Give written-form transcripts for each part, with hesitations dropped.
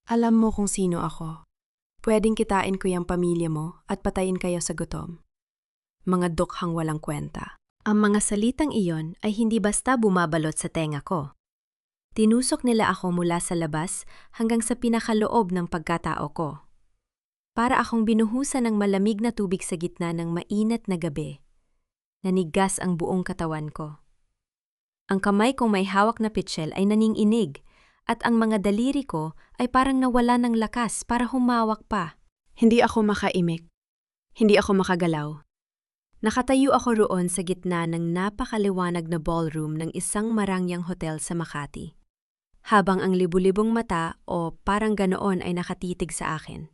Alam mo kung sino ako. Pwedeng kitain ko yung pamilya mo at patayin kayo sa gutom. Mga dukhang walang kwenta. Ang mga salitang iyon ay hindi basta bumabalot sa tenga ko. Tinusok nila ako mula sa labas hanggang sa pinakaloob ng pagkatao ko. Para akong binuhusan ng malamig na tubig sa gitna ng mainit na gabi. Nanigas ang buong katawan ko. Ang kamay kong may hawak na pitsil ay naninginig at ang mga daliri ko ay parang nawala ng lakas para humawak pa. Hindi ako makaimik. Hindi ako makagalaw. Nakatayo ako roon sa gitna ng napakaliwanag na ballroom ng isang marangyang hotel sa Makati. Habang ang libu-libong mata o parang ganoon ay nakatitig sa akin.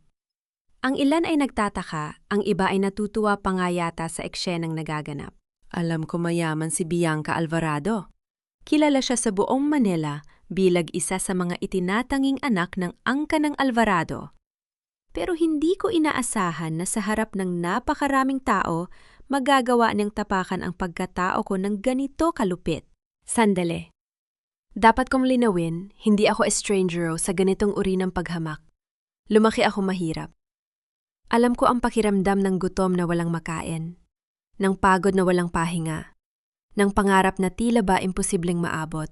Ang ilan ay nagtataka, ang iba ay natutuwa pa nga yata sa eksenang nagaganap. Alam ko mayaman si Bianca Alvarado. Kilala siya sa buong Manila bilang isa sa mga itinatanging anak ng angka ng Alvarado. Pero hindi ko inaasahan na sa harap ng napakaraming tao, magagawa niyang tapakan ang pagkatao ko ng ganito kalupit. Sandali. Dapat kong linawin, hindi ako estrangero sa ganitong uri ng paghamak. Lumaki ako mahirap. Alam ko ang pakiramdam ng gutom na walang makain, ng pagod na walang pahinga, ng pangarap na tila ba imposibleng maabot.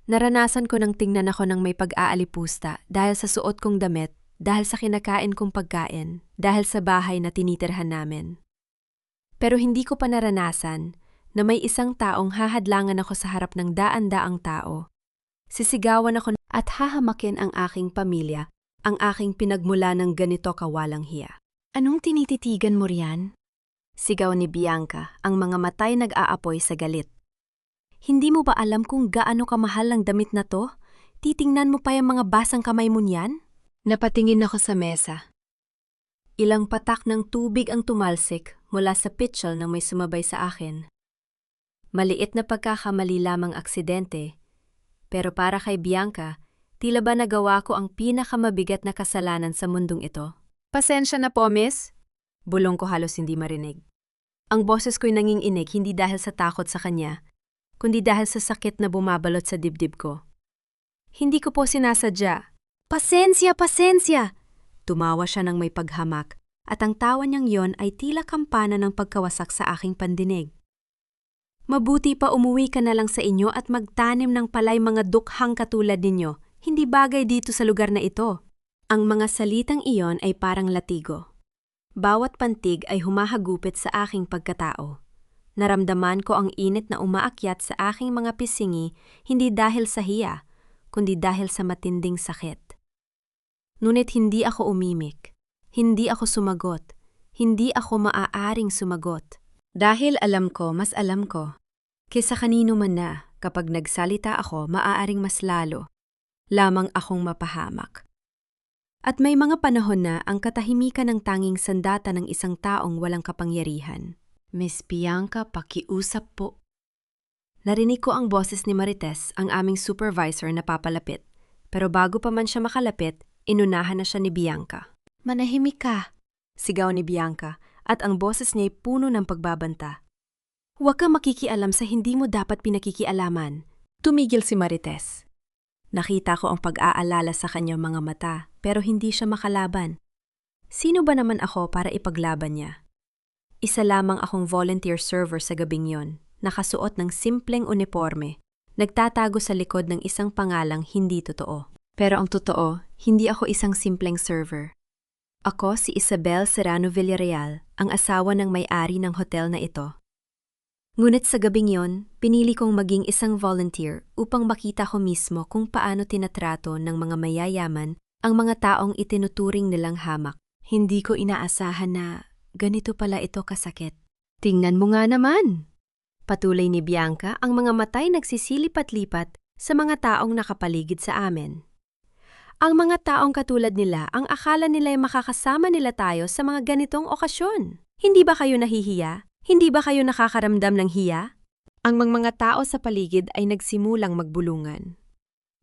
Naranasan ko nang tingnan ako ng may pag-aalipusta dahil sa suot kong damit, dahil sa kinakain kong pagkain, dahil sa bahay na tinitirhan namin. Pero hindi ko pa naranasan na may isang taong hahadlangan ako sa harap ng daan-daang tao. Sisigawan ako at hahamakin ang aking pamilya, ang aking pinagmula ng ganito kawalang hiya. Anong tinititigan mo riyan? Sigaw ni Bianca, ang mga matay nag-aapoy sa galit. Hindi mo ba alam kung gaano kamahal ang damit na to? Titingnan mo pa yung mga basang kamay mo niyan? Napatingin ako sa mesa. Ilang patak ng tubig ang tumalsik mula sa pitchel nang may sumabay sa akin. Maliit na pagkakamali lamang aksidente, pero para kay Bianca, tila ba nagawa ko ang pinakamabigat na kasalanan sa mundong ito. Pasensya na po, miss. Bulong ko halos hindi marinig. Ang boses ko'y nanginginig hindi dahil sa takot sa kanya, kundi dahil sa sakit na bumabalot sa dibdib ko. Hindi ko po sinasadya. Pasensya, pasensya! Tumawa siya ng may paghamak, at ang tawa niyang yon ay tila kampana ng pagkawasak sa aking pandinig. Mabuti pa umuwi ka na lang sa inyo at magtanim ng palay mga dukhang katulad ninyo. Hindi bagay dito sa lugar na ito. Ang mga salitang iyon ay parang latigo. Bawat pantig ay humahagupit sa aking pagkatao. Naramdaman ko ang init na umaakyat sa aking mga pisingi hindi dahil sa hiya, kundi dahil sa matinding sakit. Ngunit hindi ako umimik. Hindi ako sumagot. Hindi ako maaaring sumagot. Dahil alam ko, mas alam ko. Kesa kanino man na, kapag nagsalita ako, maaaring mas lalo. Lamang akong mapahamak. At may mga panahon na ang katahimikan ng tanging sandata ng isang taong walang kapangyarihan. Miss Bianca, pakiusap po. Narinig ko ang boses ni Marites, ang aming supervisor na papalapit. Pero bago pa man siya makalapit, inunahan na siya ni Bianca. Manahimik ka. Sigaw ni Bianca, at ang boses niya'y puno ng pagbabanta. Huwag kang makikialam sa hindi mo dapat pinakikialaman. Tumigil si Marites. Nakita ko ang pag-aalala sa kanyang mga mata, pero hindi siya makalaban. Sino ba naman ako para ipaglaban niya? Isa lamang akong volunteer server sa gabing yon, nakasuot ng simpleng uniforme, nagtatago sa likod ng isang pangalang hindi totoo. Pero ang totoo, hindi ako isang simpleng server. Ako si Isabel Serrano Villarreal, ang asawa ng may-ari ng hotel na ito. Ngunit sa gabing yon, pinili kong maging isang volunteer upang makita ko mismo kung paano tinatrato ng mga mayayaman ang mga taong itinuturing nilang hamak. Hindi ko inaasahan na ganito pala ito kasakit. Tingnan mo nga naman! Patuloy ni Bianca, ang mga matay nagsisilipat-lipat sa mga taong nakapaligid sa amin. Ang mga taong katulad nila, ang akala nila ay makakasama nila tayo sa mga ganitong okasyon. Hindi ba kayo nahihiya? Hindi ba kayo nakakaramdam ng hiya? Ang mga tao sa paligid ay nagsimulang magbulungan.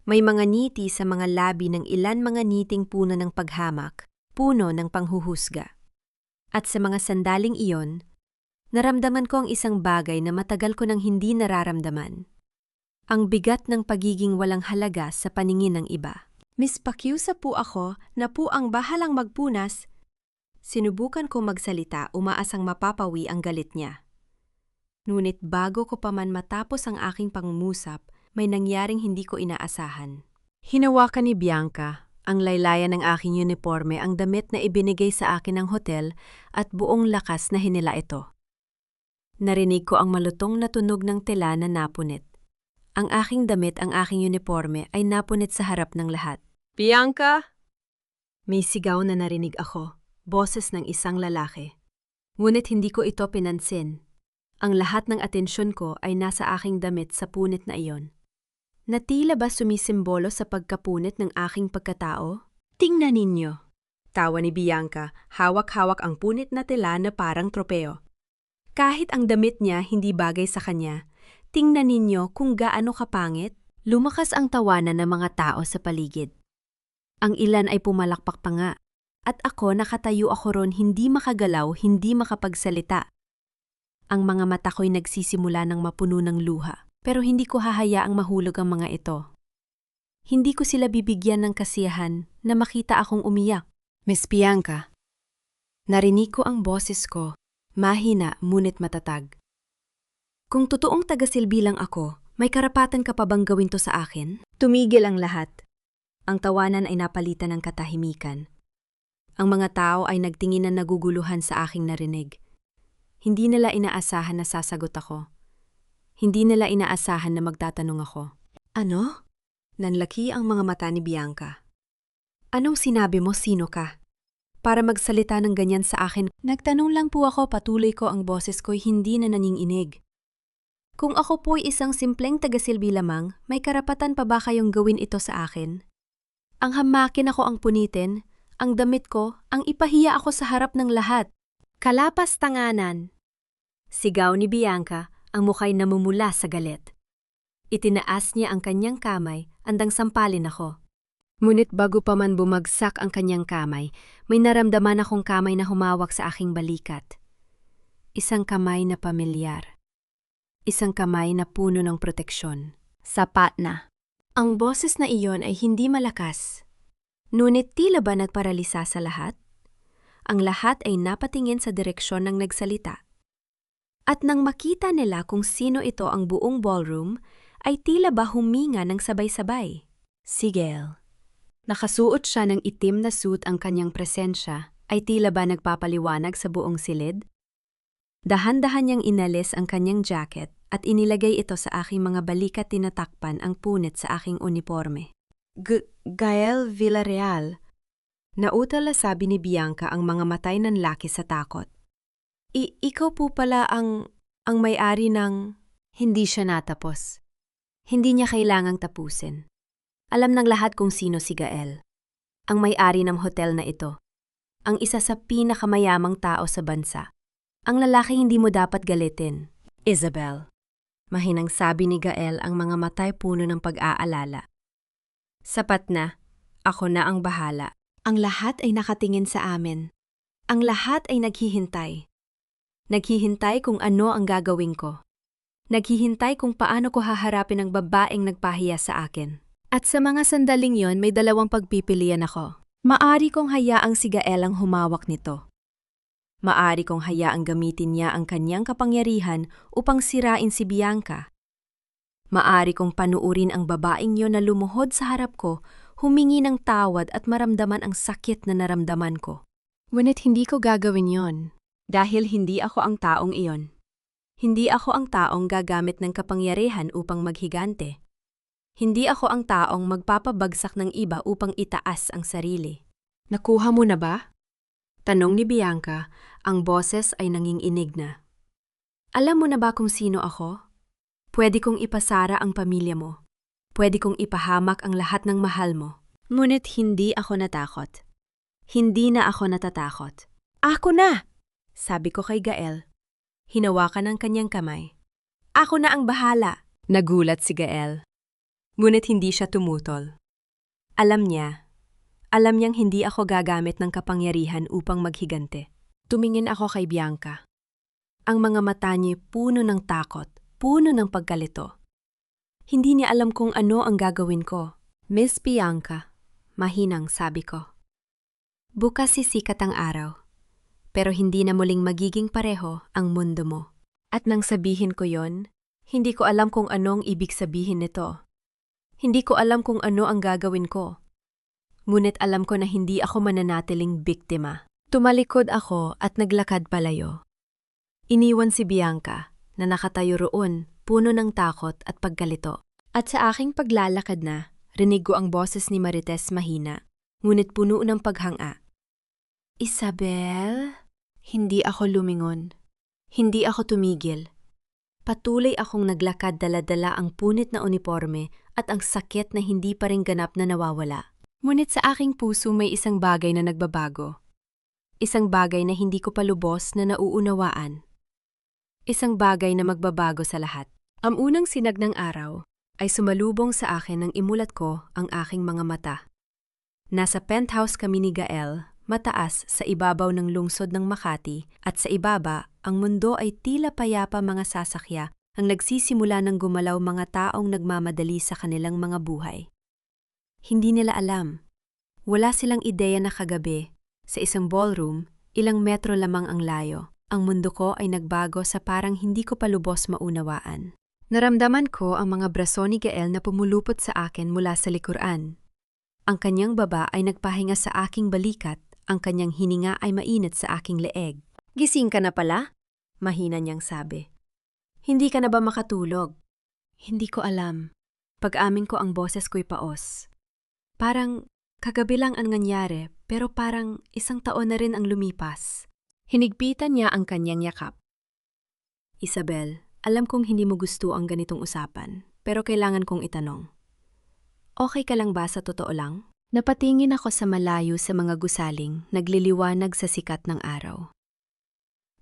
May mga ngiti sa mga labi ng ilan mga niting puno ng paghamak, puno ng panghuhusga. At sa mga sandaling iyon, naramdaman ko ang isang bagay na matagal ko nang hindi nararamdaman. Ang bigat ng pagiging walang halaga sa paningin ng iba. Miss Pakiusa po ako na po ang bahalang magpunas. Sinubukan ko magsalita, umaasang mapapawi ang galit niya. Ngunit bago ko pa man matapos ang aking pangungusap, may nangyaring hindi ko inaasahan. Hinawakan ni Bianca ang laylayan ng aking uniforme, ang damit na ibinigay sa akin ng hotel at buong lakas na hinila ito. Narinig ko ang malutong na tunog ng tela na napunit. Ang aking damit, ang aking uniforme ay napunit sa harap ng lahat. Bianca! May sigaw na narinig ako, boses ng isang lalaki. Ngunit hindi ko ito pinansin. Ang lahat ng atensyon ko ay nasa aking damit sa punit na iyon. Na tila ba sumisimbolo sa pagkapunit ng aking pagkatao? Tingnan ninyo. Tawa ni Bianca, hawak-hawak ang punit na tela na parang tropeo. Kahit ang damit niya hindi bagay sa kanya, tingnan ninyo kung gaano kapangit. Lumakas ang tawanan ng mga tao sa paligid. Ang ilan ay pumalakpak pa nga, at ako nakatayo ako ron hindi makagalaw, hindi makapagsalita. Ang mga mata ko'y nagsisimula ng mapuno ng luha, pero hindi ko hahayaang mahulog ang mga ito. Hindi ko sila bibigyan ng kasiyahan na makita akong umiyak. Miss Bianca, narinig ko ang boses ko, mahina ngunit matatag. Kung totoong tagasilbi lang ako, may karapatan ka pa bang gawin to sa akin? Tumigil ang lahat. Ang tawanan ay napalitan ng katahimikan. Ang mga tao ay nagtingin na naguguluhan sa aking narinig. Hindi nila inaasahan na sasagot ako. Hindi nila inaasahan na magtatanong ako. Ano? Nanlaki ang mga mata ni Bianca. Anong sinabi mo, sino ka? Para magsalita ng ganyan sa akin, nagtanong lang po ako, patuloy ko, ang boses ko'y hindi na nanginginig. Kung ako po'y isang simpleng tagasilbi lamang, may karapatan pa ba kayong gawin ito sa akin? Ang hamakin ako ang punitin, ang damit ko, ang ipahiya ako sa harap ng lahat. Kalapas tanganan. Sigaw ni Bianca, ang mukha'y namumula sa galit. Itinaas niya ang kanyang kamay, andang sampalin ako. Ngunit bago pa man bumagsak ang kanyang kamay, may naramdaman akong kamay na humawak sa aking balikat. Isang kamay na pamilyar. Isang kamay na puno ng proteksyon. Sapat na. Ang boses na iyon ay hindi malakas. Ngunit tila ba nagparalisa sa lahat? Ang lahat ay napatingin sa direksyon ng nagsalita. At nang makita nila kung sino ito ang buong ballroom, ay tila ba huminga ng sabay-sabay. Sigel. Nakasuot siya ng itim na suit, ang kanyang presensya ay tila ba nagpapaliwanag sa buong silid. Dahan-dahan niyang inalis ang kanyang jacket at inilagay ito sa aking mga balikat, tinatakpan ang punit sa aking uniforme. Gael Villarreal. Nautala sabi ni Bianca, ang mga matay nanlaki sa takot. Ikaw po pala ang may-ari ng... Hindi siya natapos. Hindi niya kailangang tapusin. Alam ng lahat kung sino si Gael. Ang may-ari ng hotel na ito. Ang isa sa pinakamayamang tao sa bansa. Ang lalaki hindi mo dapat galitin. Isabel. Mahinang sabi ni Gael, ang mga matay puno ng pag-aalala. Sapat na. Ako na ang bahala. Ang lahat ay nakatingin sa amin. Ang lahat ay naghihintay. Naghihintay kung ano ang gagawin ko. Naghihintay kung paano ko haharapin ang babaeng nagpahiya sa akin. At sa mga sandaling yon, may dalawang pagpipilian ako. Maari kong hayaang si Gael ang humawak nito. Maari kong hayaang gamitin niya ang kanyang kapangyarihan upang sirain si Bianca. Maari kong panuurin ang babaeng yon na lumuhod sa harap ko, humingi ng tawad at maramdaman ang sakit na naramdaman ko. Ngunit hindi ko gagawin yon. Dahil hindi ako ang taong iyon. Hindi ako ang taong gagamit ng kapangyarihan upang maghigante. Hindi ako ang taong magpapabagsak ng iba upang itaas ang sarili. Nakuha mo na ba? Tanong ni Bianca, ang boses ay nanginginig na. Alam mo na ba kung sino ako? Pwede kong ipasara ang pamilya mo. Pwede kong ipahamak ang lahat ng mahal mo. Ngunit hindi ako natakot. Hindi na ako natatakot. Ako na! Sabi ko kay Gael. Hinawakan ang kanyang kamay. Ako na ang bahala. Nagulat si Gael. Ngunit hindi siya tumutol. Alam niyang hindi ako gagamit ng kapangyarihan upang maghigante. Tumingin ako kay Bianca. Ang mga mata niya puno ng takot, puno ng pagkalito. Hindi niya alam kung ano ang gagawin ko. Miss Bianca, Mahinang sabi ko. Bukas sisikat ang araw, pero hindi na muling magiging pareho ang mundo mo. At nang sabihin ko yon, hindi ko alam kung anong ibig sabihin nito. Hindi ko alam kung ano ang gagawin ko. Ngunit alam ko na hindi ako mananatiling biktima. Tumalikod ako at naglakad palayo. Iniwan si Bianca na nakatayo roon, puno ng takot at pagkalito. At sa aking paglalakad na, rinig ko ang boses ni Marites mahina, ngunit puno ng paghanga. Isabel? Hindi ako lumingon. Hindi ako tumigil. Patuloy akong naglakad dala-dala ang punit na uniforme at ang sakit na hindi pa rin ganap na nawawala. Ngunit sa aking puso may isang bagay na nagbabago. Isang bagay na hindi ko pa lubos na nauunawaan. Isang bagay na magbabago sa lahat. Ang unang sinag ng araw ay sumalubong sa akin nang imulat ko ang aking mga mata. Nasa penthouse kami ni Gael, mataas sa ibabaw ng lungsod ng Makati, at sa ibaba, ang mundo ay tila payapa mga sasakya ang nagsisimula ng gumalaw mga taong nagmamadali sa kanilang mga buhay. Hindi nila alam. Wala silang ideya na kagabi, sa isang ballroom, ilang metro lamang ang layo. Ang mundo ko ay nagbago sa parang hindi ko pa lubos maunawaan. Naramdaman ko ang mga braso ni Gael na pumulupot sa akin mula sa likuran. Ang kanyang baba ay nagpahinga sa aking balikat, ang kanyang hininga ay mainit sa aking leeg. Gising ka na pala? Mahina niyang sabi. Hindi ka na ba makatulog? Hindi ko alam. Pag-amin ko ang boses ko'y paos. Parang kagabi lang ang nangyari, pero parang isang taon na rin ang lumipas. Hinigpitan niya ang kanyang yakap. Isabel, alam kong hindi mo gusto ang ganitong usapan, pero kailangan kong itanong. Okay ka lang ba sa totoo lang? Napatingin ako sa malayo sa mga gusaling, nagliliwanag sa sikat ng araw.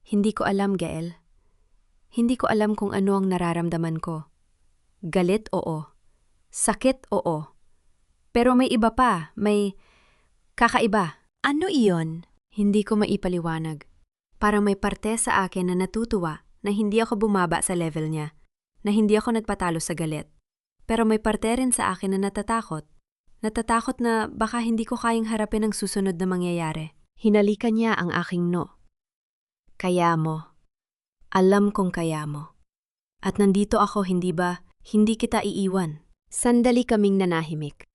Hindi ko alam, Gael. Hindi ko alam kung ano ang nararamdaman ko. Galit, oo. Sakit, oo. Pero may iba pa, may kakaiba. Ano iyon? Hindi ko maipaliwanag. Parang may parte sa akin na natutuwa na hindi ako bumaba sa level niya, na hindi ako nagpatalo sa galit. Pero may parte rin sa akin na natatakot. Natatakot na baka hindi ko kayang harapin ang susunod na mangyayari. Hinalikan niya ang aking no. Kaya mo. Alam kong kaya mo. At nandito ako, hindi ba? Hindi kita iiwan. Sandali kaming nanahimik.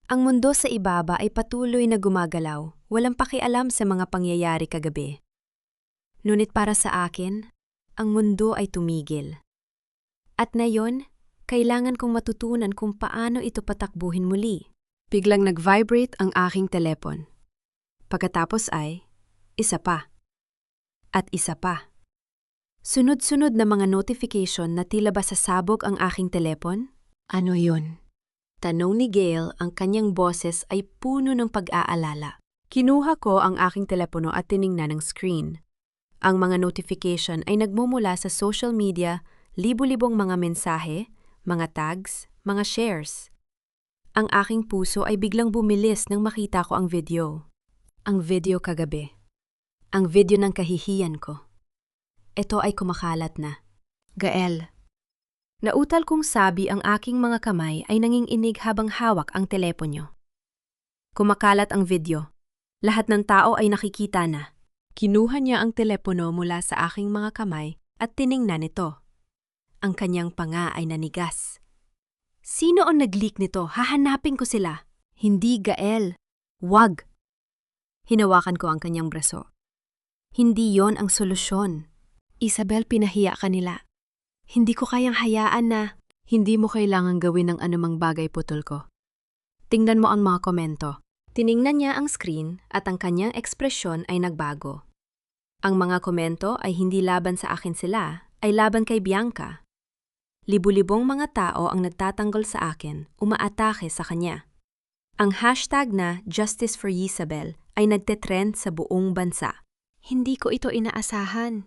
Ang mundo sa ibaba ay patuloy na gumagalaw, walang pakialam sa mga pangyayari kagabi. Ngunit para sa akin, ang mundo ay tumigil. At ngayon, kailangan kong matutunan kung paano ito patakbuhin muli. Biglang nag-vibrate ang aking telepon. Pagkatapos ay, isa pa. At isa pa. Sunod-sunod na mga notification na tila ba sasabog ang aking telepon? Ano yun? Tanong ni Gael, ang kanyang boses ay puno ng pag-aalala. Kinuha ko ang aking telepono at tiningnan ang screen. Ang mga notification ay nagmumula sa social media, libu-libong mga mensahe, mga tags, mga shares. Ang aking puso ay biglang bumilis nang makita ko ang video. Ang video kagabi. Ang video ng kahihiyan ko. Ito ay kumakalat na. Gael. Nautal kong sabi ang aking mga kamay ay nanginginig habang hawak ang telepono. Kumakalat ang video. Lahat ng tao ay nakikita na. Kinuha niya ang telepono mula sa aking mga kamay at tiningnan ito. Ang kanyang panga ay nanigas. Sino ang nag-leak nito? Hahanapin ko sila. Hindi, Gael. Wag. Hinawakan ko ang kanyang braso. Hindi yon ang solusyon. Isabel, pinahiya ka nila. Hindi ko kayang hayaan na hindi mo kailangang gawin ng anumang bagay, putol ko. Tingnan mo ang mga komento. Tiningnan niya ang screen at ang kanyang ekspresyon ay nagbago. Ang mga komento ay hindi laban sa akin sila, ay laban kay Bianca. Libu-libong mga tao ang nagtatanggol sa akin, umaatake sa kanya. Ang hashtag na Justice for Isabel ay nagtetrend sa buong bansa. Hindi ko ito inaasahan,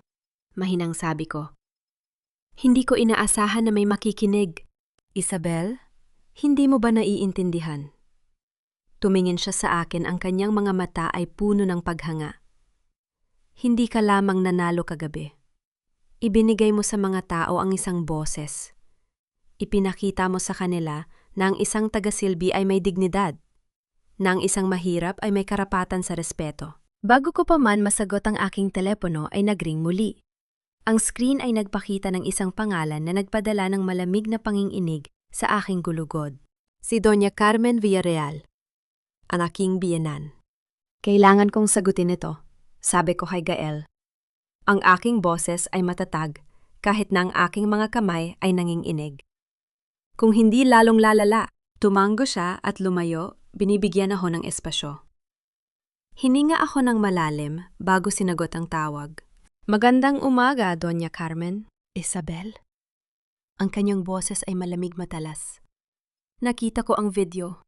mahinang sabi ko. Hindi ko inaasahan na may makikinig. Isabel, hindi mo ba naiintindihan? Tumingin siya sa akin, ang kanyang mga mata ay puno ng paghanga. Hindi ka lamang nanalo kagabi. Ibinigay mo sa mga tao ang isang boses. Ipinakita mo sa kanila na ang isang tagasilbi ay may dignidad. na ang isang mahirap ay may karapatan sa respeto. Bago ko pa man masagot ang aking telepono ay nagring muli. Ang screen ay nagpakita ng isang pangalan na nagpadala ng malamig na panginginig sa aking gulugod. Si Doña Carmen Villarreal, ang aking biyenan. Kailangan kong sagutin ito, sabi ko kay Gael. Ang aking boses ay matatag kahit na ang aking mga kamay ay nanginginig. Kung hindi lalong lalala, tumango siya at lumayo, binibigyan ako ng espasyo. Hininga ako ng malalim bago sinagot ang tawag. Magandang umaga, Doña Carmen. Isabel? Ang kanyang boses ay malamig matalas. Nakita ko ang video.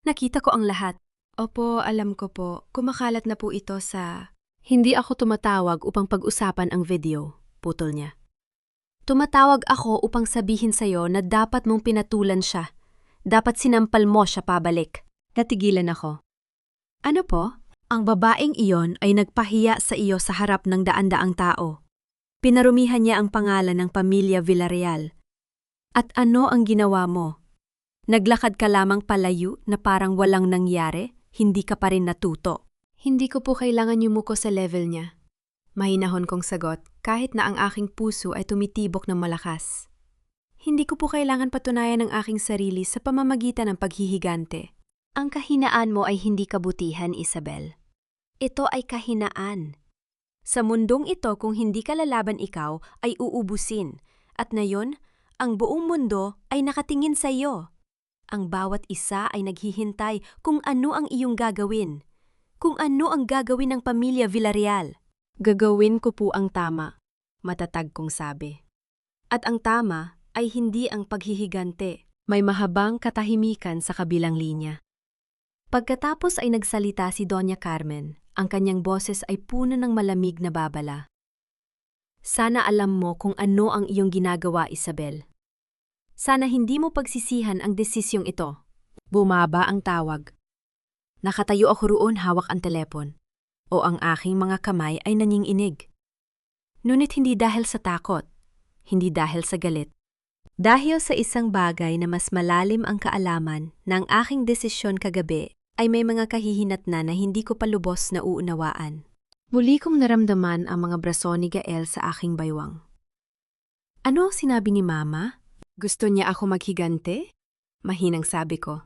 Nakita ko ang lahat. Opo, alam ko po. Kumakalat na po ito sa... Hindi ako tumatawag upang pag-usapan ang video, putol niya. Tumatawag ako upang sabihin sa'yo na dapat mong pinatulan siya. Dapat sinampal mo siya pabalik. Natigilan ako. Ano po? Ang babaeng iyon ay nagpahiya sa iyo sa harap ng daan-daang tao. Pinarumihan niya ang pangalan ng pamilya Villarreal. At ano ang ginawa mo? Naglakad ka lamang palayo na parang walang nangyari, hindi ka pa rin natuto. Hindi ko po kailangan yumuko sa level niya. Mahinahon kong sagot kahit na ang aking puso ay tumitibok ng malakas. Hindi ko po kailangan patunayan ang aking sarili sa pamamagitan ng paghihigante. Ang kahinaan mo ay hindi kabutihan, Isabel. Ito ay kahinaan. Sa mundong ito, kung hindi ka lalaban ikaw, ay uubusin. At ngayon, ang buong mundo ay nakatingin sa iyo. Ang bawat isa ay naghihintay kung ano ang iyong gagawin. Kung ano ang gagawin ng pamilya Villarreal. Gagawin ko po ang tama, matatag kong sabi. At ang tama ay hindi ang paghihigante. May mahabang katahimikan sa kabilang linya. Pagkatapos ay nagsalita si Doña Carmen, ang kanyang boses ay puno ng malamig na babala. Sana alam mo kung ano ang iyong ginagawa, Isabel. Sana hindi mo pagsisihan ang desisyong ito. Bumaba ang tawag. Nakatayo ako roon hawak ang telepon, o ang aking mga kamay ay nanginginig. Ngunit hindi dahil sa takot, hindi dahil sa galit. Dahil sa isang bagay na mas malalim ang kaalaman na ang aking desisyon kagabi ay may mga kahihinatnan na hindi ko pa lubos na uunawaan. Muli kong naramdaman ang mga braso ni Gael sa aking baywang. Ano ang sinabi ni Mama? Gusto niya ako maghigante? Mahinang sabi ko.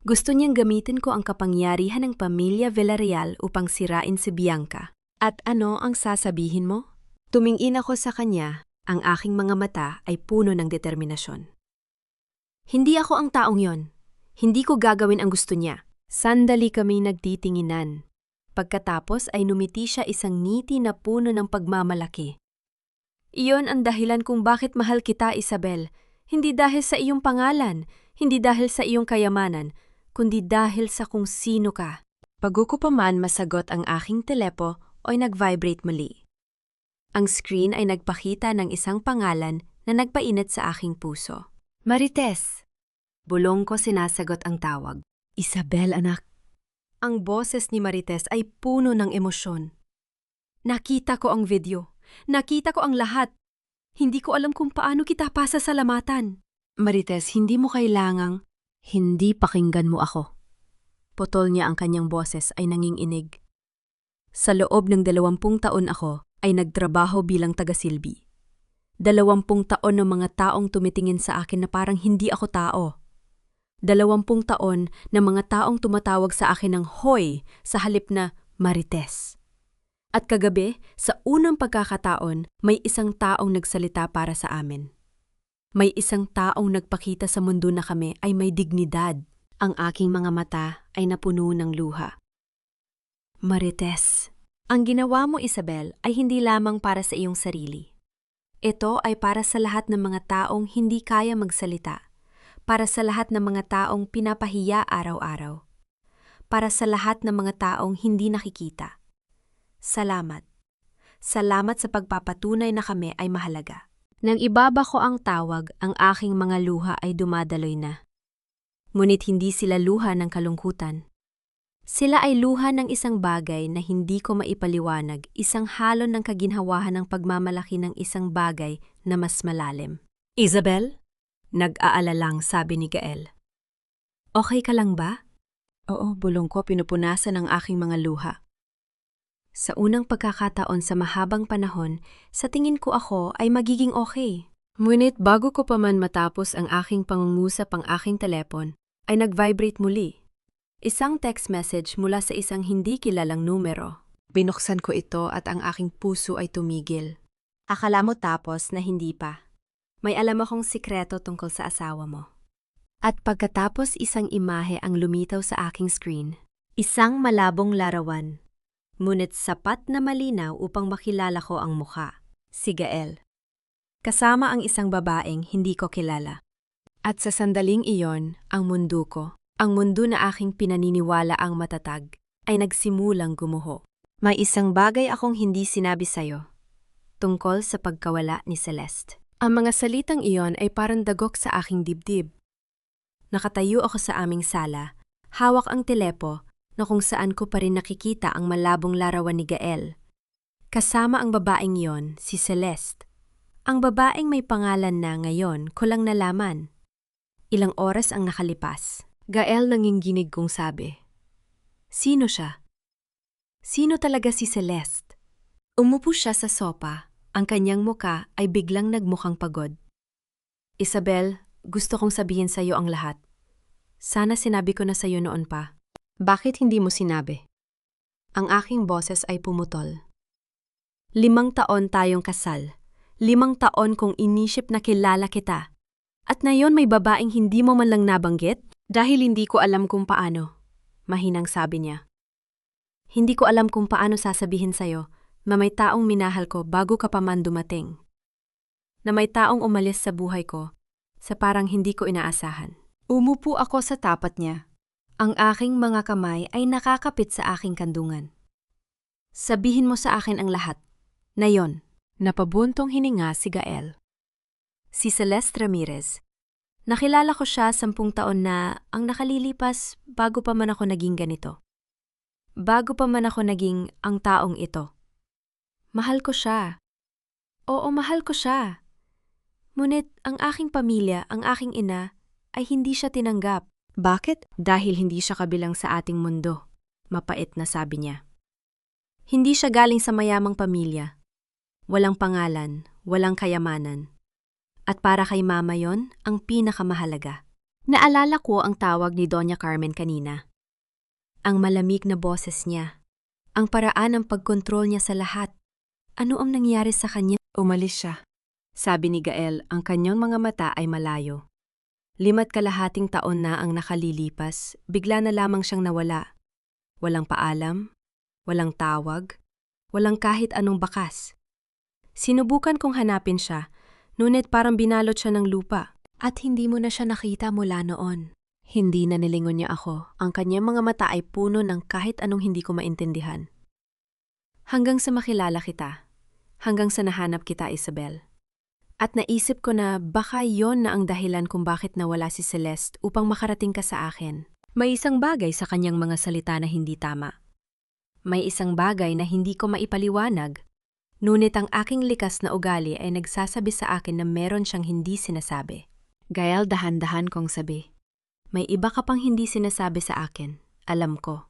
Gusto niyang gamitin ko ang kapangyarihan ng pamilya Villarreal upang sirain si Bianca. At ano ang sasabihin mo? Tumingin ako sa kanya, ang aking mga mata ay puno ng determinasyon. Hindi ako ang taong yon. Hindi ko gagawin ang gusto niya. Sandali kami nagtitinginan. Pagkatapos ay numiti siya isang ngiti na puno ng pagmamalaki. Iyon ang dahilan kung bakit mahal kita, Isabel. Hindi dahil sa iyong pangalan, hindi dahil sa iyong kayamanan, kundi dahil sa kung sino ka. Bago ko pa man masagot ang aking telepo ay nag-vibrate muli. Ang screen ay nagpakita ng isang pangalan na nagpainit sa aking puso. Marites! Bulong ko sinasagot ang tawag. Isabel, anak. Ang boses ni Marites ay puno ng emosyon. Nakita ko ang video. Nakita ko ang lahat. Hindi ko alam kung paano kita pasasalamatan. Marites, hindi mo kailangang... Hindi pakinggan mo ako. Putol niya ang kanyang boses ay nanginginig. Sa loob ng 20 taon ako ay nagtrabaho bilang taga-silbi. 20 taon ng mga taong tumitingin sa akin na parang hindi ako tao. 20 taon na mga taong tumatawag sa akin ng hoy sa halip na Marites. At kagabi, sa unang pagkakataon, may isang taong nagsalita para sa amin. May isang taong nagpakita sa mundo na kami ay may dignidad. Ang aking mga mata ay napuno ng luha. Marites, ang ginawa mo, Isabel, ay hindi lamang para sa iyong sarili. Ito ay para sa lahat ng mga taong hindi kaya magsalita. Para sa lahat ng mga taong pinapahiya araw-araw. Para sa lahat ng mga taong hindi nakikita. Salamat. Salamat sa pagpapatunay na kami ay mahalaga. Nang ibaba ko ang tawag, ang aking mga luha ay dumadaloy na. Ngunit hindi sila luha ng kalungkutan. Sila ay luha ng isang bagay na hindi ko maipaliwanag, isang halon ng kaginhawahan ng pagmamalaki ng isang bagay na mas malalim. Isabel? Nag-aalalang sabi ni Gael. Okay ka lang ba? Oo, bulong ko pinupunasan ang aking mga luha. Sa unang pagkakataon sa mahabang panahon, sa tingin ko ako ay magiging okay. Ngunit bago ko pa man matapos ang aking pangungusap ang aking telepon, ay nag-vibrate muli. Isang text message mula sa isang hindi kilalang numero. Binuksan ko ito at ang aking puso ay tumigil. Akala mo tapos na hindi pa. May alam akong sikreto tungkol sa asawa mo. At pagkatapos isang imahe ang lumitaw sa aking screen. Isang malabong larawan. Ngunit sapat na malinaw upang makilala ko ang mukha. Si Gael. Kasama ang isang babaeng hindi ko kilala. At sa sandaling iyon, ang mundo ko, ang mundo na aking pinaniniwala ang matatag, ay nagsimulang gumuho. May isang bagay akong hindi sinabi sa'yo. Tungkol sa pagkawala ni Celeste. Ang mga salitang iyon ay parang dagok sa aking dibdib. Nakatayo ako sa aming sala, hawak ang telepo na kung saan ko pa rin nakikita ang malabong larawan ni Gael. Kasama ang babaeng iyon, si Celeste. Ang babaeng may pangalan na ngayon ko lang nalaman. Ilang oras ang nakalipas. Gael nanginginig kong sabi. Sino siya? Sino talaga si Celeste? Umupo siya sa sopa. Ang kanyang muka ay biglang nagmukhang pagod. Isabel, gusto kong sabihin sa iyo ang lahat. Sana sinabi ko na sa iyo noon pa. Bakit hindi mo sinabi? Ang aking boses ay pumutol. 5 taon tayong kasal. 5 taon kong inisip na kilala kita. At ngayon may babaeng hindi mo man lang nabanggit? Dahil hindi ko alam kung paano. Mahinang sabi niya. Hindi ko alam kung paano sasabihin sa iyo na may taong minahal ko bago ka pa man dumating. Na may taong umalis sa buhay ko sa parang hindi ko inaasahan. Umupo ako sa tapat niya. Ang aking mga kamay ay nakakapit sa aking kandungan. Sabihin mo sa akin ang lahat. Na yon, napabuntong hininga si Gael. Si Celeste Ramirez. Nakilala ko siya 10 taon na ang nakalilipas bago pa man ako naging ganito. Bago pa man ako naging ang taong ito. Mahal ko siya. Oo, mahal ko siya. Ngunit ang aking pamilya, ang aking ina, ay hindi siya tinanggap. Bakit? Dahil hindi siya kabilang sa ating mundo. Mapait na sabi niya. Hindi siya galing sa mayamang pamilya. Walang pangalan, walang kayamanan. At para kay mama yon, ang pinakamahalaga. Naalala ko ang tawag ni Doña Carmen kanina. Ang malamig na boses niya. Ang paraan ng pagkontrol niya sa lahat. Ano ang nangyari sa kanya? Umalis siya. Sabi ni Gael, ang kanyang mga mata ay malayo. 5.5 taon na ang nakalilipas, bigla na lamang siyang nawala. Walang paalam, walang tawag, walang kahit anong bakas. Sinubukan kong hanapin siya, ngunit parang binalot siya ng lupa. At hindi mo na siya nakita mula noon. Hindi na nilingon niya ako. Ang kanyang mga mata ay puno ng kahit anong hindi ko maintindihan. Hanggang sa makilala kita. Hanggang sa nahanap kita, Isabel. At naisip ko na baka yon na ang dahilan kung bakit nawala si Celeste upang makarating ka sa akin. May isang bagay sa kanyang mga salita na hindi tama. May isang bagay na hindi ko maipaliwanag. Ngunit ang aking likas na ugali ay nagsasabi sa akin na meron siyang hindi sinasabi. Gael, dahan-dahan kong sabi. May iba ka pang hindi sinasabi sa akin. Alam ko.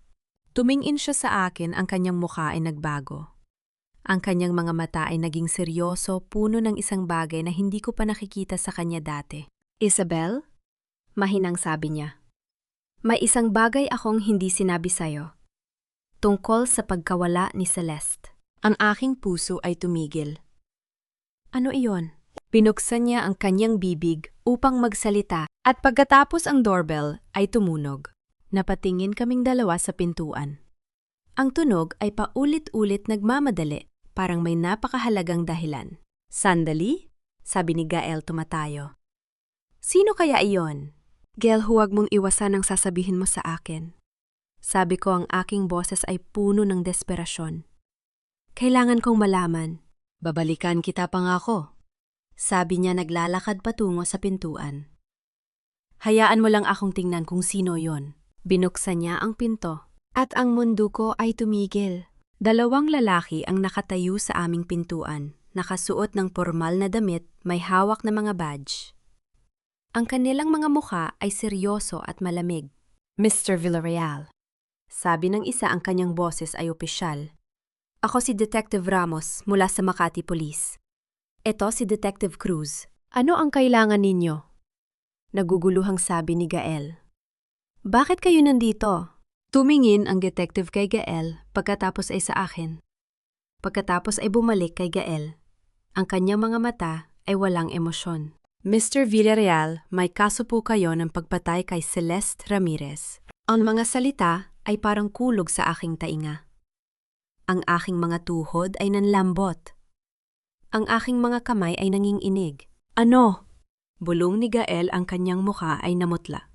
Tumingin siya sa akin, ang kanyang mukha ay nagbago. Ang kanyang mga mata ay naging seryoso, puno ng isang bagay na hindi ko pa nakikita sa kanya dati. Isabel? Mahinang sabi niya. May isang bagay akong hindi sinabi sa'yo. Tungkol sa pagkawala ni Celeste. Ang aking puso ay tumigil. Ano iyon? Binuksan niya ang kanyang bibig upang magsalita at pagkatapos ang doorbell ay tumunog. Napatingin kaming dalawa sa pintuan. Ang tunog ay paulit-ulit nagmamadali. Parang may napakahalagang dahilan. Sandali? Sabi ni Gael tumatayo. Sino kaya iyon? Gael, huwag mong iwasan ang sasabihin mo sa akin. Sabi ko, ang aking boses ay puno ng desperasyon. Kailangan kong malaman. Babalikan kita pangako. Sabi niya naglalakad patungo sa pintuan. Hayaan mo lang akong tingnan kung sino yon. Binuksan niya ang pinto. At ang mundo ko ay tumigil. 2 lalaki ang nakatayo sa aming pintuan, nakasuot ng pormal na damit, may hawak na mga badge. Ang kanilang mga mukha ay seryoso at malamig. Mr. Villarreal. Sabi ng isa ang kanyang boses ay opisyal. Ako si Detective Ramos mula sa Makati Police. Ito si Detective Cruz. Ano ang kailangan ninyo? Naguguluhang sabi ni Gael. Bakit kayo nandito? Tumingin ang detective kay Gael pagkatapos ay sa akin. Pagkatapos ay bumalik kay Gael. Ang kanyang mga mata ay walang emosyon. Mr. Villarreal, may kaso po kayo ng pagpatay kay Celeste Ramirez. Ang mga salita ay parang kulog sa aking tainga. Ang aking mga tuhod ay nanlambot. Ang aking mga kamay ay nanginginig. Ano? Bulong ni Gael, ang kanyang mukha ay namutla.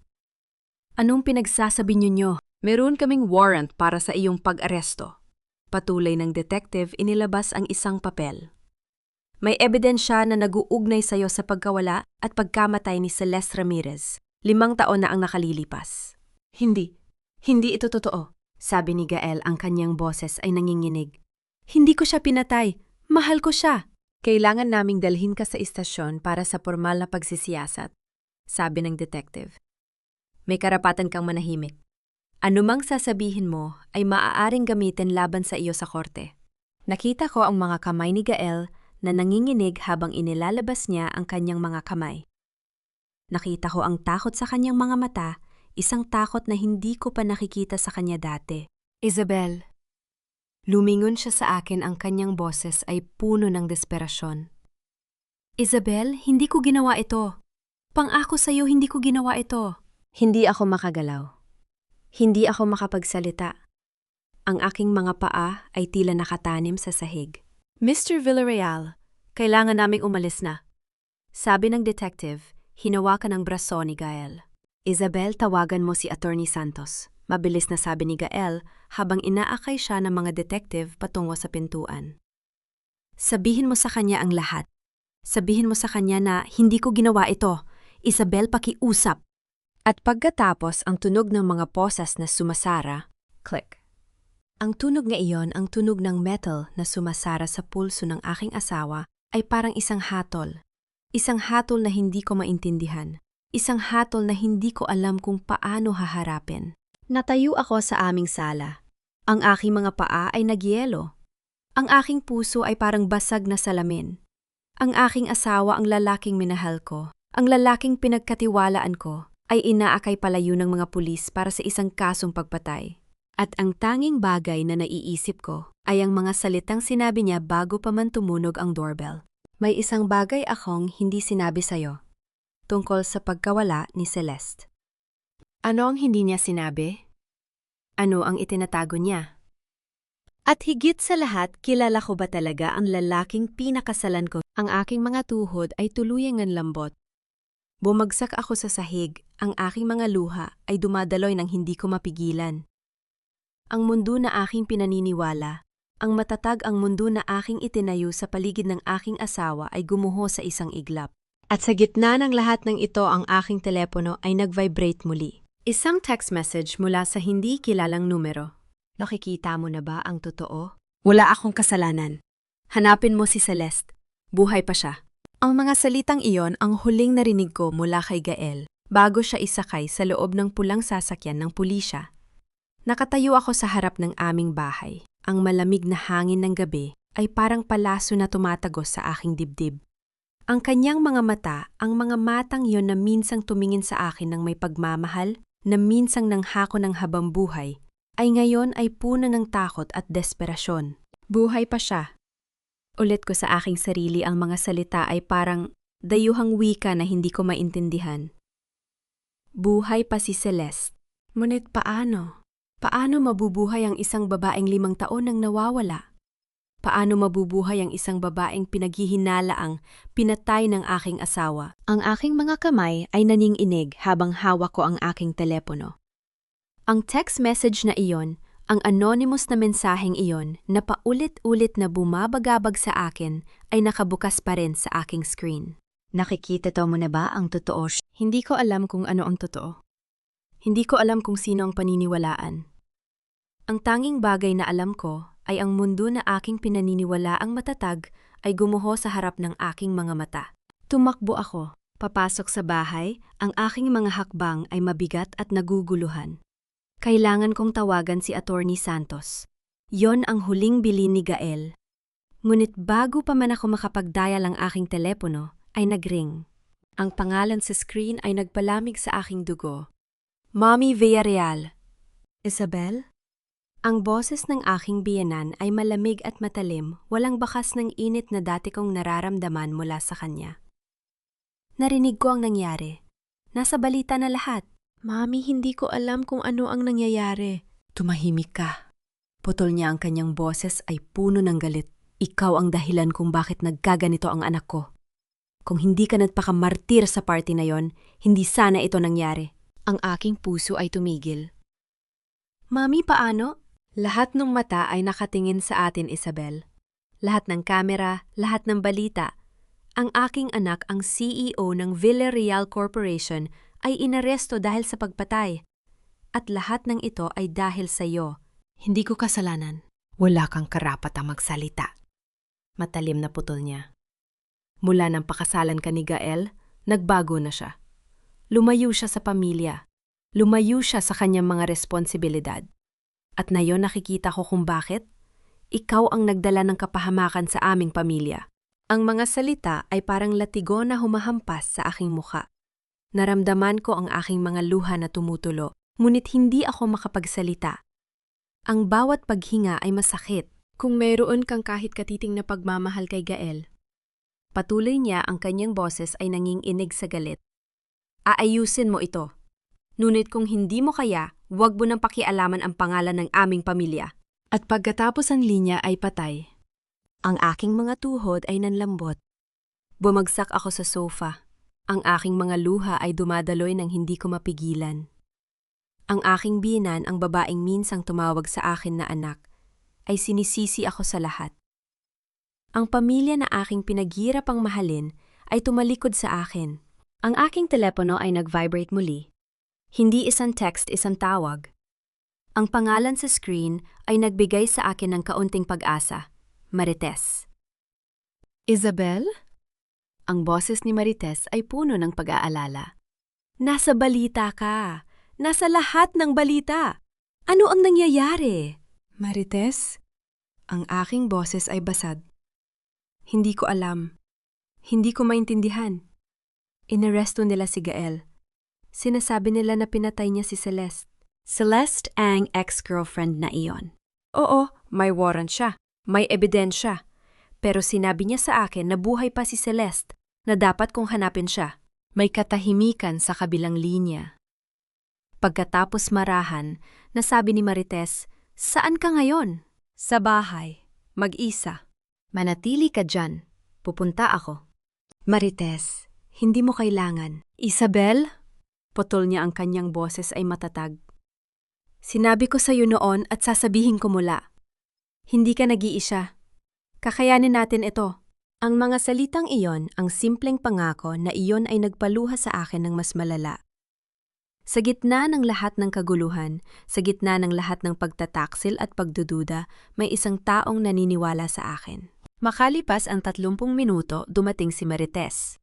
Anong pinagsasabi niyo? Meron kaming warrant para sa iyong pag-aresto. Patuloy ng detective, inilabas ang isang papel. May ebidensya na nag-uugnay sa iyo sa pagkawala at pagkamatay ni Celeste Ramirez. 5 taon na ang nakalilipas. Hindi ito totoo. Sabi ni Gael, ang kanyang boses ay nanginginig. Hindi ko siya pinatay. Mahal ko siya. Kailangan naming dalhin ka sa istasyon para sa formal na pagsisiyasat. Sabi ng detective. May karapatan kang manahimik. Anumang sasabihin mo ay maaaring gamitin laban sa iyo sa korte. Nakita ko ang mga kamay ni Gael na nanginginig habang inilalabas niya ang kanyang mga kamay. Nakita ko ang takot sa kanyang mga mata, isang takot na hindi ko pa nakikita sa kanya dati. Isabel. Lumingon siya sa akin, ang kanyang boses ay puno ng desperasyon. Isabel, hindi ko ginawa ito. Pangako sa iyo, hindi ko ginawa ito. Hindi ako makagalaw. Hindi ako makapagsalita. Ang aking mga paa ay tila nakatanim sa sahig. Mr. Villarreal, kailangan naming umalis na. Sabi ng detective, hinawakan ang braso ni Gael. Isabel, tawagan mo si Attorney Santos. Mabilis na sabi ni Gael habang inaakay siya ng mga detective patungo sa pintuan. Sabihin mo sa kanya ang lahat. Sabihin mo sa kanya na hindi ko ginawa ito. Isabel, pakiusap. At pagkatapos ang tunog ng mga posas na sumasara, click. Ang tunog nga iyon, ang tunog ng metal na sumasara sa pulso ng aking asawa ay parang isang hatol. Isang hatol na hindi ko maintindihan. Isang hatol na hindi ko alam kung paano haharapin. Natayo ako sa aming sala. Ang aking mga paa ay nagyelo. Ang aking puso ay parang basag na salamin. Ang aking asawa, ang lalaking minahal ko, ang lalaking pinagkatiwalaan ko, ay inaakay palayo ng mga pulis para sa isang kasong pagpatay. At ang tanging bagay na naiisip ko ay ang mga salitang sinabi niya bago pa man tumunog ang doorbell. May isang bagay akong hindi sinabi sa'yo tungkol sa pagkawala ni Celeste. Ano ang hindi niya sinabi? Ano ang itinatago niya? At higit sa lahat, kilala ko ba talaga ang lalaking pinakasalan ko? Ang aking mga tuhod ay tuluyang lambot. Bumagsak ako sa sahig, ang aking mga luha ay dumadaloy ng hindi ko mapigilan. Ang mundo na aking pinaniniwala, ang matatag ang mundo na aking itinayo sa paligid ng aking asawa ay gumuho sa isang iglap. At sa gitna ng lahat ng ito, ang aking telepono ay nag-vibrate muli. Isang text message mula sa hindi kilalang numero. Nakikita mo na ba ang totoo? Wala akong kasalanan. Hanapin mo si Celeste. Buhay pa siya. Ang mga salitang iyon ang huling narinig ko mula kay Gael bago siya isakay sa loob ng pulang sasakyan ng pulisya. Nakatayo ako sa harap ng aming bahay. Ang malamig na hangin ng gabi ay parang palaso na tumatagos sa aking dibdib. Ang kanyang mga mata, ang mga matang iyon na minsang tumingin sa akin ng may pagmamahal, na minsang nanghako ng habang buhay, ay ngayon ay puno ng takot at desperasyon. Buhay pa siya. Ulit ko sa aking sarili, ang mga salita ay parang dayuhang wika na hindi ko maintindihan. Buhay pa si Celeste. Ngunit paano? Paano mabubuhay ang isang babaeng 5 taon nang nawawala? Paano mabubuhay ang isang babaeng pinaghihinalaang pinatay ng aking asawa? Ang aking mga kamay ay naninginig habang hawak ko ang aking telepono. Ang text message na iyon, ang anonymous na mensaheng iyon na paulit-ulit na bumabagabag sa akin ay nakabukas pa rin sa aking screen. Nakikita mo na ba ang totoo? Hindi ko alam kung ano ang totoo. Hindi ko alam kung sino ang paniniwalaan. Ang tanging bagay na alam ko ay ang mundo na aking pinaniniwalaang matatag ay gumuho sa harap ng aking mga mata. Tumakbo ako, papasok sa bahay, ang aking mga hakbang ay mabigat at naguguluhan. Kailangan kong tawagan si Attorney Santos. Yon ang huling bilin ni Gael. Ngunit bago pa man ako makapag-dial ang aking telepono, ay nagring. Ang pangalan sa screen ay nagpalamig sa aking dugo. Mommy Villarreal. Isabel? Ang boses ng aking biyenan ay malamig at matalim, walang bakas ng init na dati kong nararamdaman mula sa kanya. Narinig ko ang nangyari. Nasa balita na lahat. Mami, hindi ko alam kung ano ang nangyayari. Tumahimik ka. Putol niya ang kanyang boses ay puno ng galit. Ikaw ang dahilan kung bakit nagkaganito ang anak ko. Kung hindi ka nagpakamartir sa party na yon, hindi sana ito nangyari. Ang aking puso ay tumigil. Mami, paano? Lahat ng mata ay nakatingin sa atin, Isabel. Lahat ng kamera, lahat ng balita. Ang aking anak, ang CEO ng Villarreal Corporation, ay inaresto dahil sa pagpatay. At lahat ng ito ay dahil sa iyo. Hindi ko kasalanan. Wala kang karapatang magsalita. Matalim na putol niya. Mula nang pakasalan ka ni Gael, nagbago na siya. Lumayo siya sa pamilya. Lumayo siya sa kanyang mga responsibilidad. At nayon nakikita ko kung bakit. Ikaw ang nagdala ng kapahamakan sa aming pamilya. Ang mga salita ay parang latigo na humahampas sa aking muka. Naramdaman ko ang aking mga luha na tumutulo, ngunit hindi ako makapagsalita. Ang bawat paghinga ay masakit. Kung mayroon kang kahit katiting na pagmamahal kay Gael. Patuloy niya ang kanyang boses ay nanginginig sa galit. Aayusin mo ito. Ngunit kung hindi mo kaya, huwag mo nang pakialaman ang pangalan ng aming pamilya. At pagkatapos ang linya ay patay. Ang aking mga tuhod ay nanlambot. Bumagsak ako sa sofa. Ang aking mga luha ay dumadaloy nang hindi ko mapigilan. Ang aking biyenan, ang babaeng minsang tumawag sa akin na anak, ay sinisisi ako sa lahat. Ang pamilya na aking pinaghirapang mahalin ay tumalikod sa akin. Ang aking telepono ay nag-vibrate muli. Hindi isang text, isang tawag. Ang pangalan sa screen ay nagbigay sa akin ng kaunting pag-asa. Marites. Isabel? Ang boses ni Marites ay puno ng pag-aalala. Nasa balita ka. Nasa lahat ng balita. Ano ang nangyayari? Marites? Ang aking boses ay basad. Hindi ko alam. Hindi ko maintindihan. Inaresto nila si Gael. Sinasabi nila na pinatay niya si Celeste. Celeste ang ex-girlfriend na iyon. Oo, may warrant siya. May ebidensya. Pero sinabi niya sa akin na buhay pa si Celeste, na dapat kong hanapin siya. May katahimikan sa kabilang linya. Pagkatapos marahan, nasabi ni Marites, "Saan ka ngayon?" "Sa bahay. Mag-isa." "Manatili ka dyan. Pupunta ako." "Marites, hindi mo kailangan." "Isabel?" Putol niya ang kanyang boses ay matatag. "Sinabi ko sa iyo noon at sasabihin ko mula. Hindi ka nag-iisa. Kakayanin natin ito." Ang mga salitang iyon, ang simpleng pangako na iyon ay nagpaluha sa akin ng mas malala. Sa gitna ng lahat ng kaguluhan, sa gitna ng lahat ng pagtataksil at pagdududa, may isang taong naniniwala sa akin. Makalipas ang 30 minuto, dumating si Marites.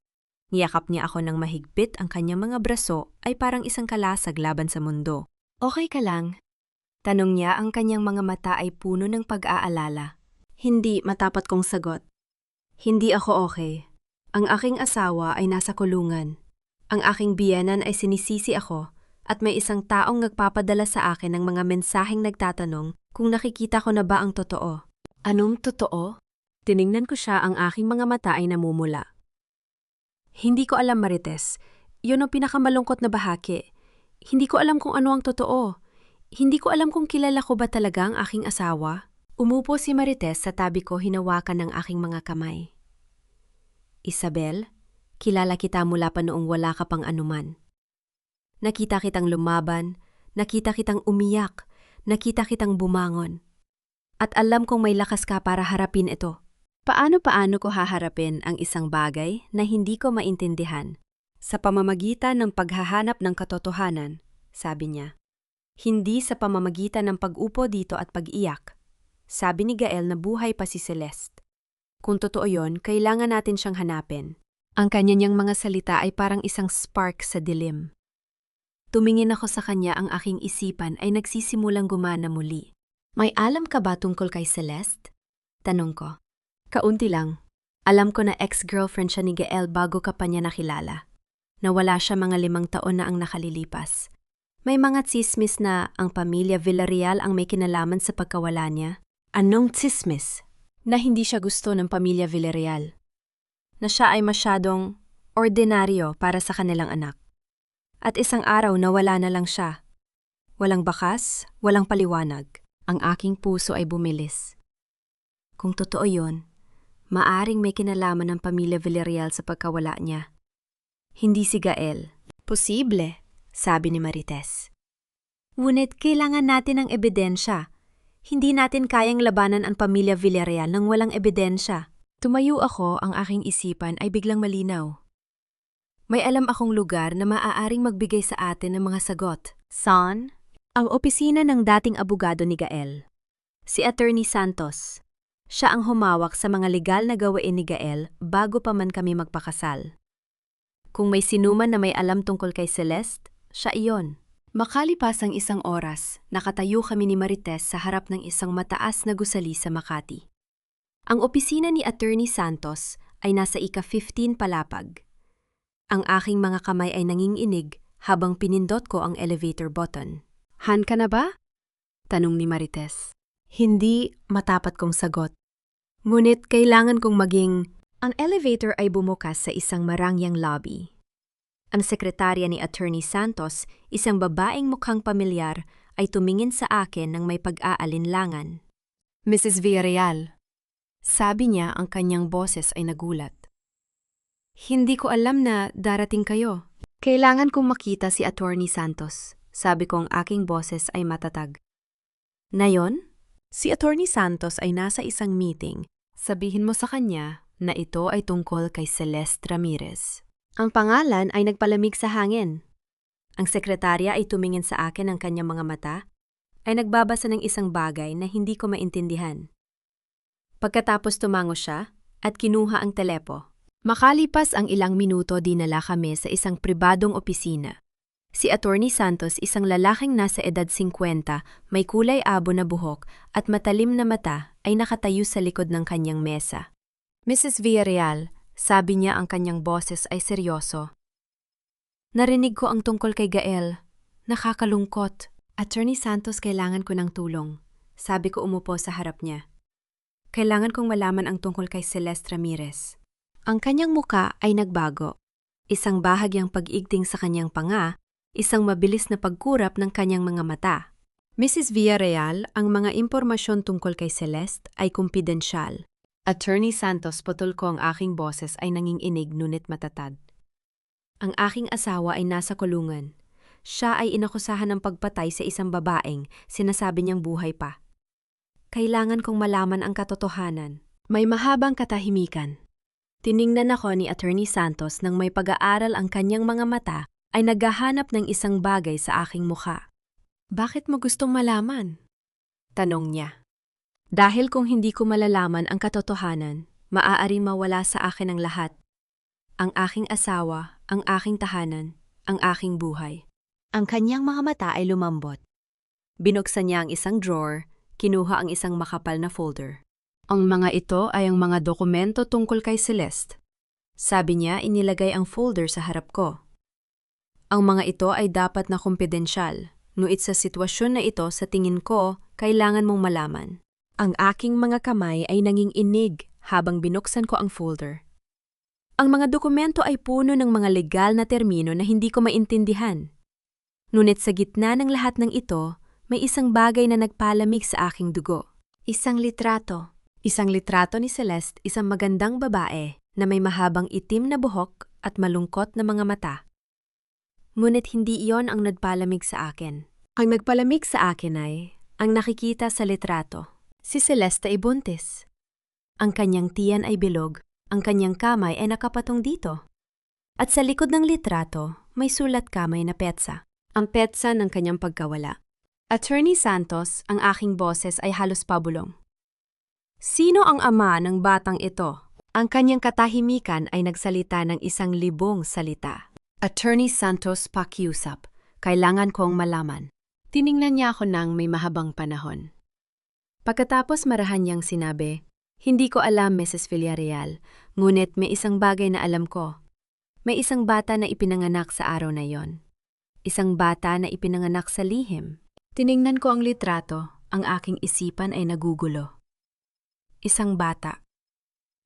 Niyakap niya ako ng mahigpit, ang kanyang mga braso ay parang isang kalasag laban sa mundo. "Okay ka lang?" Tanong niya, ang kanyang mga mata ay puno ng pag-aalala. Hindi, matapat kong sagot. "Hindi ako okay. Ang aking asawa ay nasa kulungan. Ang aking biyenan ay sinisisi ako at may isang taong nagpapadala sa akin ng mga mensaheng nagtatanong kung nakikita ko na ba ang totoo." "Anong totoo?" Tiningnan ko siya, ang aking mga mata ay namumula. "Hindi ko alam, Marites. Yun ang pinakamalungkot na bahagi. Hindi ko alam kung ano ang totoo. Hindi ko alam kung kilala ko ba talaga ang aking asawa." Umupo si Marites sa tabi ko, hinawakan ng aking mga kamay. "Isabel, kilala kita mula pa noong wala ka pang anuman. Nakita kitang lumaban, nakita kitang umiyak, nakita kitang bumangon. At alam kong may lakas ka para harapin ito. Paano ko haharapin ang isang bagay na hindi ko maintindihan? Sa pamamagitan ng paghahanap ng katotohanan," sabi niya. "Hindi sa pamamagitan ng pag-upo dito at pag-iyak." Sabi ni Gael na buhay pa si Celeste. Kung totoo yon, kailangan natin siyang hanapin. Ang kanya niyang mga salita ay parang isang spark sa dilim. Tumingin ako sa kanya, ang aking isipan ay nagsisimulang gumana muli. May alam ka ba tungkol kay Celeste? Tanong ko. Kaunti lang. Alam ko na ex-girlfriend siya ni Gael bago ka pa niya nakilala. Nawala siya mga 5 taon na ang nakalilipas. May mga tsismis na ang pamilya Villarreal ang may kinalaman sa pagkawala niya. Anong tsismis? Na hindi siya gusto ng pamilya Villarreal. Na siya ay masyadong ordinaryo para sa kanilang anak. At isang araw nawala na lang siya. Walang bakas, walang paliwanag. Ang aking puso ay bumilis. Kung totoo yun, maaring may kinalaman ng pamilya Villarreal sa pagkawala niya. Hindi si Gael. Posible, sabi ni Marites. Ngunit kailangan natin ng ebidensya. Hindi natin kayang labanan ang pamilya Villarreal nang walang ebidensya. Tumayo ako, ang aking isipan ay biglang malinaw. May alam akong lugar na maaaring magbigay sa atin ng mga sagot. Saan? Ang opisina ng dating abogado ni Gael. Si Attorney Santos. Siya ang humawak sa mga legal na gawain ni Gael bago pa man kami magpakasal. Kung may sinuman na may alam tungkol kay Celeste, siya iyon. Makalipas ang 1 oras, nakatayo kami ni Marites sa harap ng isang mataas na gusali sa Makati. Ang opisina ni Attorney Santos ay nasa ika-15 palapag. Ang aking mga kamay ay nanginginig habang pinindot ko ang elevator button. Han ka na ba? Tanong ni Marites. Hindi, matapat kong sagot. Ngunit kailangan kong maging... Ang elevator ay bumukas sa isang marangyang lobby. Ang sekretarya ni Attorney Santos, isang babaeng mukhang pamilyar, ay tumingin sa akin ng may pag-aalinlangan. Mrs. Villarreal. Sabi niya, ang kanyang boses ay nagulat. Hindi ko alam na darating kayo. Kailangan kong makita si Attorney Santos. Sabi kong aking boses ay matatag. Nayon, si Attorney Santos ay nasa isang meeting. Sabihin mo sa kanya na ito ay tungkol kay Celeste Ramirez. Ang pangalan ay nagpalamig sa hangin. Ang sekretarya ay tumingin sa akin ng kanyang mga mata, ay nagbabasa ng isang bagay na hindi ko maintindihan. Pagkatapos tumango siya at kinuha ang telepo. Makalipas ang ilang minuto, dinala kami sa isang pribadong opisina. Si Attorney Santos, isang lalaking nasa edad 50, may kulay abo na buhok at matalim na mata, ay nakatayo sa likod ng kanyang mesa. Mrs. Villarreal, sabi niya, ang kanyang boses ay seryoso. Narinig ko ang tungkol kay Gael. Nakakalungkot. Attorney Santos, kailangan ko ng tulong. Sabi ko umupo sa harap niya. Kailangan kong malaman ang tungkol kay Celeste Ramirez. Ang kanyang muka ay nagbago. Isang bahagyang pag-igting sa kanyang panga, isang mabilis na pagkurap ng kanyang mga mata. Mrs. Villarreal, ang mga impormasyon tungkol kay Celeste ay kumpidensyal. Attorney Santos, putol ko, ang aking boses ay nanginginig ngunit matatag. Ang aking asawa ay nasa kulungan. Siya ay inakusahan ng pagpatay sa isang babaeng sinasabi niyang buhay pa. Kailangan kong malaman ang katotohanan. May mahabang katahimikan. Tiningnan ako ni Attorney Santos nang may pag-aaral ang kanyang mga mata ay naghahanap ng isang bagay sa aking mukha. Bakit mo gustong malaman? Tanong niya. Dahil kung hindi ko malalaman ang katotohanan, maaaring mawala sa akin ang lahat. Ang aking asawa, ang aking tahanan, ang aking buhay. Ang kanyang mga mata ay lumambot. Binuksan niya ang isang drawer, kinuha ang isang makapal na folder. Ang mga ito ay ang mga dokumento tungkol kay Celeste. Sabi niya, inilagay ang folder sa harap ko. Ang mga ito ay dapat na kumpidensyal, ngunit sa sitwasyon na ito, sa tingin ko, kailangan mong malaman. Ang aking mga kamay ay nanginginig habang binuksan ko ang folder. Ang mga dokumento ay puno ng mga legal na termino na hindi ko maintindihan. Ngunit sa gitna ng lahat ng ito, may isang bagay na nagpalamig sa aking dugo. Isang litrato. Isang litrato ni Celeste, isang magandang babae na may mahabang itim na buhok at malungkot na mga mata. Ngunit hindi iyon ang nagpalamig sa akin. Ang nagpalamig sa akin ay ang nakikita sa litrato. Si Celeste ay buntis. Ang kanyang tiyan ay bilog, ang kanyang kamay ay nakapatong dito. At sa likod ng litrato, may sulat kamay na petsa. Ang petsa ng kanyang pagkawala. Attorney Santos, ang aking boses ay halos pabulong. Sino ang ama ng batang ito? Ang kanyang katahimikan ay nagsalita ng 1,000 salita. Attorney Santos, pakiusap. Kailangan kong malaman. Tiningnan niya ako ng may mahabang panahon. Pagkatapos marahan niyang sinabi, "Hindi ko alam, Mrs. Villarreal, ngunit may isang bagay na alam ko. May isang bata na ipinanganak sa araw na yon. Isang bata na ipinanganak sa lihim." Tiningnan ko ang litrato, ang aking isipan ay nagugulo. Isang bata.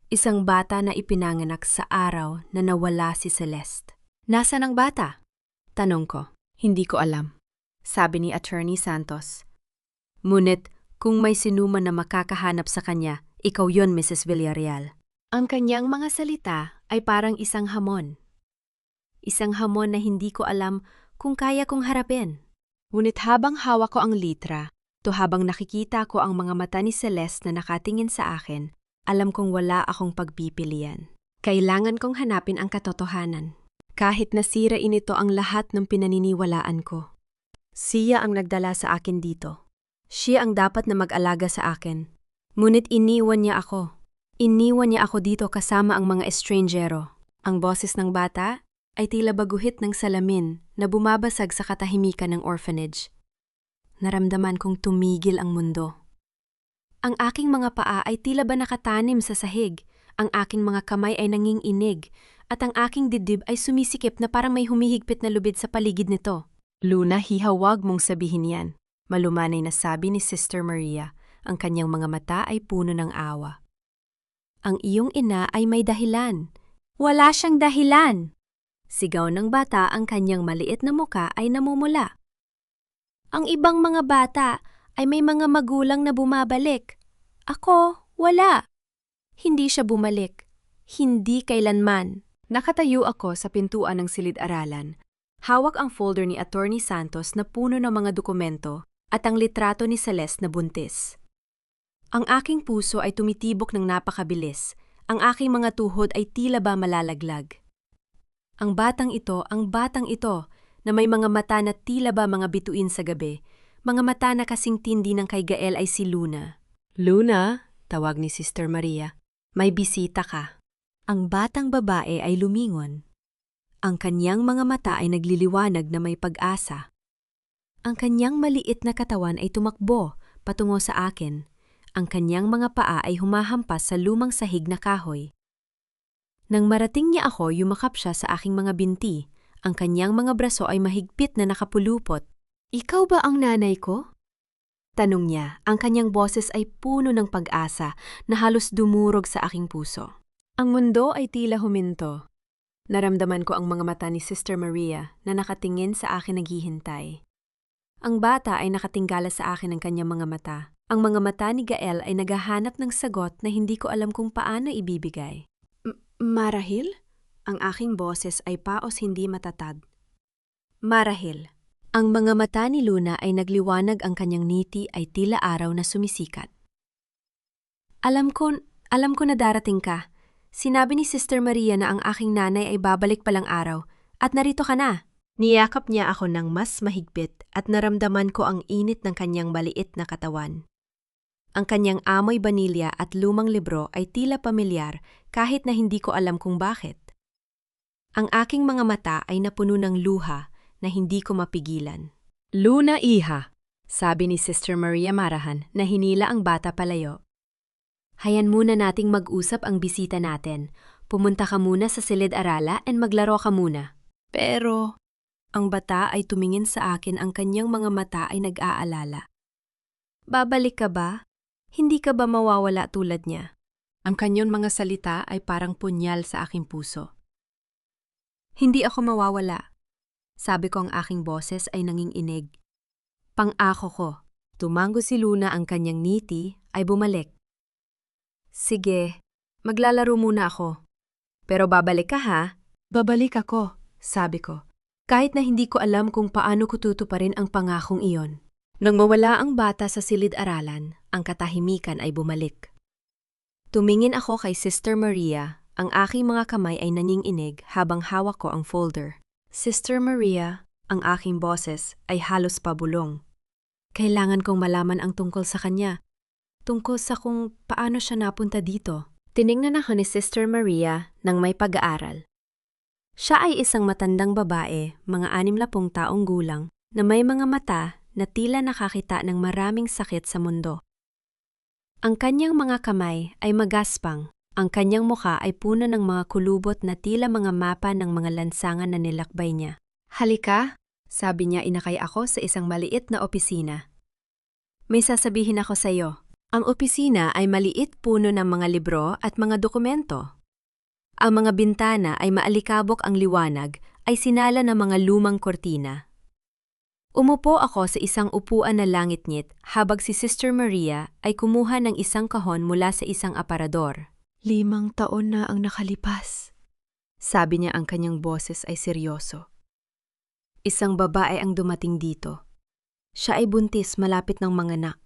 Isang bata na ipinanganak sa araw na nawala si Celeste. Nasaan ang bata? Tanong ko. Hindi ko alam, sabi ni Attorney Santos. Ngunit kung may sinuman na makakahanap sa kanya, ikaw yon, Mrs. Villarreal. Ang kanyang mga salita ay parang isang hamon. Isang hamon na hindi ko alam kung kaya kong harapin. Ngunit habang hawak ko ang litra, habang nakikita ko ang mga mata ni Celeste na nakatingin sa akin, alam kong wala akong pagpipilian. Kailangan kong hanapin ang katotohanan. Kahit nasirain ito ang lahat ng pinaniniwalaan ko. Siya ang nagdala sa akin dito. Siya ang dapat na mag-alaga sa akin. Ngunit iniwan niya ako. Iniwan niya ako dito kasama ang mga estrangjero. Ang boses ng bata ay tila baguhit ng salamin na bumabasag sa katahimikan ng orphanage. Naramdaman kong tumigil ang mundo. Ang aking mga paa ay tila ba nakatanim sa sahig, ang aking mga kamay ay nanginginig, at ang aking dibdib ay sumisikip na parang may humihigpit na lubid sa paligid nito. Luna, hihawag mong sabihin yan. Malumanay na sabi ni Sister Maria, ang kanyang mga mata ay puno ng awa. Ang iyong ina ay may dahilan. Wala siyang dahilan. Sigaw ng bata, ang kanyang maliit na muka ay namumula. Ang ibang mga bata ay may mga magulang na bumabalik. Ako, wala. Hindi siya bumalik. Hindi kailanman. Nakatayo ako sa pintuan ng silid-aralan. Hawak ang folder ni Attorney Santos na puno ng mga dokumento at ang litrato ni Celeste na buntis. Ang aking puso ay tumitibok ng napakabilis. Ang aking mga tuhod ay tila ba malalaglag. Ang batang ito, na may mga mata na tila ba mga bituin sa gabi, mga mata na kasing tindi ng kay Gael ay si Luna. Luna, tawag ni Sister Maria, may bisita ka. Ang batang babae ay lumingon. Ang kanyang mga mata ay nagliliwanag na may pag-asa. Ang kanyang maliit na katawan ay tumakbo patungo sa akin. Ang kanyang mga paa ay humahampas sa lumang sahig na kahoy. Nang marating niya ako, yumakap siya sa aking mga binti. Ang kanyang mga braso ay mahigpit na nakapulupot. Ikaw ba ang nanay ko? Tanong niya, ang kanyang boses ay puno ng pag-asa na halos dumurog sa aking puso. Ang mundo ay tila huminto. Naramdaman ko ang mga mata ni Sister Maria na nakatingin sa akin naghihintay. Ang bata ay nakatinggala sa akin ng kanyang mga mata. Ang mga mata ni Gael ay naghahanap ng sagot na hindi ko alam kung paano ibibigay. Marahil? Ang aking boses ay paos hindi matatag. Marahil. Ang mga mata ni Luna ay nagliwanag, ang kanyang ngiti ay tila araw na sumisikat. Alam ko na darating ka. Sinabi ni Sister Maria na ang aking nanay ay babalik palang araw, at narito ka na. Niyakap niya ako ng mas mahigpit at naramdaman ko ang init ng kanyang maliit na katawan. Ang kanyang amoy banilya at lumang libro ay tila pamilyar kahit na hindi ko alam kung bakit. Ang aking mga mata ay napuno ng luha na hindi ko mapigilan. Luna, iha, sabi ni Sister Maria marahan na hinila ang bata palayo. Hayan muna nating mag-usap ang bisita natin. Pumunta ka muna sa silid-arala and maglaro ka muna. Pero, ang bata ay tumingin sa akin, ang kanyang mga mata ay nag-aalala. Babalik ka ba? Hindi ka ba mawawala tulad niya? Ang kanyang mga salita ay parang punyal sa aking puso. Hindi ako mawawala. Sabi ko, ang aking boses ay nanginginig. Pang-ako ko. Tumango si Luna, ang kanyang ngiti ay bumalik. Sige, maglalaro muna ako. Pero babalik ka ha? Babalik ako, sabi ko. Kahit na hindi ko alam kung paano ko tutuparin ang pangakong iyon. Nang mawala ang bata sa silid-aralan, ang katahimikan ay bumalik. Tumingin ako kay Sister Maria, ang aking mga kamay ay nanginginig habang hawak ko ang folder. Sister Maria, ang aking boses ay halos pabulong. Kailangan kong malaman ang tungkol sa kanya. Tungkol sa kung paano siya napunta dito. Tiningnan ako ni Sister Maria nang may pag-aaral. Siya ay isang matandang babae, mga 60 taong gulang, na may mga mata na tila nakakita ng maraming sakit sa mundo. Ang kanyang mga kamay ay magaspang, ang kanyang mukha ay puno ng mga kulubot na tila mga mapa ng mga lansangan na nilakbay niya. "Halika," sabi niya, inakay ako sa isang maliit na opisina. "May sasabihin ako sa iyo." Ang opisina ay maliit, puno ng mga libro at mga dokumento. Ang mga bintana ay maalikabok, ang liwanag ay sinala ng mga lumang kortina. Umupo ako sa isang upuan na langit-ngit habang si Sister Maria ay kumuha ng isang kahon mula sa isang aparador. 5 taon na ang nakalipas. Sabi niya, ang kanyang boses ay seryoso. Isang babae ang dumating dito. Siya ay buntis, malapit ng manganak.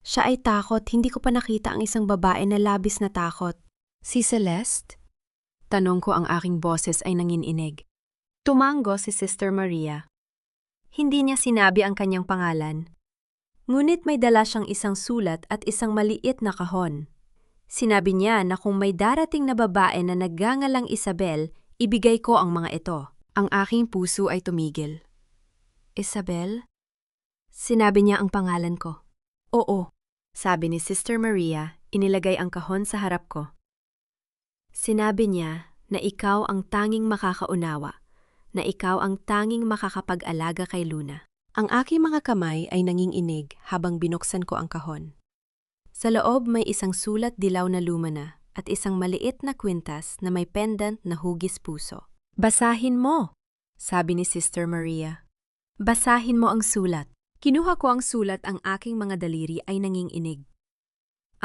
Siya ay takot, hindi ko pa nakita ang isang babae na labis na takot. "Si Celeste?" Tanong ko, ang aking boses ay nanginginig. Tumango si Sister Maria. Hindi niya sinabi ang kanyang pangalan. Ngunit may dala siyang isang sulat at isang maliit na kahon. Sinabi niya na kung may darating na babae na nagngangalang Isabel, ibigay ko ang mga ito. Ang aking puso ay tumigil. "Isabel?" Sinabi niya ang pangalan ko. "Oo," sabi ni Sister Maria, inilagay ang kahon sa harap ko. Sinabi niya na ikaw ang tanging makakaunawa, na ikaw ang tanging makakapag-alaga kay Luna. Ang aking mga kamay ay nanginginig habang binuksan ko ang kahon. Sa loob may isang sulat dilaw na lumana at isang maliit na kwintas na may pendant na hugis puso. "Basahin mo," sabi ni Sister Maria. "Basahin mo ang sulat." Kinuha ko ang sulat, ang aking mga daliri ay nanginginig.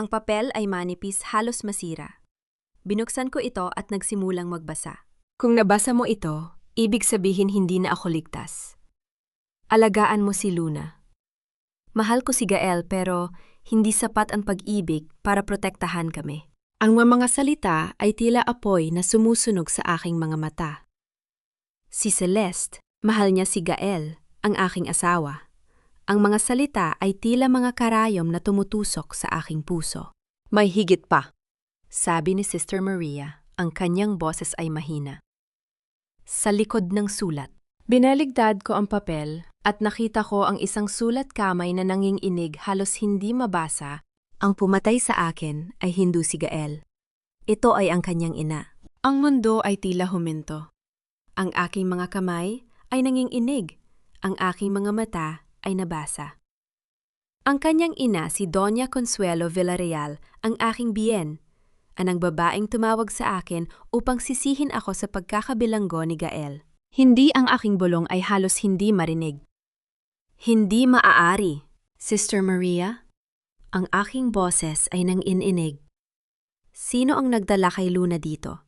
Ang papel ay manipis, halos masira. Binuksan ko ito at nagsimulang magbasa. "Kung nabasa mo ito, ibig sabihin hindi na ako ligtas. Alagaan mo si Luna. Mahal ko si Gael pero hindi sapat ang pag-ibig para protektahan kami." Ang mga salita ay tila apoy na sumusunog sa aking mga mata. Si Celeste, mahal niya si Gael, ang aking asawa. Ang mga salita ay tila mga karayom na tumutusok sa aking puso. "May higit pa," sabi ni Sister Maria, ang kanyang boses ay mahina. Sa likod ng sulat, binaligtad ko ang papel at nakita ko ang isang sulat kamay na nanginginig, halos hindi mabasa. Ang pumatay sa akin ay hindi si Gael. Ito ay ang kanyang ina. Ang mundo ay tila huminto. Ang aking mga kamay ay nanginginig. Ang aking mga mata ay nabasa. Ang kanyang ina, si Doña Consuelo Villarreal, ang aking biyen, ang babaeng tumawag sa akin upang sisihin ako sa pagkakabilanggo ni Gael. Hindi ang aking bulong ay halos hindi marinig. "Hindi maaari, Sister Maria." Ang aking boses ay nanginginig. Sino ang nagdala kay Luna dito?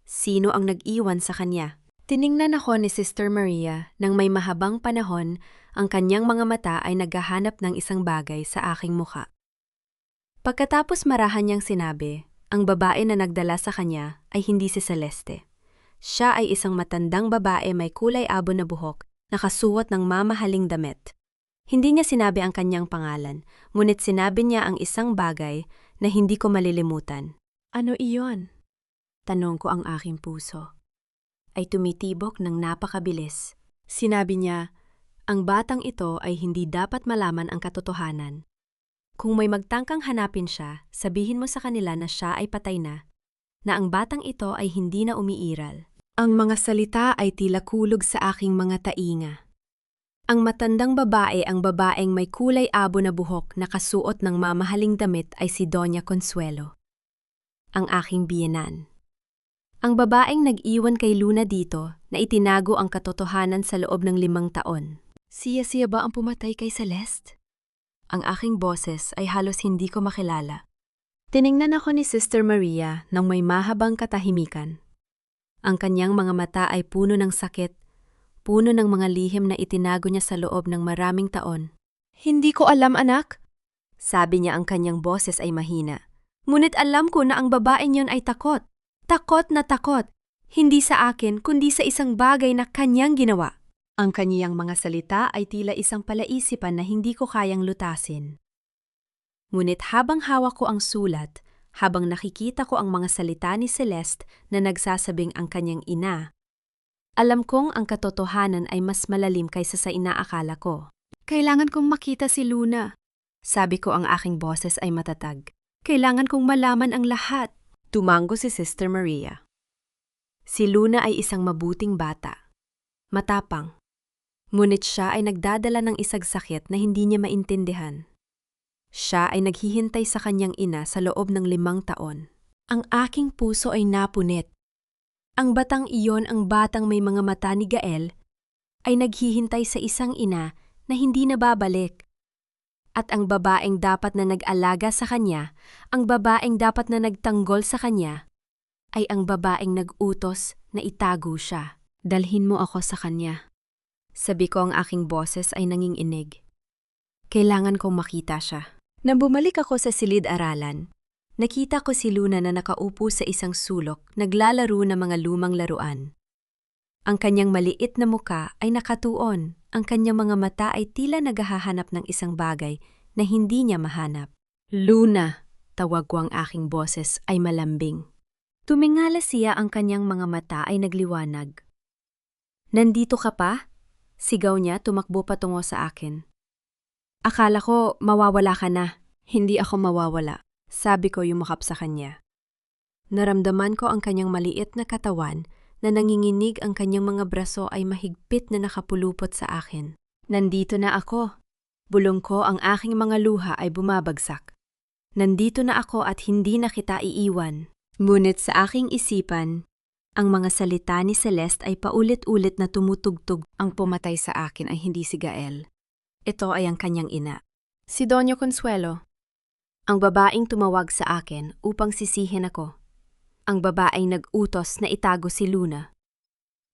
Sino ang nag-iwan sa kanya? Tiningnan ako ni Sister Maria nang may mahabang panahon, ang kanyang mga mata ay naghahanap ng isang bagay sa aking muka. Pagkatapos marahan niyang sinabi, ang babae na nagdala sa kanya ay hindi si Celeste. Siya ay isang matandang babae may kulay abo na buhok, nakasuot ng mamahaling damit. Hindi niya sinabi ang kanyang pangalan, ngunit sinabi niya ang isang bagay na hindi ko malilimutan. "Ano iyon?" Tanong ko, ang aking puso ay tumitibok ng napakabilis. Sinabi niya, ang batang ito ay hindi dapat malaman ang katotohanan. Kung may magtangkang hanapin siya, sabihin mo sa kanila na siya ay patay na ang batang ito ay hindi na umiiral. Ang mga salita ay tila kulog sa aking mga tainga. Ang matandang babae, ang babaeng may kulay abo na buhok, nakasuot ng mamahaling damit, ay si Doña Consuelo, ang aking biyenan. Ang babaeng nag-iwan kay Luna dito na itinago ang katotohanan sa loob ng 5 taon. Siya ba ang pumatay kay Celeste? Ang aking boses ay halos hindi ko makilala. Tiningnan ako ni Sister Maria nang may mahabang katahimikan. Ang kanyang mga mata ay puno ng sakit, puno ng mga lihim na itinago niya sa loob ng maraming taon. "Hindi ko alam, anak," sabi niya, ang kanyang boses ay mahina. "Ngunit alam ko na ang babaeng yon ay takot. Takot na takot, hindi sa akin kundi sa isang bagay na kanyang ginawa." Ang kanyang mga salita ay tila isang palaisipan na hindi ko kayang lutasin. Ngunit habang hawak ko ang sulat, habang nakikita ko ang mga salita ni Celeste na nagsasabing ang kanyang ina Alam kong ang katotohanan ay mas malalim kaysa sa inaakala ko. Kailangan kong makita si Luna. Sabi ko, ang aking boses ay matatag. Kailangan kong malaman ang lahat. Tumango si Sister Maria. Si Luna ay isang mabuting bata. Matapang. Ngunit siya ay nagdadala ng isang sakit na hindi niya maintindihan. Siya ay naghihintay sa kanyang ina sa loob ng 5 taon. Ang aking puso ay napunit. Ang batang iyon, ang batang may mga mata ni Gael, ay naghihintay sa isang ina na hindi nababalik. At ang babaeng dapat na nag-alaga sa kanya, ang babaeng dapat na nagtanggol sa kanya, ay ang babaeng nag-utos na itago siya. Dalhin mo ako sa kanya. Sabi ko, ang aking boses ay nanginginig. Kailangan kong makita siya. Nang bumalik ako sa silid-aralan, nakita ko si Luna na nakaupo sa isang sulok, naglalaro ng mga lumang laruan. Ang kanyang maliit na muka ay nakatuon, ang kanyang mga mata ay tila naghahanap ng isang bagay na hindi niya mahanap. Luna, tawag ko, ang aking boses ay malambing. Tumingala siya, ang kanyang mga mata ay nagliwanag. Nandito ka pa? Sigaw niya, tumakbo patungo sa akin. Akala ko mawawala ka na. Hindi ako mawawala. Sabi ko, yumakap sa kanya. Naramdaman ko ang kanyang maliit na katawan na nanginginig, ang kanyang mga braso ay mahigpit na nakapulupot sa akin. Nandito na ako. Bulong ko, ang aking mga luha ay bumabagsak. Nandito na ako at hindi na kita iiwan. Ngunit sa aking isipan, ang mga salita ni Celeste ay paulit-ulit na tumutugtog. Ang pumatay sa akin ay hindi si Gael. Ito ay ang kanyang ina, si Doña Consuelo. Ang babaeng tumawag sa akin upang sisihin ako. Ang babaeng nag-utos na itago si Luna.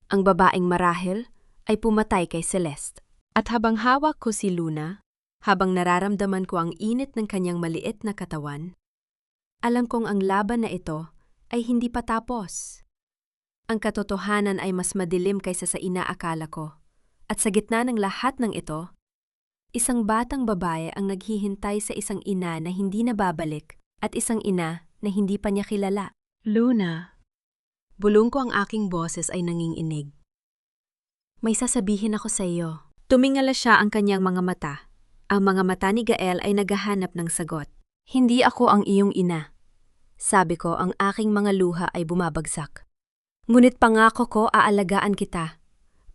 Ang babaeng marahil ay pumatay kay Celeste. At habang hawak ko si Luna, habang nararamdaman ko ang init ng kanyang maliit na katawan, alam kong ang laban na ito ay hindi pa tapos. Ang katotohanan ay mas madilim kaysa sa inaakala ko. At sa gitna ng lahat ng ito, isang batang babae ang naghihintay sa isang ina na hindi nababalik at isang ina na hindi pa niya kilala. Luna. Bulong ko, ang aking boses ay nanginginig. May sasabihin ako sa iyo. Tumingala siya, ang kanyang mga mata. Ang mga mata ni Gael ay naghahanap ng sagot. Hindi ako ang iyong ina. Sabi ko, ang aking mga luha ay bumabagsak. Ngunit pangako ko, aalagaan kita.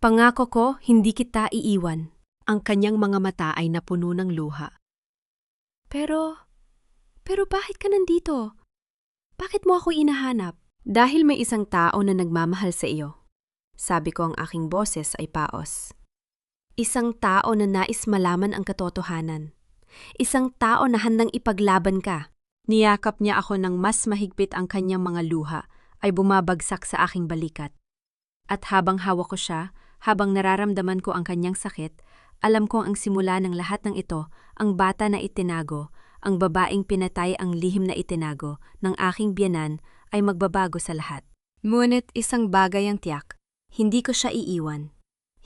Pangako ko, hindi kita iiwan. Ang kanyang mga mata ay napuno ng luha. Pero bakit ka nandito? Bakit mo ako inahanap? Dahil may isang tao na nagmamahal sa iyo. Sabi ko, ang aking boses ay paos. Isang tao na nais malaman ang katotohanan. Isang tao na handang ipaglaban ka. Niyakap niya ako ng mas mahigpit, ang kanyang mga luha ay bumabagsak sa aking balikat. At habang hawak ko siya, habang nararamdaman ko ang kanyang sakit, alam kong ang simula ng lahat ng ito, ang bata na itinago, ang babaeng pinatay, ang lihim na itinago ng aking biyanan ay magbabago sa lahat. Ngunit isang bagay ang tiyak, hindi ko siya iiwan.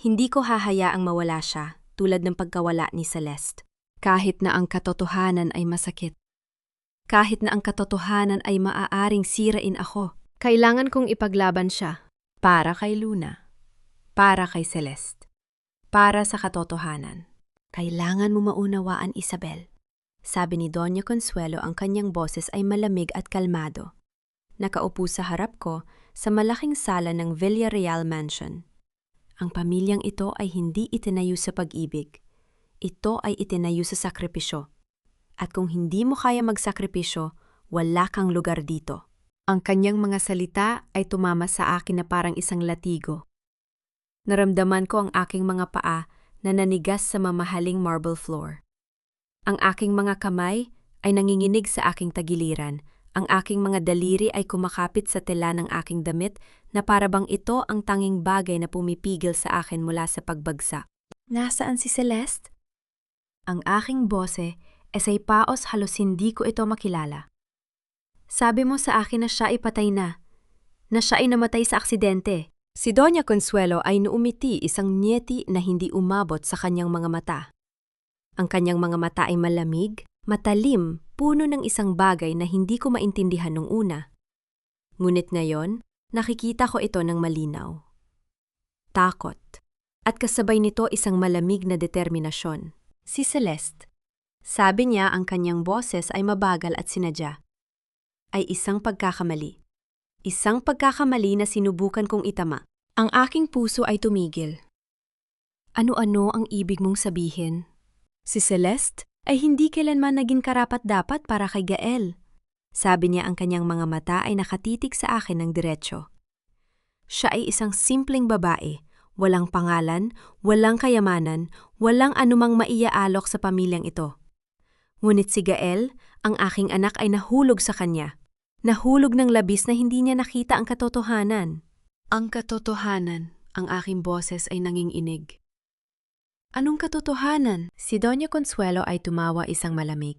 Hindi ko hahayaang mawala siya tulad ng pagkawala ni Celeste. Kahit na ang katotohanan ay masakit. Kahit na ang katotohanan ay maaaring sirain ako, kailangan kong ipaglaban siya. Para kay Luna. Para kay Celeste. Para sa katotohanan. Kailangan mo maunawaan, Isabel. Sabi ni Doña Consuelo, ang kanyang boses ay malamig at kalmado. Nakaupo sa harap ko sa malaking sala ng Villarreal Mansion. Ang pamilyang ito ay hindi itinayo sa pag-ibig. Ito ay itinayo sa sakripisyo. At kung hindi mo kaya magsakripisyo, wala kang lugar dito. Ang kanyang mga salita ay tumama sa akin na parang isang latigo. Naramdaman ko ang aking mga paa na nanigas sa mamahaling marble floor. Ang aking mga kamay ay nanginginig sa aking tagiliran. Ang aking mga daliri ay kumakapit sa tela ng aking damit na parabang ito ang tanging bagay na pumipigil sa akin mula sa pagbagsak. Nasaan si Celeste? Ang aking bose ay paos, halos hindi ko ito makilala. Sabi mo sa akin na siya ay patay na siya ay namatay sa aksidente. Si Doña Consuelo ay naumiti, isang nieti na hindi umabot sa kanyang mga mata. Ang kanyang mga mata ay malamig, matalim, puno ng isang bagay na hindi ko maintindihan nung una. Ngunit ngayon, nakikita ko ito ng malinaw. takot, at kasabay nito isang malamig na determinasyon. Si Celeste. Sabi niya ang kanyang boses ay mabagal at sinadya. Ay isang pagkakamali. Isang pagkakamali na sinubukan kong itama. Ang aking puso ay tumigil. Ano-ano ang ibig mong sabihin? Si Celeste ay hindi kailanman naging karapat-dapat para kay Gael. Sabi niya ang kanyang mga mata ay nakatitig sa akin ng diretsyo. Siya ay isang simpleng babae, walang pangalan, walang kayamanan, walang anumang maiaalok sa pamilyang ito. Ngunit si Gael, ang aking anak ay nahulog sa kanya. Nahulog ng labis na hindi niya nakita ang katotohanan. Ang katotohanan, ang aking boses ay nanginginig. Anong katotohanan? Si Doña Consuelo ay tumawa isang malamig.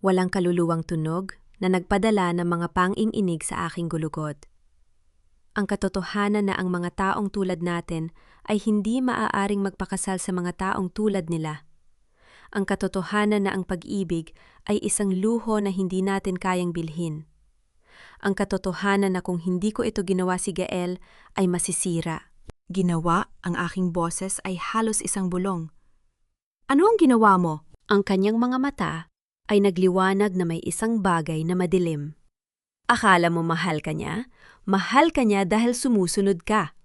Walang kaluluwang tunog na nagpadala ng mga pang-inig sa aking gulugod. Ang katotohanan na ang mga taong tulad natin ay hindi maaaring magpakasal sa mga taong tulad nila. Ang katotohanan na ang pag-ibig ay isang luho na hindi natin kayang bilhin. Ang katotohanan na kung hindi ko ito ginawa si Gael ay masisira. Ginawa, ang aking boses ay halos isang bulong. Ano ang ginawa mo? Ang kanyang mga mata ay nagliwanag na may isang bagay na madilim. Akala mo mahal ka niya? Mahal ka niya dahil sumusunod ka.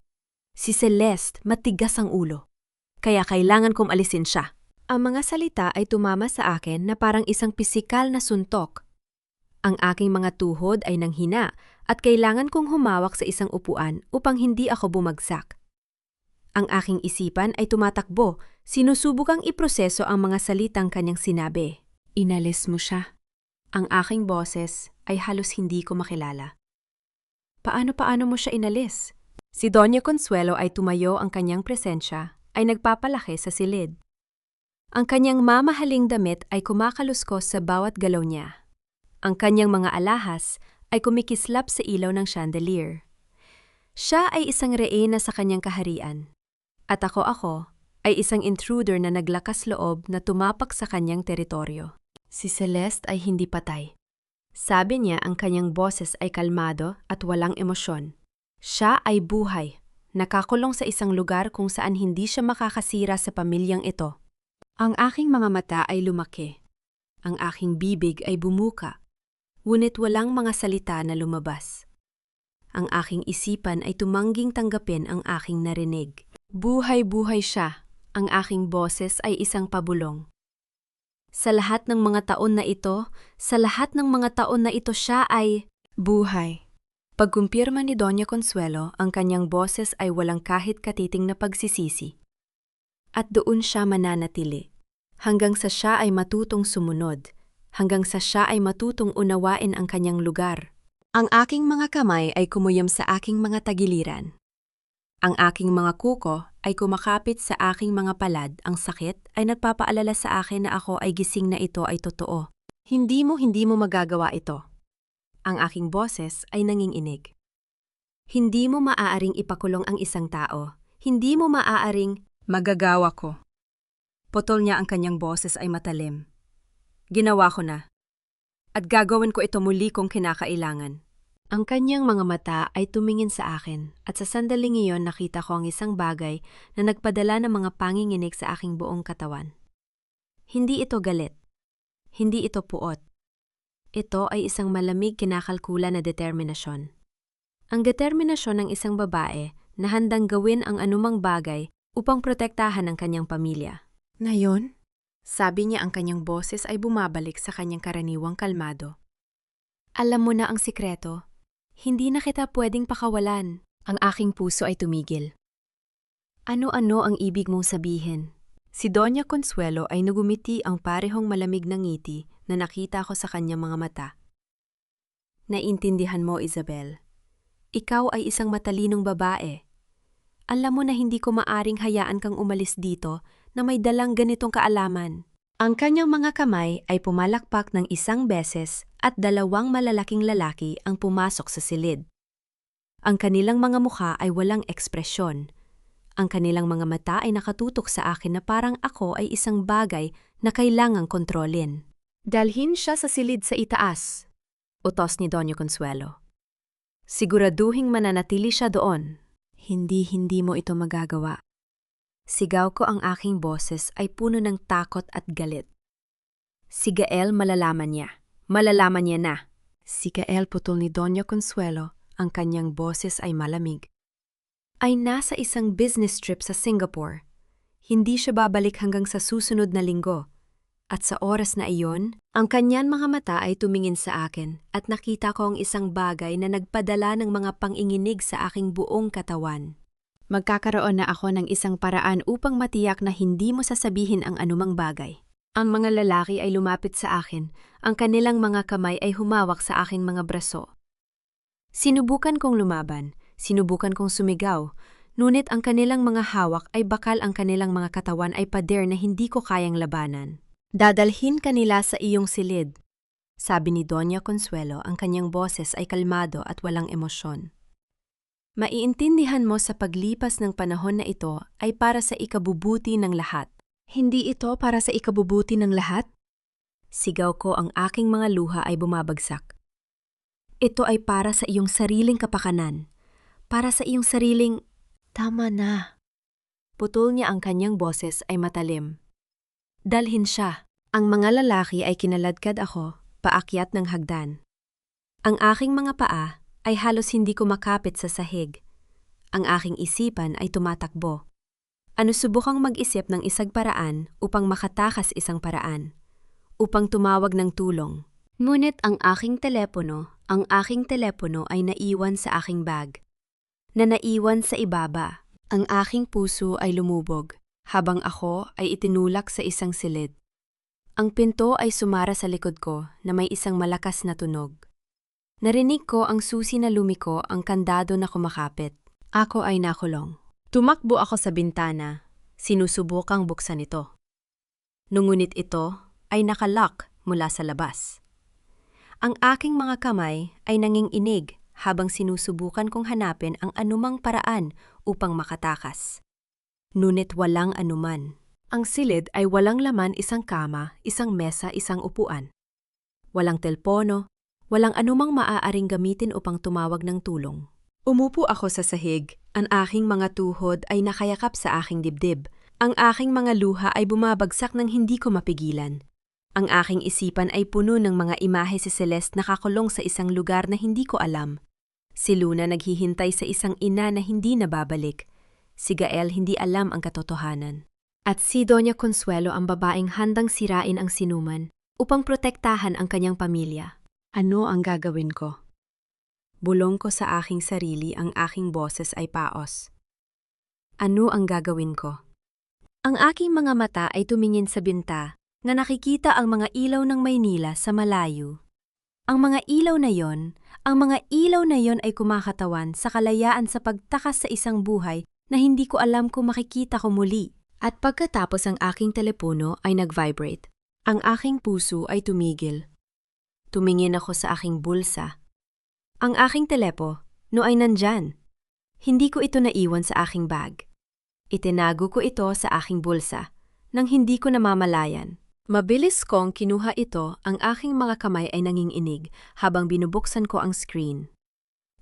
Si Celeste matigas ang ulo, kaya kailangan kong alisin siya. Ang mga salita ay tumama sa akin na parang isang pisikal na suntok. Ang aking mga tuhod ay nanghina at kailangan kong humawak sa isang upuan upang hindi ako bumagsak. Ang aking isipan ay tumatakbo, sinusubukang iproseso ang mga salitang kanyang sinabi. Inalis mo siya. Ang aking boses ay halos hindi ko makilala. Paano mo siya inalis? Si Doña Consuelo ay tumayo, ang kanyang presensya ay nagpapalaki sa silid. Ang kanyang mamahaling damit ay kumakaluskos sa bawat galaw niya. Ang kanyang mga alahas ay kumikislap sa ilaw ng chandelier. Siya ay isang reyna sa kanyang kaharian. At ako ay isang intruder na naglakas loob na tumapak sa kanyang teritoryo. Si Celeste ay hindi patay. Sabi niya ang kanyang boses ay kalmado at walang emosyon. Siya ay buhay, nakakulong sa isang lugar kung saan hindi siya makakasira sa pamilyang ito. Ang aking mga mata ay lumaki. Ang aking bibig ay bumuka. Ngunit walang mga salita na lumabas. Ang aking isipan ay tumangging tanggapin ang aking narinig. Buhay-buhay siya. Ang aking boses ay isang pabulong. Sa lahat ng mga taon na ito, siya ay buhay. Pagkumpirma ni Doña Consuelo, ang kanyang boses ay walang kahit katiting na pagsisisi. At doon siya mananatili. Hanggang sa siya ay matutong sumunod. Hanggang sa siya ay matutong unawain ang kanyang lugar. Ang aking mga kamay ay kumuyom sa aking mga tagiliran. Ang aking mga kuko ay kumakapit sa aking mga palad. Ang sakit ay nagpapaalala sa akin na ako ay gising na ito ay totoo. Hindi mo magagawa ito. Ang aking boses ay nanginginig. Hindi mo maaaring ipakulong ang isang tao. Hindi mo maaaring magagawa ko. Putol niya, ang kanyang boses ay matalim. Ginawa ko na. At gagawin ko ito muli kung kinakailangan. Ang kanyang mga mata ay tumingin sa akin at sa sandaling iyon nakita ko ang isang bagay na nagpadala ng mga panginginig sa aking buong katawan. Hindi ito galit. Hindi ito puot. Ito ay isang malamig kinakalkula na determinasyon. Ang determinasyon ng isang babae na handang gawin ang anumang bagay upang protektahan ang kanyang pamilya. Ngayon, sabi niya, ang kanyang boses ay bumabalik sa kanyang karaniwang kalmado. Alam mo na ang sikreto. Hindi na kita pwedeng pakawalan. Ang aking puso ay tumigil. Ano-ano ang ibig mong sabihin? Si Doña Consuelo ay nagumiti, ang parehong malamig na ngiti na nakita ko sa kanyang mga mata. Naintindihan mo, Isabel. Ikaw ay isang matalinong babae. Alam mo na hindi ko maaring hayaan kang umalis dito na may dalang ganitong kaalaman. Ang kanyang mga kamay ay pumalakpak ng isang beses at dalawang malalaking lalaki ang pumasok sa silid. Ang kanilang mga mukha ay walang ekspresyon. Ang kanilang mga mata ay nakatutok sa akin na parang ako ay isang bagay na kailangang kontrolin. Dalhin siya sa silid sa itaas, utos ni Doña Consuelo. Siguraduhing mananatili siya doon. Hindi mo ito magagawa. Sigaw ko ang aking boses ay puno ng takot at galit. Si Gael malalaman niya. Malalaman niya na. Si Gael putol ni Doña Consuelo, ang kanyang boses ay malamig. Ay nasa isang business trip sa Singapore. Hindi siya babalik hanggang sa susunod na linggo. At sa oras na iyon, ang kanyang mga mata ay tumingin sa akin at nakita ko ang isang bagay na nagpadala ng mga panginginig sa aking buong katawan. Magkakaroon na ako ng isang paraan upang matiyak na hindi mo sasabihin ang anumang bagay. Ang mga lalaki ay lumapit sa akin, ang kanilang mga kamay ay humawak sa aking mga braso. Sinubukan kong lumaban, sinubukan kong sumigaw, ngunit ang kanilang mga hawak ay bakal ang kanilang mga katawan ay pader na hindi ko kayang labanan. Dadalhin kanila sa iyong silid, sabi ni Doña Consuelo, ang kanyang boses ay kalmado at walang emosyon. Maiintindihan mo sa paglipas ng panahon na ito ay para sa ikabubuti ng lahat. Hindi ito para sa ikabubuti ng lahat? Sigaw ko, ang aking mga luha ay bumabagsak. Ito ay para sa iyong sariling kapakanan. Para sa iyong sariling... Tama na. Putol niya, ang kanyang boses ay matalim. Dalhin siya. Ang mga lalaki ay kinaladkad ako, paakyat ng hagdan. Ang aking mga paa ay halos hindi ko makapit sa sahig. Ang aking isipan ay tumatakbo. Subukang mag-isip ng isang paraan upang makatakas isang paraan, upang tumawag ng tulong. Ngunit ang aking telepono ay naiwan sa aking bag. Na naiwan sa ibaba. Ang aking puso ay lumubog, habang ako ay itinulak sa isang silid. Ang pinto ay sumara sa likod ko na may isang malakas na tunog. Narinig ko ang susi na lumiko, ang kandado na kumakapit. Ako ay nakulong. Tumakbo ako sa bintana, sinusubukang buksan ito. Ngunit ito ay nakalock mula sa labas. Ang aking mga kamay ay nanginginig habang sinusubukan kong hanapin ang anumang paraan upang makatakas. Ngunit walang anuman. Ang silid ay walang laman, isang kama, isang mesa, isang upuan. Walang telpono, walang anumang maaaring gamitin upang tumawag ng tulong. Umupo ako sa sahig. Ang aking mga tuhod ay nakayakap sa aking dibdib. Ang aking mga luha ay bumabagsak ng hindi ko mapigilan. Ang aking isipan ay puno ng mga imahe si Celeste nakakulong sa isang lugar na hindi ko alam. Si Luna naghihintay sa isang ina na hindi nababalik. Si Gael hindi alam ang katotohanan. At si Doña Consuelo ang babaeng handang sirain ang sinuman upang protektahan ang kanyang pamilya. Ano ang gagawin ko? Bulong ko sa aking sarili, ang aking boses ay paos. Ano ang gagawin ko? Ang aking mga mata ay tumingin sa binta na nakikita ang mga ilaw ng Maynila sa malayo. Ang mga ilaw na yon ay kumakatawan sa kalayaan sa pagtakas sa isang buhay na hindi ko alam kung makikita ko muli. At pagkatapos ang aking telepono ay nag-vibrate. Ang aking puso ay tumigil. Tumingin ako sa aking bulsa. Ang aking telepono ay nandyan. Hindi ko ito naiwan sa aking bag. Itinago ko ito sa aking bulsa nang hindi ko namamalayan. Mabilis kong kinuha ito, ang aking mga kamay ay nanginginig habang binubuksan ko ang screen.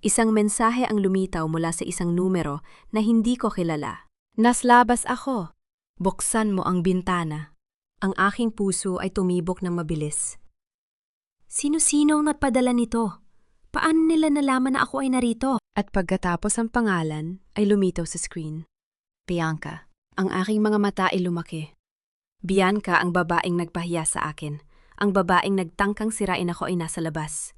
Isang mensahe ang lumitaw mula sa isang numero na hindi ko kilala. Naslabas ako. Buksan mo ang bintana. Ang aking puso ay tumibok ng mabilis. Sino-sino ang nagpadala nito? Paano nila nalaman na ako ay narito? At pagkatapos ang pangalan ay lumitaw sa screen. Bianca. Ang aking mga mata ay lumaki. Bianca ang babaeng nagpahiya sa akin. Ang babaeng nagtangkang sirain ako ay nasa labas.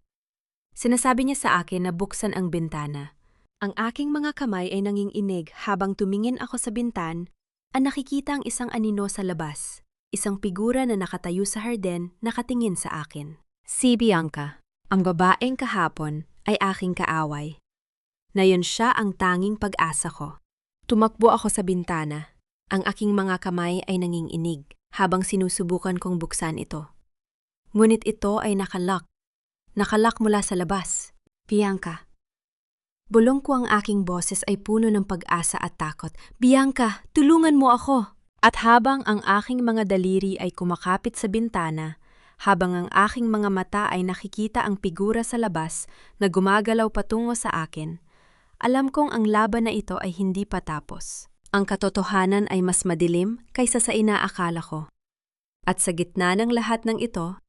Sinasabi niya sa akin na buksan ang bintana. Ang aking mga kamay ay nanginginig habang tumingin ako sa bintan, ang nakikita ang isang anino sa labas. Isang figura na nakatayo sa hardin nakatingin sa akin. Si Bianca. Ang babaeng kahapon ay aking kaaway. Ngayon siya ang tanging pag-asa ko. Tumakbo ako sa bintana. Ang aking mga kamay ay nanginginig habang sinusubukan kong buksan ito. Ngunit ito ay nakalock. Nakalock mula sa labas. Bianca. Bulong ko, ang aking boses ay puno ng pag-asa at takot. Bianca, tulungan mo ako! At habang ang aking mga daliri ay kumakapit sa bintana, habang ang aking mga mata ay nakikita ang figura sa labas na gumagalaw patungo sa akin, Alam kong ang laban na ito ay hindi pa tapos. Ang katotohanan ay mas madilim kaysa sa inaakala ko. At sa gitna ng lahat ng ito,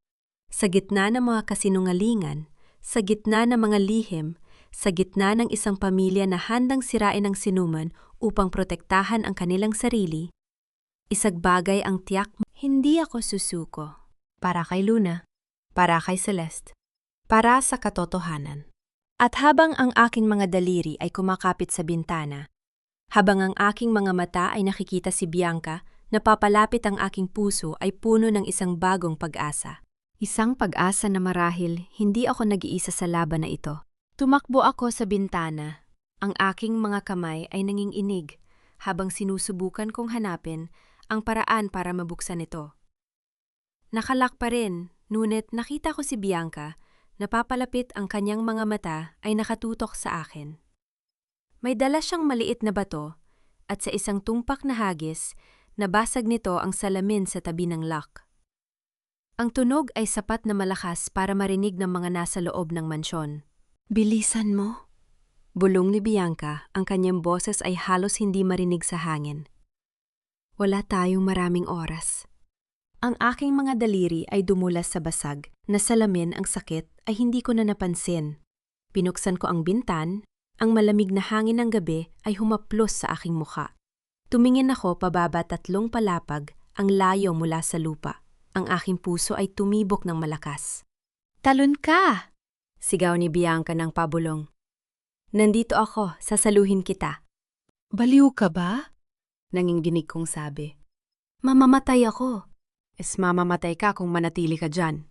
sa gitna ng mga kasinungalingan, sa gitna ng mga lihim, sa gitna ng isang pamilya na handang sirain ang sinuman upang protektahan ang kanilang sarili, isang bagay ang tiyak, hindi ako susuko. Para kay Luna, para kay Celeste, para sa katotohanan. At habang ang aking mga daliri ay kumakapit sa bintana, habang ang aking mga mata ay nakikita si Bianca, napapalapit ang aking puso ay puno ng isang bagong pag-asa. Isang pag-asa na marahil hindi ako nag-iisa sa laban na ito. Tumakbo ako sa bintana. Ang aking mga kamay ay nanginginig habang sinusubukan kong hanapin ang paraan para mabuksan ito. Nakalak pa rin, ngunit nakita ko si Bianca, napapalapit ang kanyang mga mata ay nakatutok sa akin. May dala siyang maliit na bato at sa isang tumpak na hagis, nabasag nito ang salamin sa tabi ng lock. Ang tunog ay sapat na malakas para marinig ng mga nasa loob ng mansyon. Bilisan mo! Bulong ni Bianca, ang kanyang boses ay halos hindi marinig sa hangin. Wala tayong maraming oras. Ang aking mga daliri ay dumulas sa basag, na salamin ang sakit ay hindi ko na napansin. Pinuksan ko ang bintan, ang malamig na hangin ng gabi ay humaplos sa aking mukha. Tumingin ako pababa 3 palapag, ang layo mula sa lupa. Ang aking puso ay tumibok ng malakas. Talon ka! Sigaw ni Bianca ng pabulong. Nandito ako, sasaluhin kita. Baliw ka ba? Nanginginig kong sabi. Mamamatay ako. Mamamatay ka kung manatili ka dyan.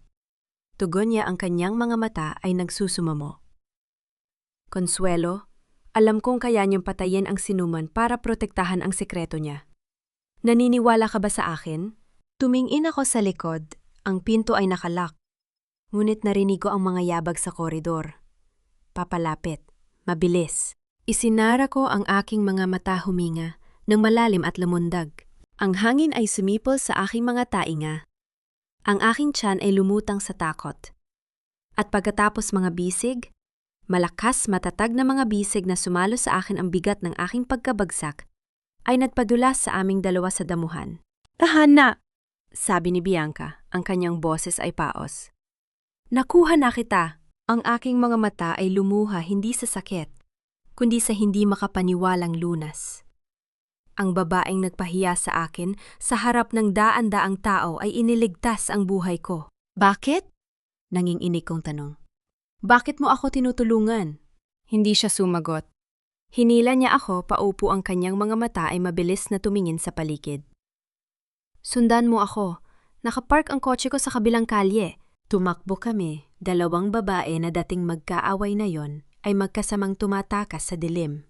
Tugon niya, ang kanyang mga mata ay nagsusumamo. Consuelo, alam kong kaya niyong patayin ang sinuman para protektahan ang sekreto niya. Naniniwala ka ba sa akin? Tumingin ako sa likod, ang pinto ay nakalak. Ngunit narinig ko ang mga yabag sa koridor. Papalapit, mabilis. Isinara ko ang aking mga mata, huminga ng malalim at lumundag. Ang hangin ay sumipol sa aking mga tainga. Ang aking tiyan ay lumutang sa takot. At pagkatapos mga bisig, malakas matatag na mga bisig na sumalo sa akin ang bigat ng aking pagkabagsak, ay nagpadulas sa aming dalawa sa damuhan. Tahan na! Sabi ni Bianca, ang kanyang boses ay paos. Nakuha na kita. Ang aking mga mata ay lumuha hindi sa sakit, kundi sa hindi makapaniwalang lunas. Ang babaeng nagpahiya sa akin sa harap ng daan-daang tao ay iniligtas ang buhay ko. Bakit? Nanginginig kong tanong. Bakit mo ako tinutulungan? Hindi siya sumagot. Hinila niya ako paupo, ang kanyang mga mata ay mabilis na tumingin sa paligid. Sundan mo ako. Nakapark ang kotse ko sa kabilang kalye. Tumakbo kami, 2 babae na dating magkaaway na yon ay magkasamang tumatakas sa dilim.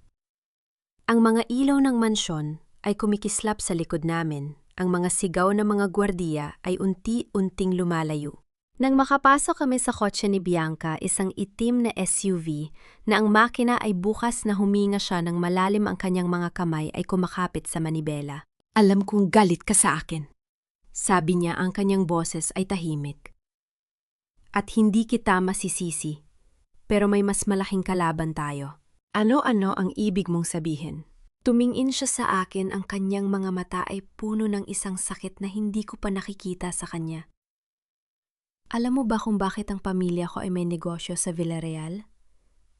Ang mga ilaw ng mansyon ay kumikislap sa likod namin. Ang mga sigaw ng mga gwardiya ay unti-unting lumalayo. Nang makapasok kami sa kotse ni Bianca, isang itim na SUV, na ang makina ay bukas na huminga siya ng malalim, ang kanyang mga kamay ay kumakapit sa manibela. Alam kong galit ka sa akin. Sabi niya, ang kanyang boses ay tahimik. At hindi kita masisisi, pero may mas malaking kalaban tayo. Ano-ano ang ibig mong sabihin? Tumingin siya sa akin, ang kanyang mga mata ay puno ng isang sakit na hindi ko pa nakikita sa kanya. Alam mo ba kung bakit ang pamilya ko ay may negosyo sa Villarreal?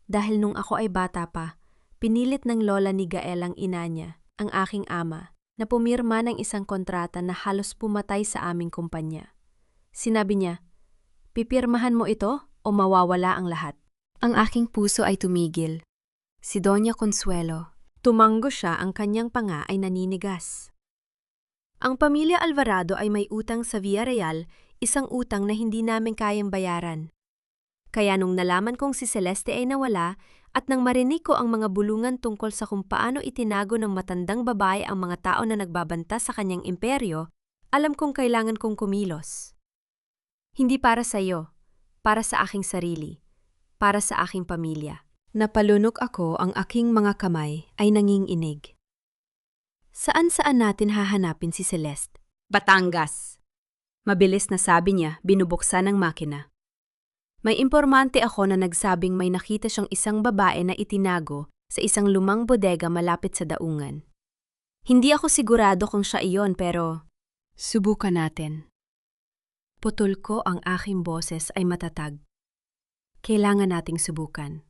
Dahil nung ako ay bata pa, pinilit ng lola ni Gael, ang ina niya, ang aking ama, na pumirma ng isang kontrata na halos pumatay sa aming kumpanya. Sinabi niya, pipirmahan mo ito o mawawala ang lahat. Ang aking puso ay tumigil. Si Doña Consuelo, tumanggo siya, ang kanyang panga ay naninigas. Ang pamilya Alvarado ay may utang sa Villarreal, isang utang na hindi namin kayang bayaran. Kaya nung nalaman kong si Celeste ay nawala, at nang marinig ko ang mga bulungan tungkol sa kung paano itinago ng matandang babae ang mga tao na nagbabanta sa kanyang imperyo, alam kong kailangan kong kumilos. Hindi para sa iyo, para sa aking sarili, para sa aking pamilya. Napalunok ako, ang aking mga kamay ay nanginginig. Saan-saan natin hahanapin si Celeste? Batangas! Mabilis na sabi niya, binubuksan ng makina. May impormante ako na nagsabing may nakita siyang isang babae na itinago sa isang lumang bodega malapit sa daungan. Hindi ako sigurado kung siya iyon pero subukan natin. Putol ko ang aking boses ay matatag. Kailangan nating subukan.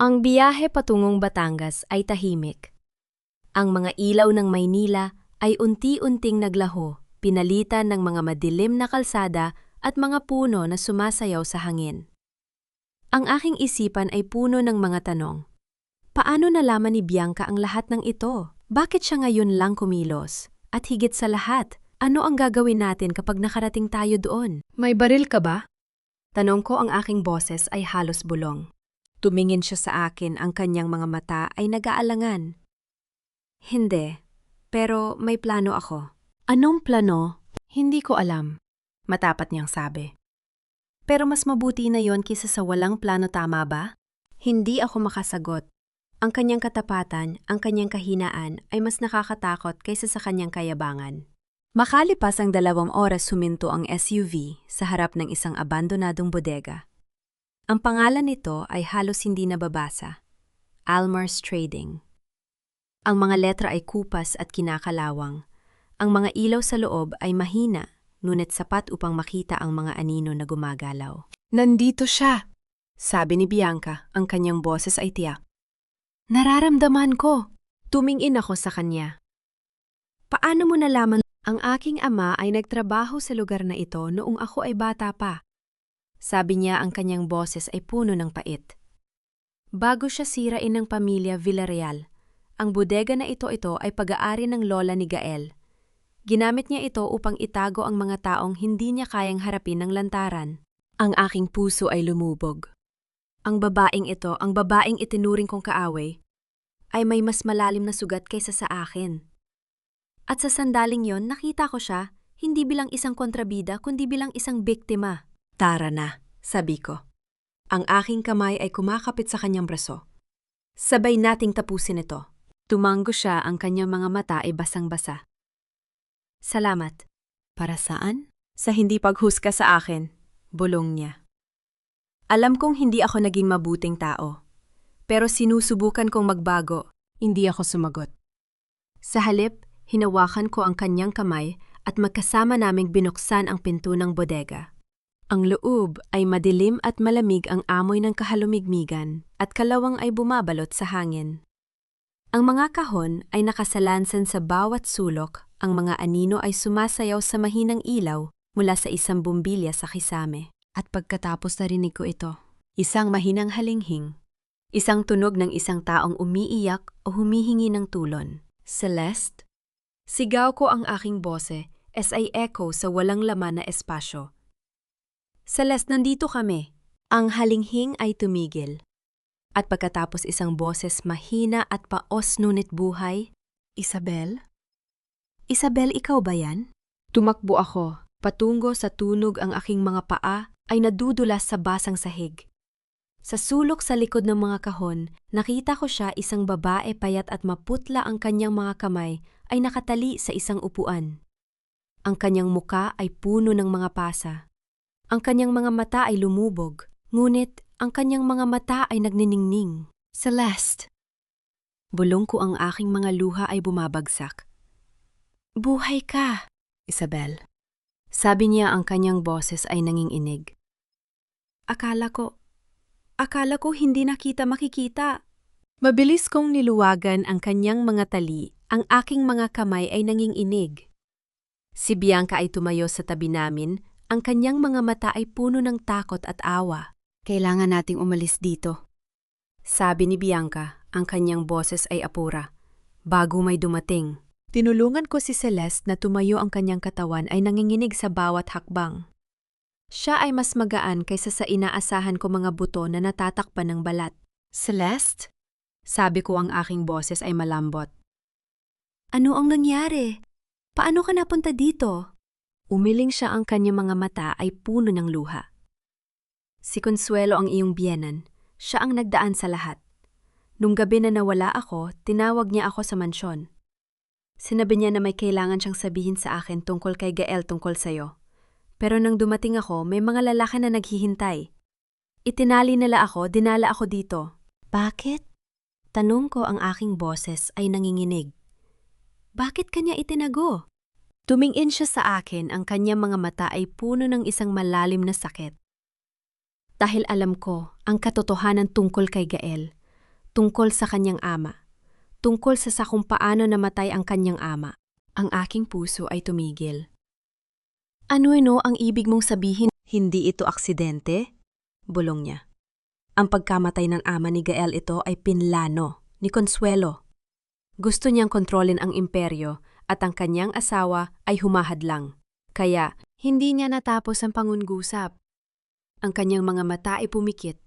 Ang biyahe patungong Batangas ay tahimik. Ang mga ilaw ng Maynila ay unti-unting naglaho, pinalitan ng mga madilim na kalsada at mga puno na sumasayaw sa hangin. Ang aking isipan ay puno ng mga tanong. Paano nalaman ni Bianca ang lahat ng ito? Bakit siya ngayon lang kumilos? At higit sa lahat, ano ang gagawin natin kapag nakarating tayo doon? May baril ka ba? Tanong ko, ang aking boses ay halos bulong. Tumingin siya sa akin, ang kanyang mga mata ay nag-aalangan. Hindi, pero may plano ako. Anong plano? Hindi ko alam. Matapat niyang sabi. Pero mas mabuti na yon kaysa sa walang plano, tama ba? Hindi ako makasagot. Ang kanyang katapatan, ang kanyang kahinaan ay mas nakakatakot kaysa sa kanyang kayabangan. Makalipas ang 2 oras, huminto ang SUV sa harap ng isang abandonadong bodega. Ang pangalan nito ay halos hindi nababasa. Almar's Trading. Ang mga letra ay kupas at kinakalawang. Ang mga ilaw sa loob ay mahina, ngunit sapat upang makita ang mga anino na gumagalaw. Nandito siya. Sabi ni Bianca, ang kanyang boses ay tiyak. Nararamdaman ko. Tumingin ako sa kanya. Paano mo nalaman? Ang aking ama ay nagtrabaho sa lugar na ito noong ako ay bata pa. Sabi niya, ang kanyang boses ay puno ng pait. Bago siya sirain ng pamilya Villarreal, ang bodega na ito ay pag-aari ng lola ni Gael. Ginamit niya ito upang itago ang mga taong hindi niya kayang harapin ng lantaran. Ang aking puso ay lumubog. Ang babaeng ito, ang babaeng itinuring kong kaaway, ay may mas malalim na sugat kaysa sa akin. At sa sandaling yon, nakita ko siya, hindi bilang isang kontrabida, kundi bilang isang biktima. Tara na, sabi ko. Ang aking kamay ay kumakapit sa kanyang braso. Sabay nating tapusin ito. Tumango siya, ang kanyang mga mata ay basang-basa. Salamat. Para saan? Sa hindi paghusga sa akin, bulong niya. Alam kong hindi ako naging mabuting tao, pero sinusubukan kong magbago. Hindi ako sumagot. Sa halip, hinawakan ko ang kanyang kamay at magkasama naming binuksan ang pinto ng bodega. Ang loob ay madilim at malamig, ang amoy ng kahalumigmigan at kalawang ay bumabalot sa hangin. Ang mga kahon ay nakasalansan sa bawat sulok, ang mga anino ay sumasayaw sa mahinang ilaw mula sa isang bumbilya sa kisame. At pagkatapos narinig ko ito, isang mahinang halinghing, isang tunog ng isang taong umiiyak o humihingi ng tulon. Celeste? Sigaw ko ang aking bose as ay echo sa walang laman na espasyo. Celeste, nandito kami. Ang halinghing ay tumigil. At pagkatapos isang boses mahina at paos ngunit buhay, Isabel? Isabel, ikaw ba yan? Tumakbo ako. Patungo sa tunog, ang aking mga paa ay nadudulas sa basang sahig. Sa sulok sa likod ng mga kahon, nakita ko siya, isang babae, payat at maputla, ang kanyang mga kamay ay nakatali sa isang upuan. Ang kanyang muka ay puno ng mga pasa. Ang kanyang mga mata ay lumubog, ngunit ang kanyang mga mata ay nagniningning. Celeste! Bulong ko, ang aking mga luha ay bumabagsak. Buhay ka, Isabel. Sabi niya, ang kanyang boses ay nanginginig. Akala ko hindi na kita makikita. Mabilis kong niluwagan ang kanyang mga tali, ang aking mga kamay ay nanginginig. Si Bianca ay tumayo sa tabi namin, ang kanyang mga mata ay puno ng takot at awa. Kailangan nating umalis dito. Sabi ni Bianca, ang kanyang boses ay apura. Bago may dumating. Tinulungan ko si Celeste na tumayo, ang kanyang katawan ay nanginginig sa bawat hakbang. Siya ay mas magaan kaysa sa inaasahan ko, mga buto na natatakpan ng balat. Celeste? Sabi ko, ang aking boses ay malambot. Ano ang nangyari? Paano ka napunta dito? Umiling siya, ang kanyang mga mata ay puno ng luha. Si Consuelo ang iyong biyenan. Siya ang nagdaan sa lahat. Nung gabi na nawala ako, tinawag niya ako sa mansyon. Sinabi niya na may kailangan siyang sabihin sa akin tungkol kay Gael, tungkol sa'yo. Pero nang dumating ako, may mga lalaki na naghihintay. Itinali nila ako, dinala ako dito. Bakit? tanong ko, ang aking boses ay nanginginig. Bakit kanya itinago? Tumingin siya sa akin, ang kanyang mga mata ay puno ng isang malalim na sakit. Dahil alam ko ang katotohanan tungkol kay Gael, tungkol sa kanyang ama, tungkol sa kung paano namatay ang kanyang ama, ang aking puso ay tumigil. Ano ang ibig mong sabihin? Hindi ito aksidente? Bulong niya. Ang pagkamatay ng ama ni Gael, ito ay pinlano ni Consuelo. Gusto niyang kontrolin ang imperyo at ang kanyang asawa ay humahadlang. Kaya hindi niya natapos ang pangungusap. Ang kanyang mga mata ay pumikit.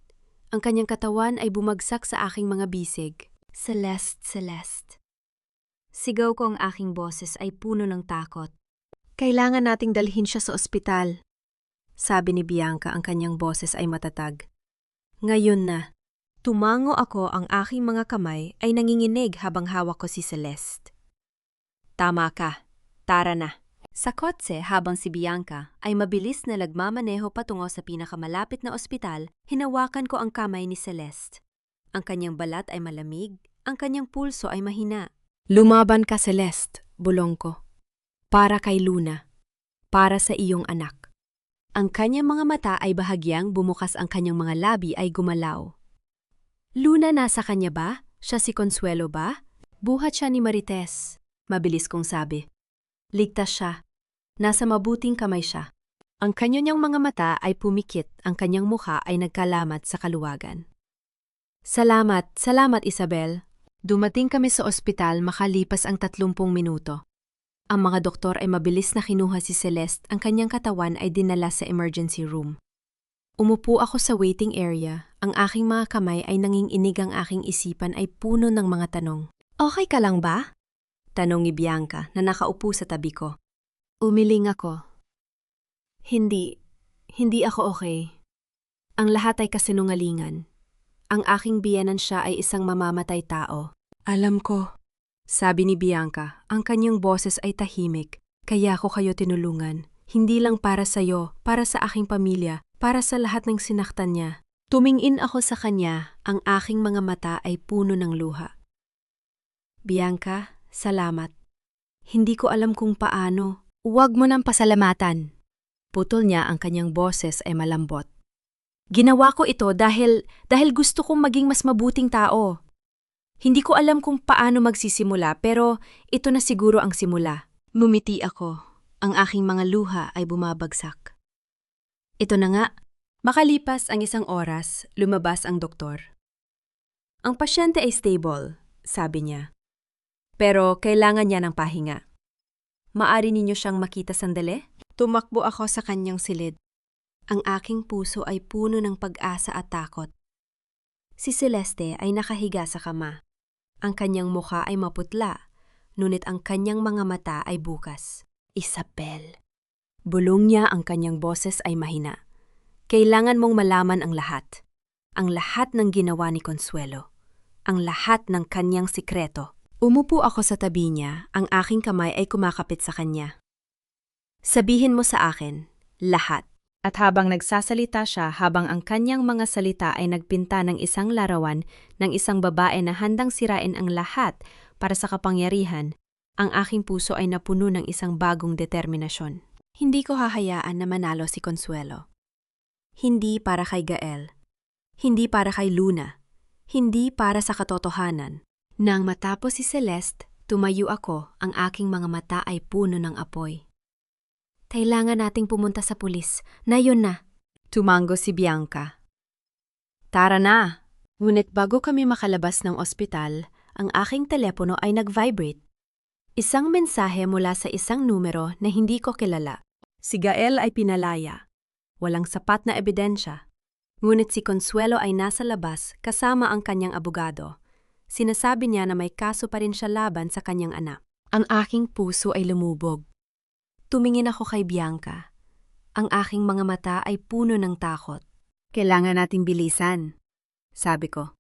Ang kanyang katawan ay bumagsak sa aking mga bisig. Celeste, Celeste. Sigaw ko, ang aking boses ay puno ng takot. Kailangan nating dalhin siya sa ospital. Sabi ni Bianca, ang kanyang boses ay matatag. Ngayon na. Tumango ako, ang aking mga kamay ay nanginginig habang hawak ko si Celeste. Tama ka. Tara na. Sa kotse, habang si Bianca ay mabilis na nagmamaneho patungo sa pinakamalapit na ospital, hinawakan ko ang kamay ni Celeste. Ang kanyang balat ay malamig, ang kanyang pulso ay mahina. Lumaban ka, Celeste, bulong ko. Para kay Luna. Para sa iyong anak. Ang kanyang mga mata ay bahagyang bumukas, ang kanyang mga labi ay gumalaw. Luna, nasa kanya ba? Siya si Consuelo ba? Buhat siya ni Marites. Mabilis kong sabi. Ligtas siya. Nasa mabuting kamay siya. Ang kanyang mga mata ay pumikit, ang kanyang mukha ay nagkalamat sa kaluwagan. Salamat, salamat Isabel. Dumating kami sa ospital makalipas ang 30 minuto. Ang mga doktor ay mabilis na kinuha si Celeste, ang kanyang katawan ay dinala sa emergency room. Umupo ako sa waiting area, ang aking mga kamay ay nanginginig, ang aking isipan ay puno ng mga tanong. Okay ka lang ba? Tanong ni Bianca na nakaupo sa tabi ko. Umiling ako. Hindi ako okay. Ang lahat ay kasinungalingan. Ang aking biyenan, siya ay isang mamamatay tao. Alam ko. Sabi ni Bianca, ang kanyang boses ay tahimik. Kaya ako kayo tinulungan. Hindi lang para sa'yo, para sa aking pamilya, para sa lahat ng sinaktan niya. Tumingin ako sa kanya, ang aking mga mata ay puno ng luha. Bianca, salamat. Hindi ko alam kung paano. Huwag mo nang pasalamatan. Putol niya, ang kanyang boses ay malambot. Ginawa ko ito dahil gusto kong maging mas mabuting tao. Hindi ko alam kung paano magsisimula, pero ito na siguro ang simula. Ngumiti ako. Ang aking mga luha ay bumabagsak. Ito na nga. Makalipas ang 1 oras, lumabas ang doktor. Ang pasyente ay stable, sabi niya. Pero kailangan niya ng pahinga. Maari ninyo siyang makita sandali? Tumakbo ako sa kanyang silid. Ang aking puso ay puno ng pag-asa at takot. Si Celeste ay nakahiga sa kama. Ang kanyang mukha ay maputla, ngunit ang kanyang mga mata ay bukas. Isabel. Bulong niya, ang kanyang boses ay mahina. Kailangan mong malaman ang lahat. Ang lahat ng ginawa ni Consuelo. Ang lahat ng kanyang sikreto. Umupo ako sa tabi niya, ang aking kamay ay kumakapit sa kanya. Sabihin mo sa akin, lahat. At habang nagsasalita siya, habang ang kanyang mga salita ay nagpinta ng isang larawan ng isang babae na handang sirain ang lahat para sa kapangyarihan, ang aking puso ay napuno ng isang bagong determinasyon. Hindi ko hahayaan na manalo si Consuelo. Hindi para kay Gael. Hindi para kay Luna. Hindi para sa katotohanan. Nang matapos si Celeste, tumayo ako, ang aking mga mata ay puno ng apoy. Kailangan nating pumunta sa pulis. Na yun na. Tumango si Bianca. Tara na. Ngunit bago kami makalabas ng ospital, ang aking telepono ay nag-vibrate. Isang mensahe mula sa isang numero na hindi ko kilala. Si Gael ay pinalaya. Walang sapat na ebidensya. Ngunit si Consuelo ay nasa labas kasama ang kanyang abogado. Sinasabi niya na may kaso pa rin siya laban sa kanyang anak. Ang aking puso ay lumubog. Tumingin ako kay Bianca. Ang aking mga mata ay puno ng takot. Kailangan nating bilisan, sabi ko.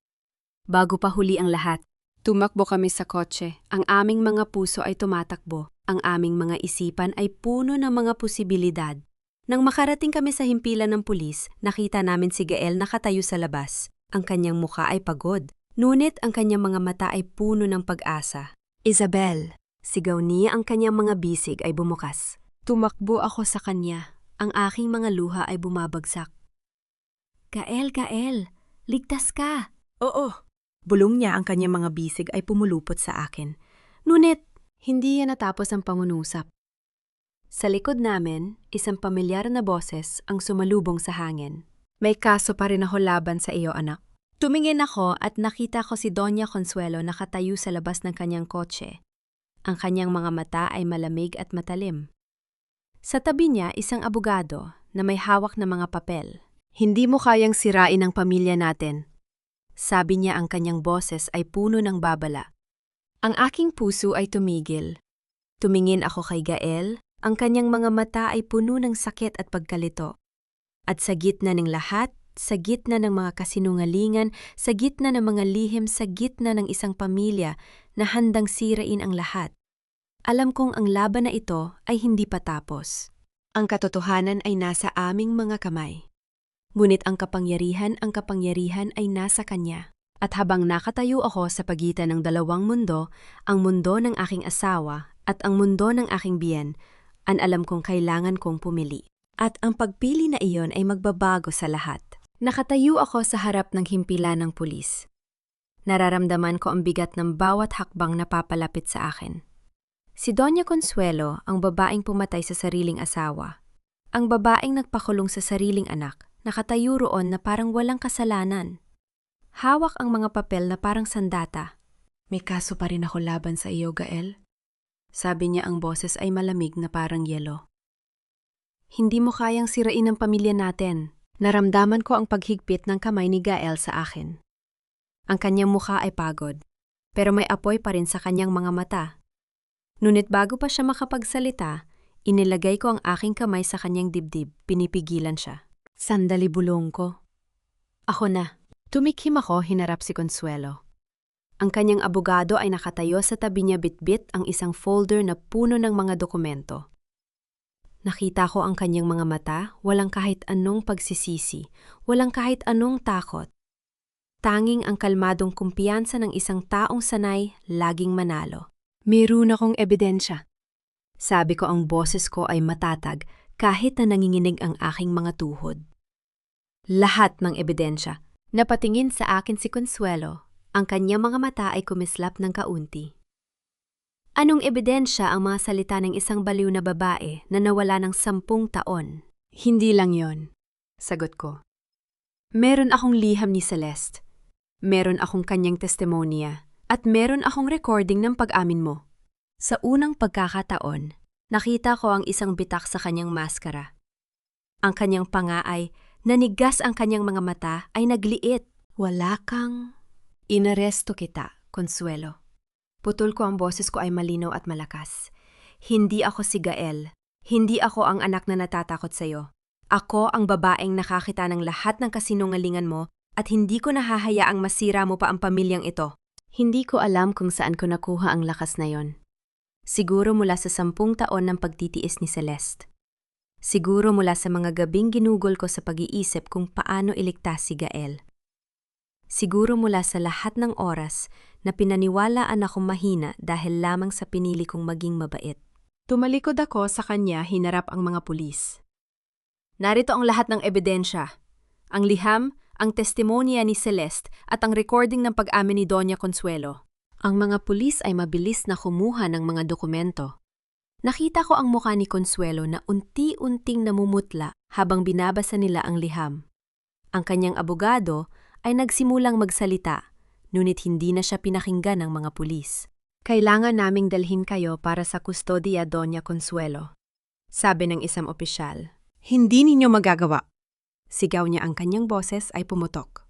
Bago pa huli ang lahat, tumakbo kami sa kotse. Ang aming mga puso ay tumatakbo. Ang aming mga isipan ay puno ng mga posibilidad. Nang makarating kami sa himpilan ng pulis, nakita namin si Gael nakatayo sa labas. Ang kanyang mukha ay pagod. Ngunit ang kanyang mga mata ay puno ng pag-asa. Isabel, Sigaw niya, ang kanyang mga bisig ay bumukas. tumakbo ako sa kanya. Ang aking mga luha ay bumabagsak. Gael, ligtas ka! Oo. Bulong niya, ang kanyang mga bisig ay pumulupot sa akin. Ngunit, hindi yan natapos ang pangunusap. Sa likod namin, isang pamilyar na boses ang sumalubong sa hangin. May kaso pa rin ako laban sa iyo, anak. Tumingin ako at nakita ko si Doña Consuelo nakatayo sa labas ng kanyang kotse. Ang kanyang mga mata ay malamig at matalim. Sa tabi niya, isang abogado na may hawak na mga papel. Hindi mo kayang sirain ang pamilya natin. Sabi niya, ang kanyang boses ay puno ng babala. Ang aking puso ay tumigil. Tumingin ako kay Gael, ang kanyang mga mata ay puno ng sakit at pagkalito. At sa gitna ng lahat, sa gitna ng mga kasinungalingan, sa gitna ng mga lihim, sa gitna ng isang pamilya na handang sirain ang lahat, alam kong ang laban na ito ay hindi pa tapos. Ang katotohanan ay nasa aming mga kamay. Ngunit ang kapangyarihan ay nasa kanya. At habang nakatayo ako sa pagitan ng dalawang mundo, ang mundo ng aking asawa at ang mundo ng aking biyen, ang alam kong kailangan kong pumili. At ang pagpili na iyon ay magbabago sa lahat. Nakatayo ako sa harap ng himpilan ng pulis. Nararamdaman ko ang bigat ng bawat hakbang na papalapit sa akin. Si Doña Consuelo, ang babaeng pumatay sa sariling asawa. Ang babaeng nagpakulong sa sariling anak, nakatayo roon na parang walang kasalanan. Hawak ang mga papel na parang sandata. May kaso pa rin ako laban sa iyo, Gael. Sabi niya, ang boses ay malamig na parang yelo. Hindi mo kayang sirain ang pamilya natin. Naramdaman ko ang paghigpit ng kamay ni Gael sa akin. Ang kanyang mukha ay pagod, pero may apoy pa rin sa kanyang mga mata. Ngunit bago pa siya makapagsalita, inilagay ko ang aking kamay sa kanyang dibdib, pinipigilan siya. Sandali, bulong ko. Ako na. Tumikhim ako, hinarap si Consuelo. Ang kanyang abogado ay nakatayo sa tabi niya, bitbit ang isang folder na puno ng mga dokumento. Nakita ko ang kanyang mga mata, walang kahit anong pagsisisi, walang kahit anong takot. Tanging ang kalmadong kumpiyansa ng isang taong sanay, laging manalo. Meron akong ebidensya. Sabi ko, ang boses ko ay matatag kahit na nanginginig ang aking mga tuhod. Lahat ng ebidensya. Napatingin sa akin si Consuelo, ang kanyang mga mata ay kumislap ng kaunti. Anong ebidensya ang mga salita ng isang baliw na babae na nawala ng 10 taon? Hindi lang yon, Sagot ko. Meron akong liham ni Celeste. Meron akong kanyang testimonya. At meron akong recording ng pag-amin mo. Sa unang pagkakataon, nakita ko ang isang bitak sa kanyang maskara. Ang kanyang panga ay nanigas, ang kanyang mga mata ay nagliit. Wala kang... Inaresto kita, Consuelo. Putol ko, ang boses ko ay malinaw at malakas. Hindi ako si Gael. Hindi ako ang anak na natatakot sa'yo. Ako ang babaeng nakakita ng lahat ng kasinungalingan mo at hindi ko nahahayaang masira mo pa ang pamilyang ito. Hindi ko alam kung saan ko nakuha ang lakas na yon. Siguro mula sa 10 taon ng pagtitiis ni Celeste. Siguro mula sa mga gabing ginugol ko sa pag-iisip kung paano iligtas si Gael. Siguro mula sa lahat ng oras na pinaniwalaan akong mahina dahil lamang sa pinili kong maging mabait. Tumalikod ako sa kanya, hinarap ang mga pulis. Narito ang lahat ng ebidensya. Ang liham, ang testimonya ni Celeste at ang recording ng pag-amin ni Doña Consuelo. Ang mga pulis ay mabilis na kumuha ng mga dokumento. Nakita ko ang mukha ni Consuelo na unti-unting namumutla habang binabasa nila ang liham. Ang kanyang abogado ay nagsimulang magsalita, ngunit hindi na siya pinakinggan ng mga pulis. Kailangan naming dalhin kayo para sa kustodiya, Doña Consuelo, sabi ng isang opisyal. Hindi ninyo magagawa. Sigaw niya, ang kanyang boses ay pumutok.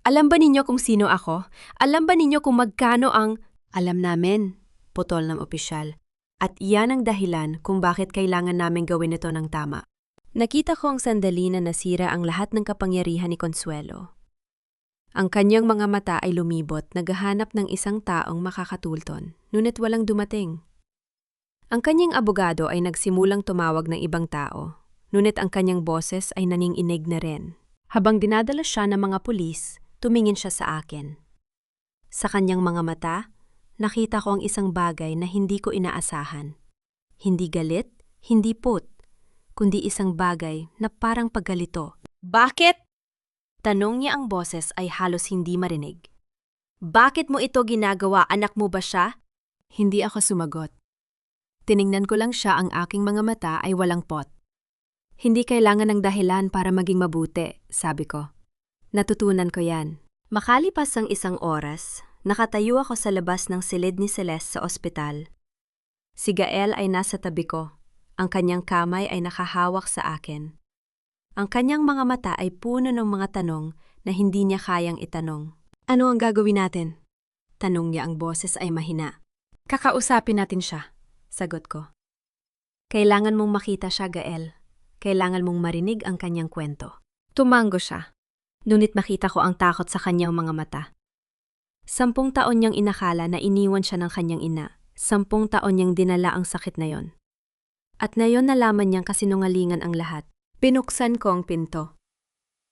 Alam ba ninyo kung sino ako? Alam ba ninyo kung magkano ang... Alam namin, putol ng opisyal. At iyan ang dahilan kung bakit kailangan namin gawin ito ng tama. Nakita ko ang sandali na nasira ang lahat ng kapangyarihan ni Consuelo. Ang kanyang mga mata ay lumibot, naghahanap ng isang taong makakatulton, ngunit walang dumating. Ang kanyang abogado ay nagsimulang tumawag ng ibang tao, ngunit ang kanyang boses ay nanginginig na rin. Habang dinadala siya ng mga pulis, tumingin siya sa akin. Sa kanyang mga mata, nakita ko ang isang bagay na hindi ko inaasahan. Hindi galit, hindi put, kundi isang bagay na parang paggalito. Bakit? Tanong niya ang boses ay halos hindi marinig. Bakit mo ito ginagawa? Anak mo ba siya? Hindi ako sumagot. Tiningnan ko lang siya, ang aking mga mata ay walang pot. Hindi kailangan ng dahilan para maging mabuti, sabi ko. Natutunan ko yan. Makalipas ang isang oras, nakatayo ako sa labas ng silid ni Celeste sa ospital. Si Gael ay nasa tabi ko. Ang kanyang kamay ay nakahawak sa akin. Ang kanyang mga mata ay puno ng mga tanong na hindi niya kayang itanong. Ano ang gagawin natin? Tanong niya, ang boses ay mahina. Kakausapin natin siya, sagot ko. Kailangan mong makita siya, Gael. Kailangan mong marinig ang kanyang kwento. Tumango siya. Ngunit makita ko ang takot sa kanyang mga mata. 10 taon niyang inakala na iniwan siya ng kanyang ina. 10 taon niyang dinala ang sakit na yon. At ngayon nalaman niyang kasinungalingan ang lahat. Binuksan ko ang pinto.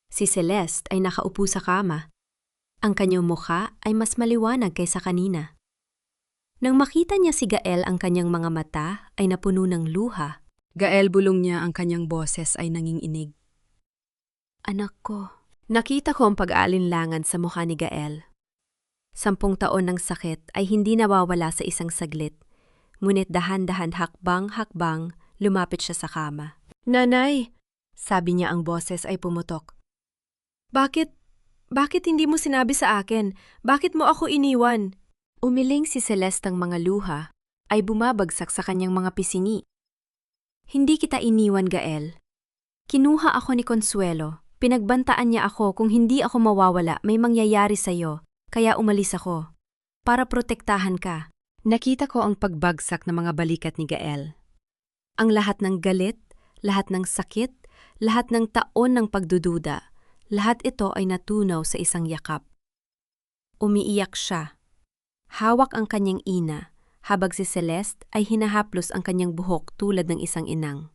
Si Celeste ay nakaupo sa kama. Ang kanyang mukha ay mas maliwanag kaysa kanina. Nang makita niya si Gael, ang kanyang mga mata ay napuno ng luha. Gael, bulong niya, ang kanyang boses ay nanginginig. Anak ko. Nakita ko ang pag-aalinlangan sa mukha ni Gael. 10 taon ng sakit ay hindi nawawala sa isang saglit. Ngunit dahan-dahan, hakbang-hakbang, lumapit siya sa kama. Nanay, Sabi niya, ang boses ay pumutok. bakit hindi mo sinabi sa akin? Bakit mo ako iniwan? Umiling si Celeste, ang mga luha ay bumabagsak sa kanyang mga pisngi. Hindi kita iniwan, Gael. Kinuha ako ni Consuelo. Pinagbantaan niya ako, kung hindi ako mawawala, may mangyayari sa'yo. Kaya umalis ako. Para protektahan ka. Nakita ko ang pagbagsak ng mga balikat ni Gael. Ang lahat ng galit, lahat ng sakit, lahat ng taon ng pagdududa, lahat ito ay natunaw sa isang yakap. Umiiyak siya. Hawak ang kanyang ina, habang si Celeste ay hinahaplos ang kanyang buhok tulad ng isang inang.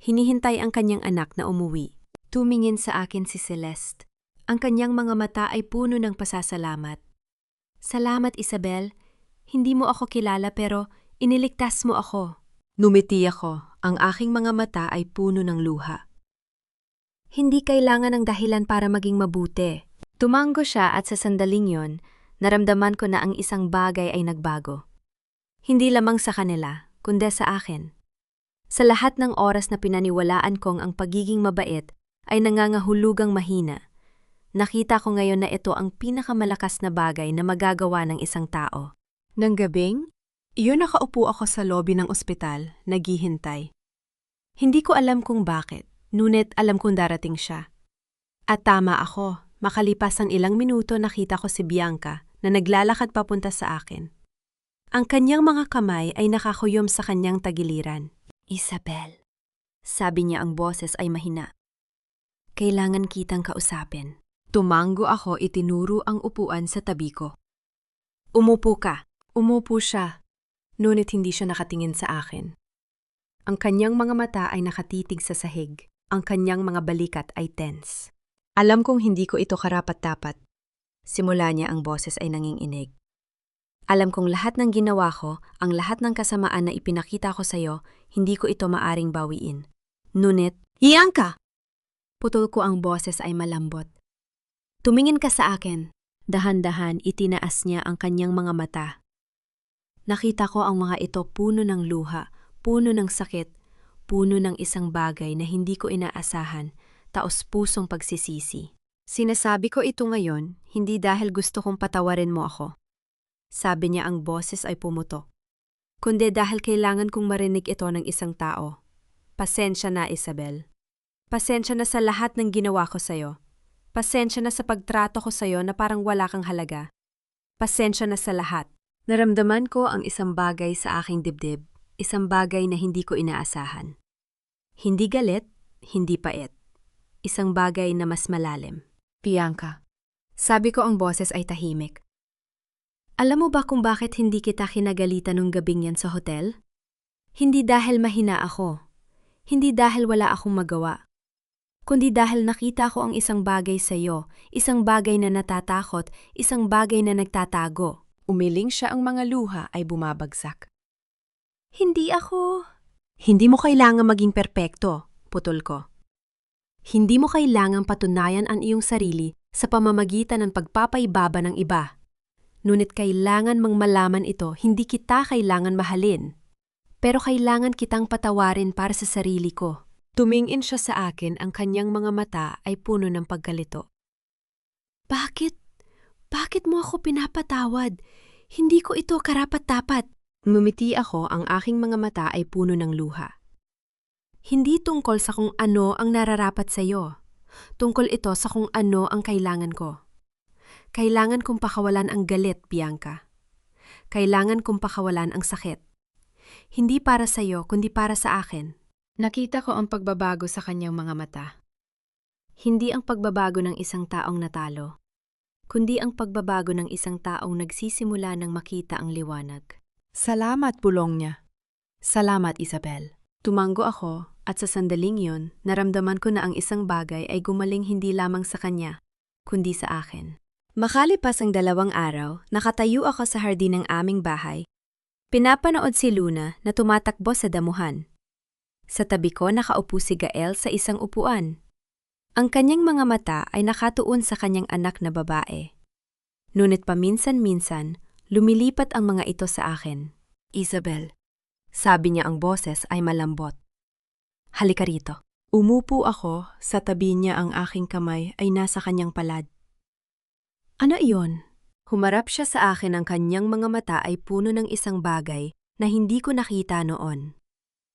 Hinihintay ang kanyang anak na umuwi. Tumingin sa akin si Celeste. Ang kanyang mga mata ay puno ng pasasalamat. Salamat, Isabel. Hindi mo ako kilala pero iniligtas mo ako. Numiti ako. Ang aking mga mata ay puno ng luha. Hindi kailangan ng dahilan para maging mabuti. Tumango siya at sa sandaling yon, naramdaman ko na ang isang bagay ay nagbago. Hindi lamang sa kanila, kundi sa akin. Sa lahat ng oras na pinaniwalaan kong ang pagiging mabait ay nangangahulugang mahina, nakita ko ngayon na ito ang pinakamalakas na bagay na magagawa ng isang tao. Nang gabing, iyon nakaupo ako sa lobby ng ospital, naghihintay. Hindi ko alam kung bakit, ngunit alam kong darating siya. At tama ako, makalipas ang ilang minuto nakita ko si Bianca na naglalakad papunta sa akin. Ang kanyang mga kamay ay nakakuyom sa kanyang tagiliran. Isabel, sabi niya, ang boses ay mahina. Kailangan kitang kausapin. Tumango ako, itinuro ang upuan sa tabi ko. Umupo ka. Umupo siya, ngunit hindi siya nakatingin sa akin. Ang kanyang mga mata ay nakatitig sa sahig. Ang kanyang mga balikat ay tense. Alam kong hindi ko ito karapat-dapat. Simula niya, ang boses ay nanginginig. Alam kong lahat ng ginawa ko, ang lahat ng kasamaan na ipinakita ko sa'yo, hindi ko ito maaring bawiin. Ngunit, Bianca! Putol ko, ang boses ay malambot. Tumingin ka sa akin. Dahan-dahan itinaas niya ang kanyang mga mata. Nakita ko ang mga ito puno ng luha, puno ng sakit, puno ng isang bagay na hindi ko inaasahan, taos-pusong pagsisisi. Sinasabi ko ito ngayon, hindi dahil gusto kong patawarin mo ako. Sabi niya, ang boses ay pumutok. Kundi dahil kailangan kong marinig ito ng isang tao. Pasensya na, Isabel. Pasensya na sa lahat ng ginawa ko sa'yo. Pasensya na sa pagtrato ko sa'yo na parang wala kang halaga. Pasensya na sa lahat. Naramdaman ko ang isang bagay sa aking dibdib, isang bagay na hindi ko inaasahan. Hindi galit, hindi pait. Isang bagay na mas malalim. Bianca. Sabi ko, ang boses ay tahimik. Alam mo ba kung bakit hindi kita kinagalitan nung gabing yan sa hotel? Hindi dahil mahina ako. Hindi dahil wala akong magawa. kundi dahil nakita ko ang isang bagay sa iyo, isang bagay na natatakot, isang bagay na nagtatago. Umiling siya, ang mga luha ay bumabagsak. Hindi ako. Hindi mo kailangang maging perpekto, putol ko. Hindi mo kailangang patunayan ang iyong sarili sa pamamagitan ng pagpapaibaba ng iba. Ngunit kailangan mang malaman ito, hindi kita kailangan mahalin. Pero kailangan kitang patawarin para sa sarili ko. Tumingin siya sa akin, ang kanyang mga mata ay puno ng pagkalito. Bakit? Bakit mo ako pinapatawad? Hindi ko ito karapat-dapat. Ngumiti ako, ang aking mga mata ay puno ng luha. Hindi tungkol sa kung ano ang nararapat sa iyo. Tungkol ito sa kung ano ang kailangan ko. Kailangan kong pakawalan ang galit, Bianca. Kailangan kong pakawalan ang sakit. Hindi para sa iyo, kundi para sa akin. Nakita ko ang pagbabago sa kanyang mga mata. Hindi ang pagbabago ng isang taong natalo, kundi ang pagbabago ng isang taong nagsisimula ng makita ang liwanag. Salamat, bulong niya. Salamat, Isabel. Tumango ako, at sa sandaling yon, naramdaman ko na ang isang bagay ay gumaling hindi lamang sa kanya, kundi sa akin. Makalipas ang 2 araw, nakatayo ako sa hardin ng aming bahay. Pinapanood si Luna na tumatakbo sa damuhan. Sa tabi ko nakaupo si Gael sa isang upuan. Ang kanyang mga mata ay nakatuon sa kanyang anak na babae. Ngunit paminsan-minsan, lumilipat ang mga ito sa akin. Isabel, sabi niya, ang boses ay malambot. Halika rito. Umupo ako, sa tabi niya, ang aking kamay ay nasa kanyang palad. Ano iyon? Humarap siya sa akin, ang kanyang mga mata ay puno ng isang bagay na hindi ko nakita noon.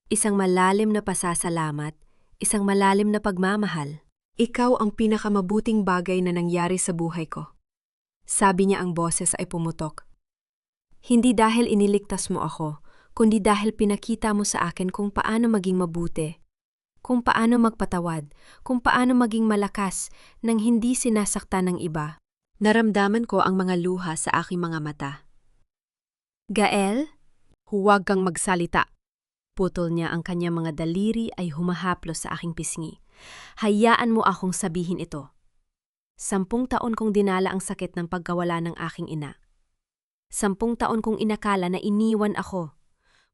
Isang malalim na pasasalamat, isang malalim na pagmamahal. Ikaw ang pinakamabuting bagay na nangyari sa buhay ko. Sabi niya, ang boses ay pumutok. Hindi dahil iniligtas mo ako, kundi dahil pinakita mo sa akin kung paano maging mabuti, kung paano magpatawad, kung paano maging malakas nang hindi sinasaktan ng iba. Naramdaman ko ang mga luha sa aking mga mata. Gael, huwag kang magsalita. Putol niya, ang kanyang mga daliri ay humahaplos sa aking pisngi. Hayaan mo akong sabihin ito. 10 taon kong dinala ang sakit ng pagkawala ng aking ina. 10 taon kong inakala na iniwan ako.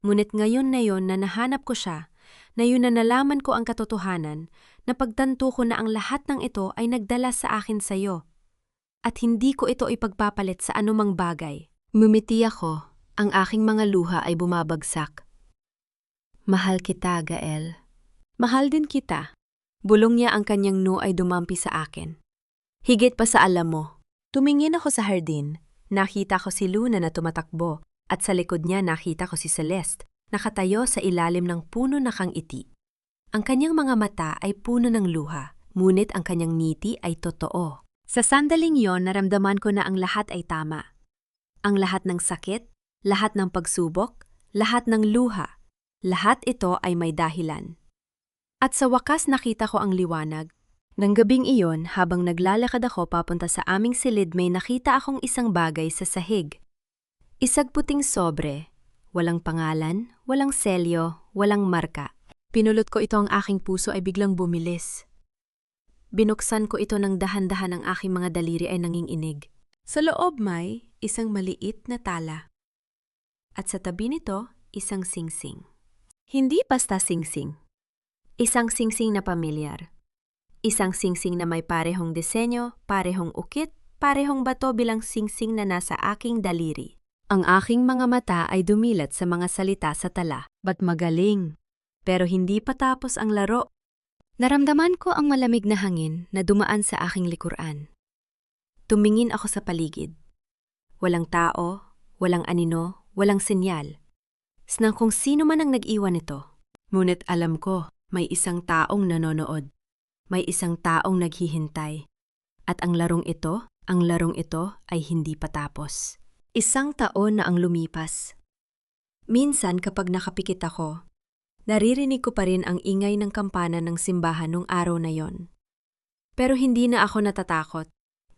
Ngunit ngayon na yon na nahanap ko siya, na yun na nalaman ko ang katotohanan, na pagtanto ko na ang lahat ng ito ay nagdala sa akin sa iyo. At hindi ko ito ipagpapalit sa anumang bagay. Mumiti ako, ang aking mga luha ay bumabagsak. Mahal kita, Gael. Mahal din kita. Bulong niya, ang kanyang no ay dumampi sa akin. Higit pa sa alam mo. Tumingin ako sa hardin. Nakita ko si Luna na tumatakbo, at sa likod niya nakita ko si Celeste, nakatayo sa ilalim ng puno na kangiti. Ang kanyang mga mata ay puno ng luha, ngunit ang kanyang ngiti ay totoo. Sa sandaling yon, naramdaman ko na ang lahat ay tama. Ang lahat ng sakit, lahat ng pagsubok, lahat ng luha, lahat ito ay may dahilan. At sa wakas nakita ko ang liwanag. Nang gabing iyon, habang naglalakad ako papunta sa aming silid, may nakita akong isang bagay sa sahig. Isang puting sobre, walang pangalan, walang selyo, walang marka. Pinulot ko ito, ang aking puso ay biglang bumilis. Binuksan ko ito ng dahan-dahan, ang aking mga daliri ay nanginginig. Sa loob may isang maliit na tala. At sa tabi nito, isang singsing. Hindi basta singsing. Isang singsing na pamilyar. Isang singsing na may parehong disenyo, parehong ukit, parehong bato bilang singsing na nasa aking daliri. Ang aking mga mata ay dumilat sa mga salita sa tala. Ba't magaling? Pero hindi pa tapos ang laro. Naramdaman ko ang malamig na hangin na dumaan sa aking likuran. Tumingin ako sa paligid. Walang tao, walang anino, walang senyal. Snang kung sino man ang nag-iwan nito. Ngunit alam ko, may isang taong nanonood. May isang taong naghihintay. At ang larong ito ay hindi pa tapos. 1 taon na ang lumipas. Minsan kapag nakapikit ako, naririnig ko pa rin ang ingay ng kampana ng simbahan nung araw na yon. Pero hindi na ako natatakot.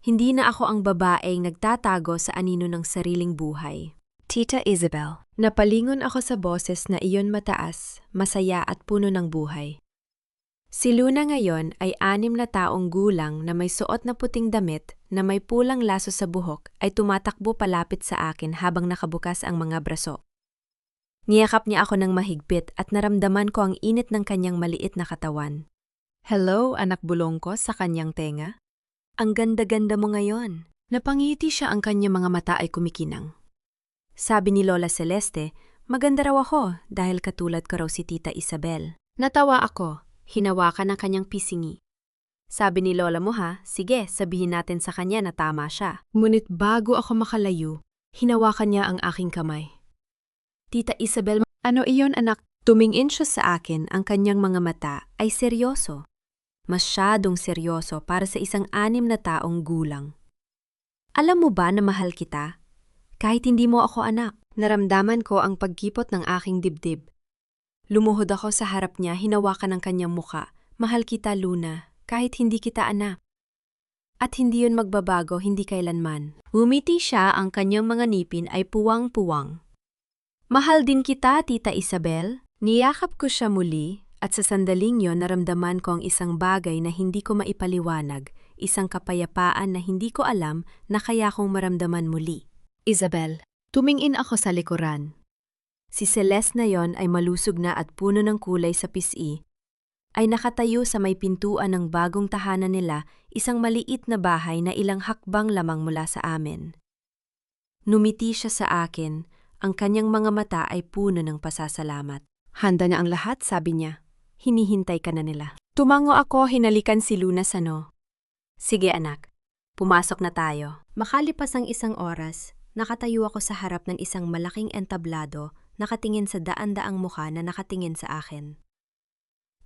Hindi na ako ang babaeng nagtatago sa anino ng sariling buhay. Tita Isabel. Napalingon ako sa boses na iyon, mataas, masaya at puno ng buhay. Si Luna ngayon ay 6 na taong gulang na may suot na puting damit na may pulang laso sa buhok ay tumatakbo palapit sa akin habang nakabukas ang mga braso. Niyakap niya ako ng mahigpit at naramdaman ko ang init ng kanyang maliit na katawan. Hello, anak bulong ko sa kanyang tenga. Ang ganda-ganda mo ngayon. Napangiti siya, ang kanyang mga mata ay kumikinang. Sabi ni Lola Celeste, maganda raw ako dahil katulad ko raw si Tita Isabel. Natawa ako. Hinawakan ang kanyang pisingi. Sabi ni Lola mo ha, sige sabihin natin sa kanya na tama siya. Ngunit bago ako makalayo, hinawakan niya ang aking kamay. Tita Isabel, Ano iyon, anak? tumingin siya sa akin, ang kanyang mga mata ay seryoso. Masyadong seryoso para sa isang 6 na taong gulang. Alam mo ba na mahal kita? Kahit hindi mo ako anak. Naramdaman ko ang pagkipot ng aking dibdib. Lumuhod ako sa harap niya, hinawakan ang kanyang muka. Mahal kita, Luna, kahit hindi kita anak. At hindi yun magbabago, hindi kailanman. Umiti siya, ang kanyang mga ngipin ay puwang-puwang. Mahal din kita, Tita Isabel. Niyakap ko siya muli at sa sandaling yon naramdaman ko ang isang bagay na hindi ko maipaliwanag, isang kapayapaan na hindi ko alam na kaya kong maramdaman muli. Isabel, tumingin ako sa likuran. Si Celeste na yon ay malusog na at puno ng kulay sa pisngi, ay nakatayo sa may pintuan ng bagong tahanan nila, isang maliit na bahay na ilang hakbang lamang mula sa amin. Numiti siya sa akin, ang kanyang mga mata ay puno ng pasasalamat. Handa na ang lahat, sabi niya. Hinihintay ka na nila. Tumango ako, hinalikan si Luna sa no. Sige anak, pumasok na tayo. Makalipas ang isang oras, nakatayo ako sa harap ng isang malaking entablado, nakatingin sa daan-daang mukha na nakatingin sa akin.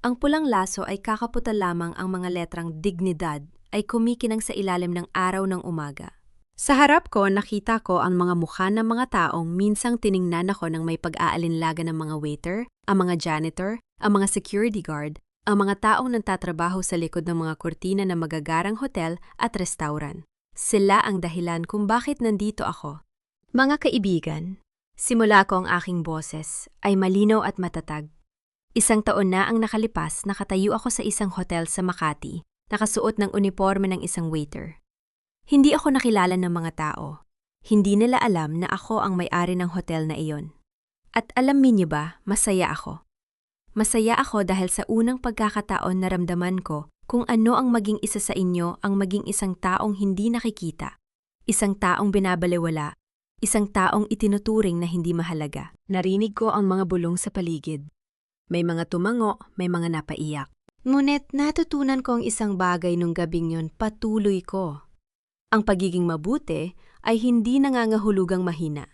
Ang pulang laso ay kakaputan lamang, ang mga letrang dignidad ay kumikinang sa ilalim ng araw ng umaga. Sa harap ko, nakita ko ang mga mukha ng mga taong minsang tiningnan ako ng may pag-aalinlaga ng mga waiter, ang mga janitor, ang mga security guard, ang mga taong nagtatrabaho sa likod ng mga kurtina ng magagarang hotel at restaurant. Sila ang dahilan kung bakit nandito ako. Mga kaibigan, simula ko ang aking boses ay malinaw at matatag. 1 taon na ang nakalipas, nakatayo ako sa isang hotel sa Makati, nakasuot ng uniforme ng isang waiter. Hindi ako nakilala ng mga tao. Hindi nila alam na ako ang may-ari ng hotel na iyon. At alam niyo ba, masaya ako. Masaya ako dahil sa unang pagkakataon naramdaman ko kung ano ang maging isa sa inyo, ang maging isang taong hindi nakikita, isang taong binabalewala, isang taong itinuturing na hindi mahalaga. Narinig ko ang mga bulong sa paligid. May mga tumango, may mga napaiyak. Ngunit natutunan ko ang isang bagay nung gabing yon, patuloy ko. Ang pagiging mabuti ay hindi nangangahulugang mahina.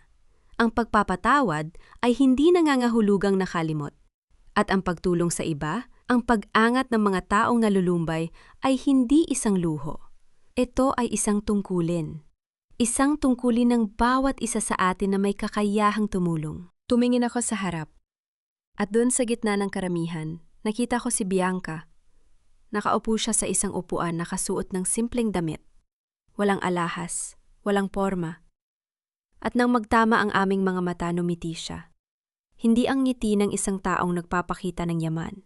Ang pagpapatawad ay hindi nangangahulugang nakalimot. At ang pagtulong sa iba, ang pag-angat ng mga taong nalulumbay ay hindi isang luho. Ito ay isang tungkulin. Isang tungkulin ng bawat isa sa atin na may kakayahang tumulong. Tumingin ako sa harap. At doon sa gitna ng karamihan, nakita ko si Bianca. Nakaupo siya sa isang upuan, nakasuot ng simpleng damit. Walang alahas, walang porma. At nang magtama ang aming mga mata, numiti siya. Hindi ang ngiti ng isang taong nagpapakita ng yaman,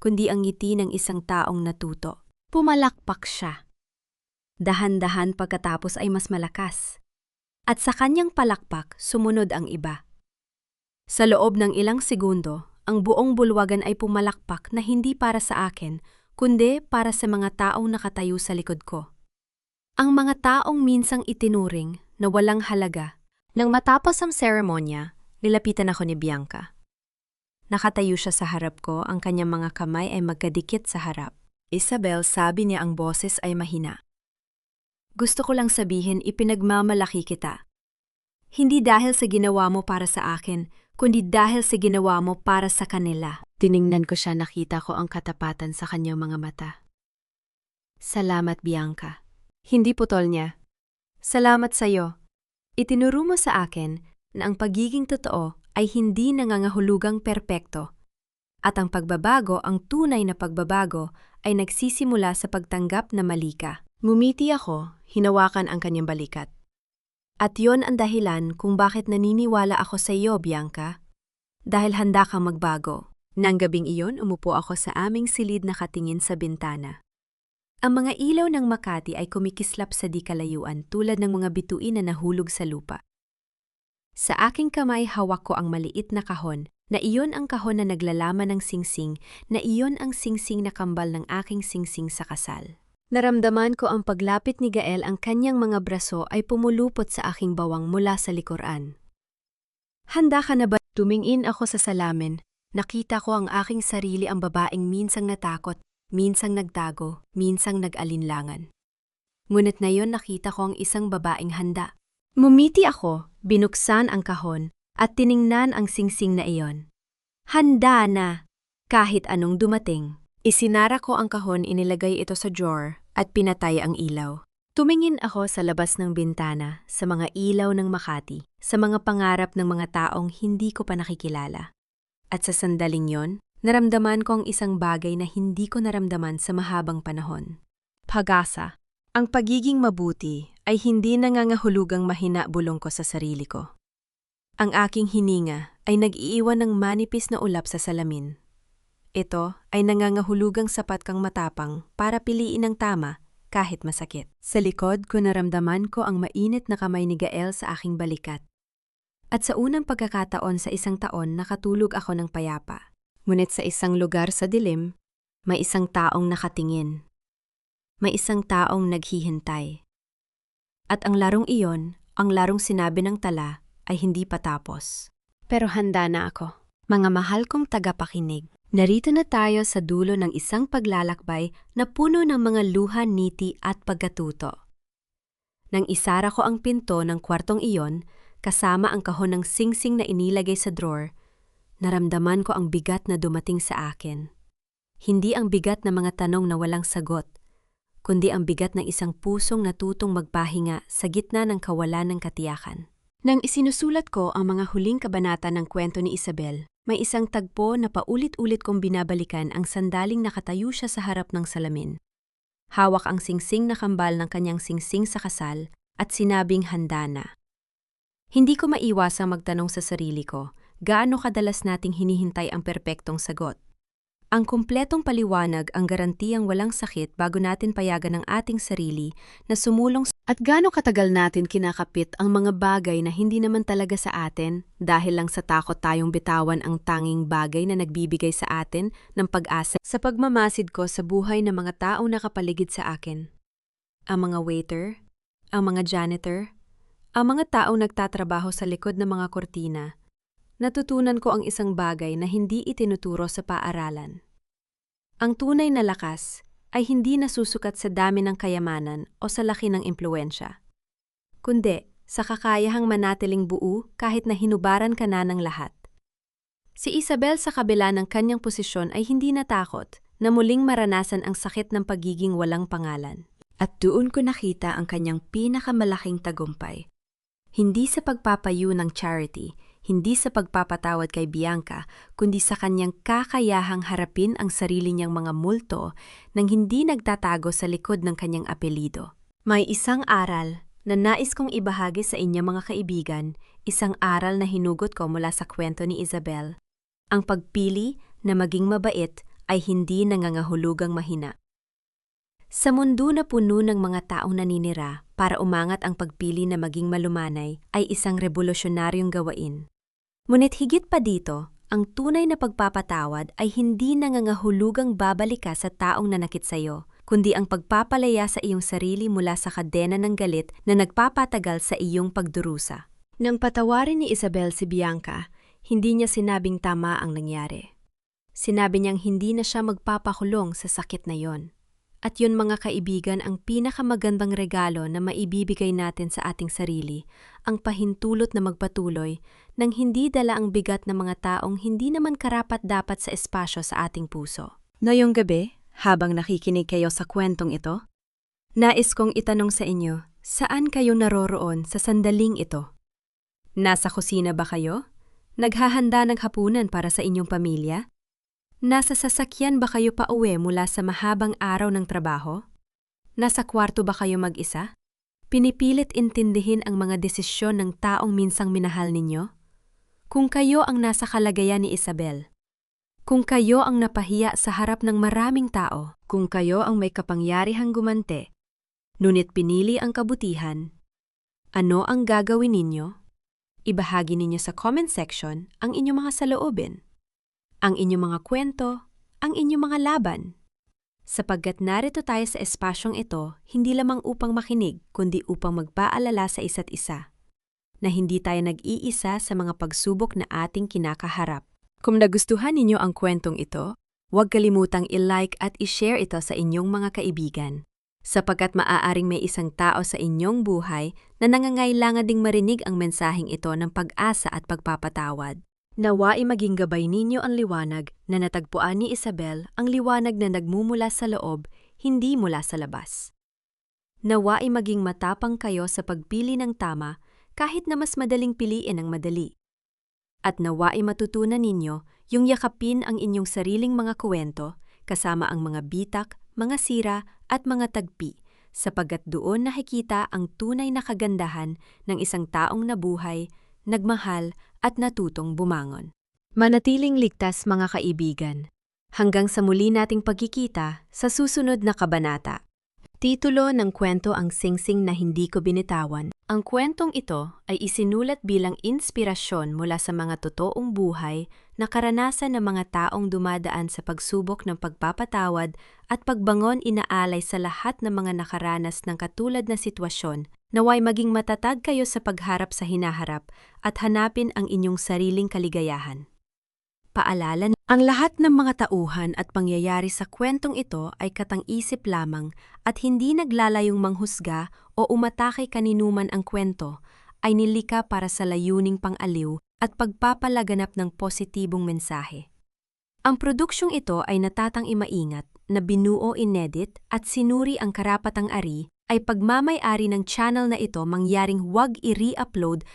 kundi ang ngiti ng isang taong natuto. Pumalakpak siya. Dahan-dahan pagkatapos ay mas malakas. At sa kanyang palakpak, sumunod ang iba. Sa loob ng ilang segundo, ang buong bulwagan ay pumalakpak na hindi para sa akin, kundi para sa mga taong nakatayo sa likod ko. Ang mga taong minsang itinuring na walang halaga. Nang matapos ang seremonya, nilapitan ako ni Bianca. Nakatayo siya sa harap ko, ang kanyang mga kamay ay magkadikit sa harap. Isabel, sabi niya, ang boses ay mahina. Gusto ko lang sabihin, ipinagmamalaki kita. Hindi dahil sa ginawa mo para sa akin, kundi dahil sa ginawa mo para sa kanila. Tiningnan ko siya, nakita ko ang katapatan sa kanyang mga mata. Salamat, Bianca. Hindi putol niya. Salamat sa'yo. Itinuro mo sa akin na ang pagiging totoo ay hindi nangangahulugang perpekto. At ang pagbabago, ang tunay na pagbabago, ay nagsisimula sa pagtanggap na mali ka. Ngumiti ako, hinawakan ang kanyang balikat. At yon ang dahilan kung bakit naniniwala ako sa iyo, Bianca. Dahil handa kang magbago. Nang gabing iyon, umupo ako sa aming silid na katingin sa bintana. Ang mga ilaw ng Makati ay kumikislap sa di kalayuan tulad ng mga bituin na nahulog sa lupa. Sa aking kamay hawak ko ang maliit na kahon, na iyon ang kahon na naglalaman ng singsing, na iyon ang singsing na kambal ng aking singsing sa kasal. Naramdaman ko ang paglapit ni Gael, ang kanyang mga braso ay pumulupot sa aking bawang mula sa likuran. Handa ka na ba? Tumingin ako sa salamin. Nakita ko ang aking sarili, ang babaeng minsang natakot, minsang nagtago, minsang nag-alinlangan. Ngunit na yon nakita ko ang isang babaeng handa. Mumiti ako, binuksan ang kahon, at tiningnan ang singsing na iyon. Handa na! Kahit anong dumating. Isinara ko ang kahon, inilagay ito sa drawer, at pinatay ang ilaw. Tumingin ako sa labas ng bintana, sa mga ilaw ng Makati, sa mga pangarap ng mga taong hindi ko pa nakikilala. At sa sandaling yon, naramdaman ko ang isang bagay na hindi ko naramdaman sa mahabang panahon. Pag-asa. Ang pagiging mabuti ay hindi nangangahulugang mahina-bulong ko sa sarili ko. Ang aking hininga ay nag-iiwan ng manipis na ulap sa salamin. Ito ay nangangahulugang sapat kang matapang para piliin ang tama kahit masakit. Sa likod ko naramdaman ko ang mainit na kamay ni Gael sa aking balikat. At sa unang pagkakataon sa isang taon nakatulog ako ng payapa. Ngunit sa isang lugar sa dilim, may isang taong nakatingin. May isang taong naghihintay. At ang larong iyon, ang larong sinabi ng tala, ay hindi pa tapos. Pero handa na ako. Mga mahal kong tagapakinig, narito na tayo sa dulo ng isang paglalakbay na puno ng mga luha, niti at pagkatuto. Nang isara ko ang pinto ng kwartong iyon, kasama ang kahon ng singsing na inilagay sa drawer, naramdaman ko ang bigat na dumating sa akin. Hindi ang bigat ng mga tanong na walang sagot, kundi ang bigat ng isang pusong natutong magpahinga sa gitna ng kawalan ng katiyakan. Nang isinusulat ko ang mga huling kabanata ng kwento ni Isabel, may isang tagpo na paulit-ulit kong binabalikan ang sandaling nakatayo siya sa harap ng salamin. Hawak ang singsing na kambal ng kanyang singsing sa kasal at sinabing handa na. Hindi ko maiwasang magtanong sa sarili ko, gaano kadalas nating hinihintay ang perpektong sagot? Ang kumpletong paliwanag, ang garantiyang walang sakit bago natin payagan ang ating sarili na sumulong at gaano katagal natin kinakapit ang mga bagay na hindi naman talaga sa atin dahil lang sa takot tayong bitawan ang tanging bagay na nagbibigay sa atin ng pag-asa. Sa pagmamasid ko sa buhay ng mga taong nakapaligid sa akin, ang mga waiter, ang mga janitor, ang mga taong nagtatrabaho sa likod ng mga kortina, natutunan ko ang isang bagay na hindi itinuturo sa paaralan. Ang tunay na lakas ay hindi nasusukat sa dami ng kayamanan o sa laki ng impluwensya, kundi sa kakayahang manatiling buo kahit na hinubaran ka na ng lahat. Si Isabel sa kabila ng kanyang posisyon ay hindi natakot na muling maranasan ang sakit ng pagiging walang pangalan. At doon ko nakita ang kanyang pinakamalaking tagumpay. Hindi sa pagpapayo ng charity, hindi sa pagpapatawad kay Bianca, kundi sa kanyang kakayahang harapin ang sarili niyang mga multo nang hindi nagtatago sa likod ng kanyang apelido. May isang aral na nais kong ibahagi sa inyo mga kaibigan, isang aral na hinugot ko mula sa kwento ni Isabel. Ang pagpili na maging mabait ay hindi nangangahulugang mahina. Sa mundo na puno ng mga taong naninira, para umangat ang pagpili na maging malumanay ay isang revolusyonaryong gawain. Ngunit higit pa dito, ang tunay na pagpapatawad ay hindi nangangahulugang babalik ka sa taong nanakit sa iyo, kundi ang pagpapalaya sa iyong sarili mula sa kadena ng galit na nagpapatagal sa iyong pagdurusa. Nang patawarin ni Isabel si Bianca, hindi niya sinabing tama ang nangyari. Sinabi niyang hindi na siya magpapakulong sa sakit na yon. At yun mga kaibigan ang pinakamagandang regalo na maibibigay natin sa ating sarili, ang pahintulot na magpatuloy nang hindi dala ang bigat ng mga taong hindi naman karapat-dapat sa espasyo sa ating puso. Ngayong gabi, habang nakikinig kayo sa kwentong ito, nais kong itanong sa inyo, saan kayo naroroon sa sandaling ito? Nasa kusina ba kayo? Naghahanda ng hapunan para sa inyong pamilya? Nasa sasakyan ba kayo pauwi mula sa mahabang araw ng trabaho? Nasa kwarto ba kayo mag-isa? Pinipilit intindihin ang mga desisyon ng taong minsang minahal ninyo? Kung kayo ang nasa kalagayan ni Isabel, Kung kayo ang napahiya sa harap ng maraming tao, Kung kayo ang may kapangyarihang gumante, ngunit pinili ang kabutihan, ano ang gagawin ninyo? Ibahagi ninyo sa comment section ang inyong mga saloobin, ang inyong mga kwento, ang inyong mga laban. Sapagkat narito tayo sa espasyong ito, hindi lamang upang makinig, kundi upang magpaalala sa isa't isa, na hindi tayo nag-iisa sa mga pagsubok na ating kinakaharap. Kung nagustuhan ninyo ang kwentong ito, huwag kalimutang i-like at i-share ito sa inyong mga kaibigan, sapagkat maaaring may isang tao sa inyong buhay na nangangailangan ding marinig ang mensaheng ito ng pag-asa at pagpapatawad. Nawai maging gabay ninyo ang liwanag na natagpuan ni Isabel, ang liwanag na nagmumula sa loob, hindi mula sa labas. Nawai maging matapang kayo sa pagpili ng tama kahit na mas madaling piliin ang madali. At nawai matutunan ninyo yung yakapin ang inyong sariling mga kwento kasama ang mga bitak, mga sira at mga tagpi, sapagkat doon nakikita ang tunay na kagandahan ng isang taong nabuhay, nagmahal at natutong bumangon. Manatiling ligtas mga kaibigan. Hanggang sa muli nating pagkikita sa susunod na kabanata. Titulo ng kwento ang singsing na hindi ko binitawan. Ang kwentong ito ay isinulat bilang inspirasyon mula sa mga totoong buhay na karanasan ng mga taong dumadaan sa pagsubok ng pagpapatawad at pagbangon inaalay sa lahat ng mga nakaranas ng katulad na sitwasyon. Naway maging matatag kayo sa pagharap sa hinaharap at hanapin ang inyong sariling kaligayahan. Paalala, ang lahat ng mga tauhan at pangyayari sa kwentong ito ay katang-isip lamang at hindi naglalayong manghusga o umatake kaninuman ang kwento, ay nilikha para sa layuning pang-aliw at pagpapalaganap ng positibong mensahe. Ang produksyong ito ay natatang imaingat na binuo, inedit at sinuri ang karapatang ari ay pagmamay-ari ng channel na ito mangyaring huwag i-re-upload